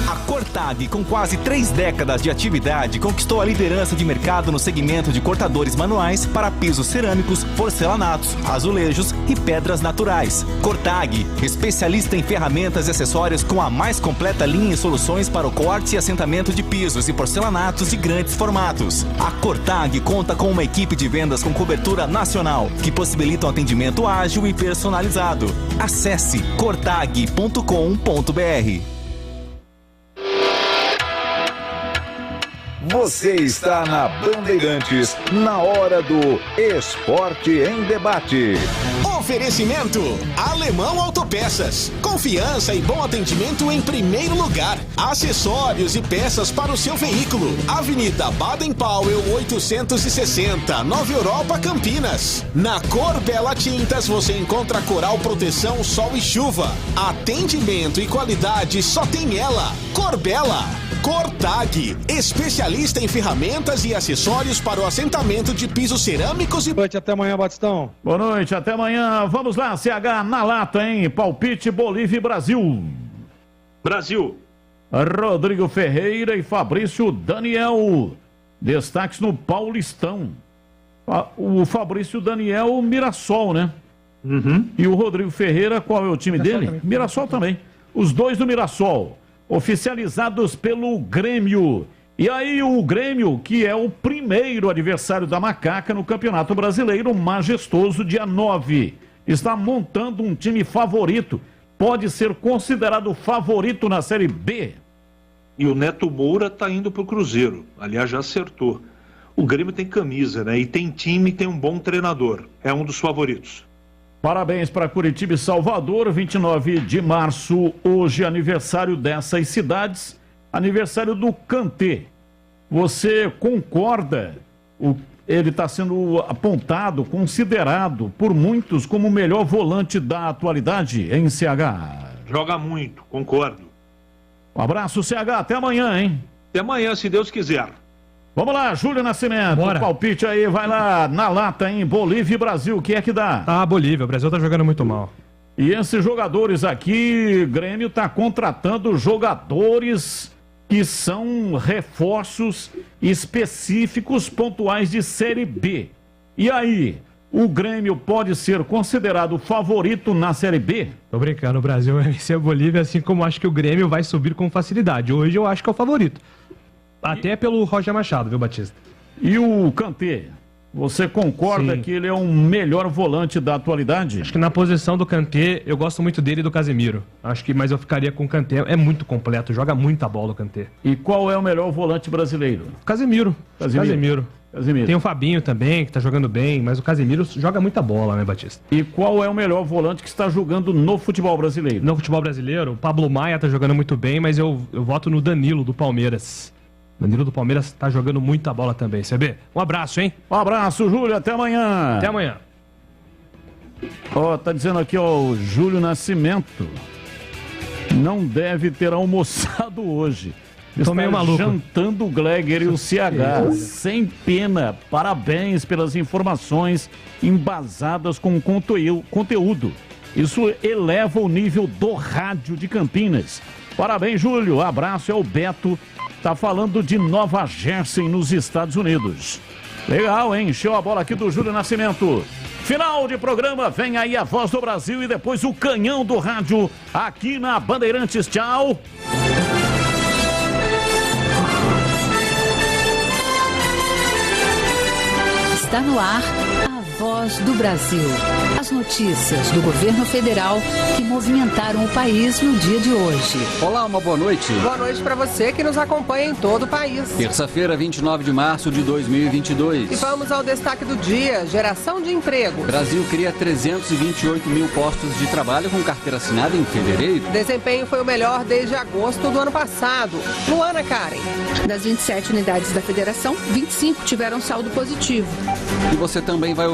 A Cortag, com quase 3 décadas de atividade, conquistou a liderança de mercado no segmento de cortadores manuais para pisos cerâmicos, porcelanatos, azulejos e pedras naturais. Cortag, especialista em ferramentas e acessórios com a mais completa linha e soluções para o corte e assentamento de pisos e porcelanatos de grandes formatos. A Cortag conta com uma equipe de vendas com cobertura nacional, que possibilita um atendimento ágil e personalizado. Acesse cortag.com.br. Você está na Bandeirantes, na hora do Esporte em Debate. Oferecimento Alemão Autopeças. Confiança e bom atendimento em primeiro lugar. Acessórios e peças para o seu veículo. Avenida Baden-Powell 860, Nova Europa, Campinas. Na Corbela Tintas você encontra coral, proteção, sol e chuva. Atendimento e qualidade só tem ela. Corbela. Cortag, especialista em ferramentas e acessórios para o assentamento de pisos cerâmicos e... Boa noite, até amanhã, Batistão. Boa noite, até amanhã. Vamos lá, CH na lata, hein? Palpite Bolívia e Brasil. Brasil. Rodrigo Ferreira e Fabrício Daniel. Destaques no Paulistão. O Fabrício Daniel, Mirassol, né? Uhum. E o Rodrigo Ferreira, qual é o time dele? Também. Mirassol também. Os dois do Mirassol. Oficializados pelo Grêmio. E aí o Grêmio, que é o primeiro adversário da Macaca no Campeonato Brasileiro, majestoso, dia 9. Está montando um time favorito. Pode ser considerado favorito na Série B. E o Neto Moura está indo para o Cruzeiro. Aliás, já acertou. O Grêmio tem camisa, né? E tem time, tem um bom treinador. É um dos favoritos. Parabéns para Curitiba e Salvador, 29 de março, hoje aniversário dessas cidades, aniversário do Kanté. Você concorda? Ele está sendo apontado, considerado por muitos como o melhor volante da atualidade em CH. Joga muito, concordo. Um abraço, CH, até amanhã, hein? Até amanhã, se Deus quiser. Vamos lá, Júlio Nascimento, Bora. Palpite aí, vai lá na lata, hein? Bolívia e Brasil, o que é que dá? Bolívia, o Brasil tá jogando muito mal. E esses jogadores aqui, Grêmio tá contratando jogadores que são reforços específicos pontuais de Série B. E aí, o Grêmio pode ser considerado favorito na Série B? Tô brincando, o Brasil vai vencer a Bolívia, assim como acho que o Grêmio vai subir com facilidade. Hoje eu acho que é o favorito. Até pelo Roger Machado, viu, Batista? E o Kanté? Você concorda Sim. que ele é o melhor volante da atualidade? Acho que na posição do Kanté, eu gosto muito dele e do Casemiro. Mas eu ficaria com o Kanté. É muito completo, joga muita bola o Kanté. E qual é o melhor volante brasileiro? Casemiro. Casemiro. Tem o Fabinho também, que tá jogando bem, mas o Casemiro joga muita bola, né, Batista? E qual é o melhor volante que está jogando no futebol brasileiro? No futebol brasileiro, o Pablo Maia tá jogando muito bem, mas eu voto no Danilo, do Palmeiras. Danilo do Palmeiras tá jogando muita bola também, CB. Um abraço, hein? Um abraço, Júlio, até amanhã. Até amanhã. Tá dizendo aqui, o Júlio Nascimento não deve ter almoçado hoje. Tô meio maluco. Jantando o Gleger e o CH. Sem pena. Parabéns pelas informações embasadas com conteúdo. Isso eleva o nível do rádio de Campinas. Parabéns, Júlio. Abraço, é o Beto. Tá falando de Nova Jersey, nos Estados Unidos. Legal, hein? Encheu a bola aqui do Júlio Nascimento. Final de programa, vem aí a Voz do Brasil e depois o canhão do rádio aqui na Bandeirantes. Tchau. Está no ar a Voz do Brasil. As notícias do governo federal que movimentaram o país no dia de hoje. Olá, uma boa noite. Boa noite para você que nos acompanha em todo o país. Terça-feira, 29 de março de 2022. E vamos ao destaque do dia: geração de emprego. O Brasil cria 328 mil postos de trabalho com carteira assinada em fevereiro. O desempenho foi o melhor desde agosto do ano passado. Luana Karen. Das 27 unidades da federação, 25 tiveram saldo positivo. E você também vai ouvir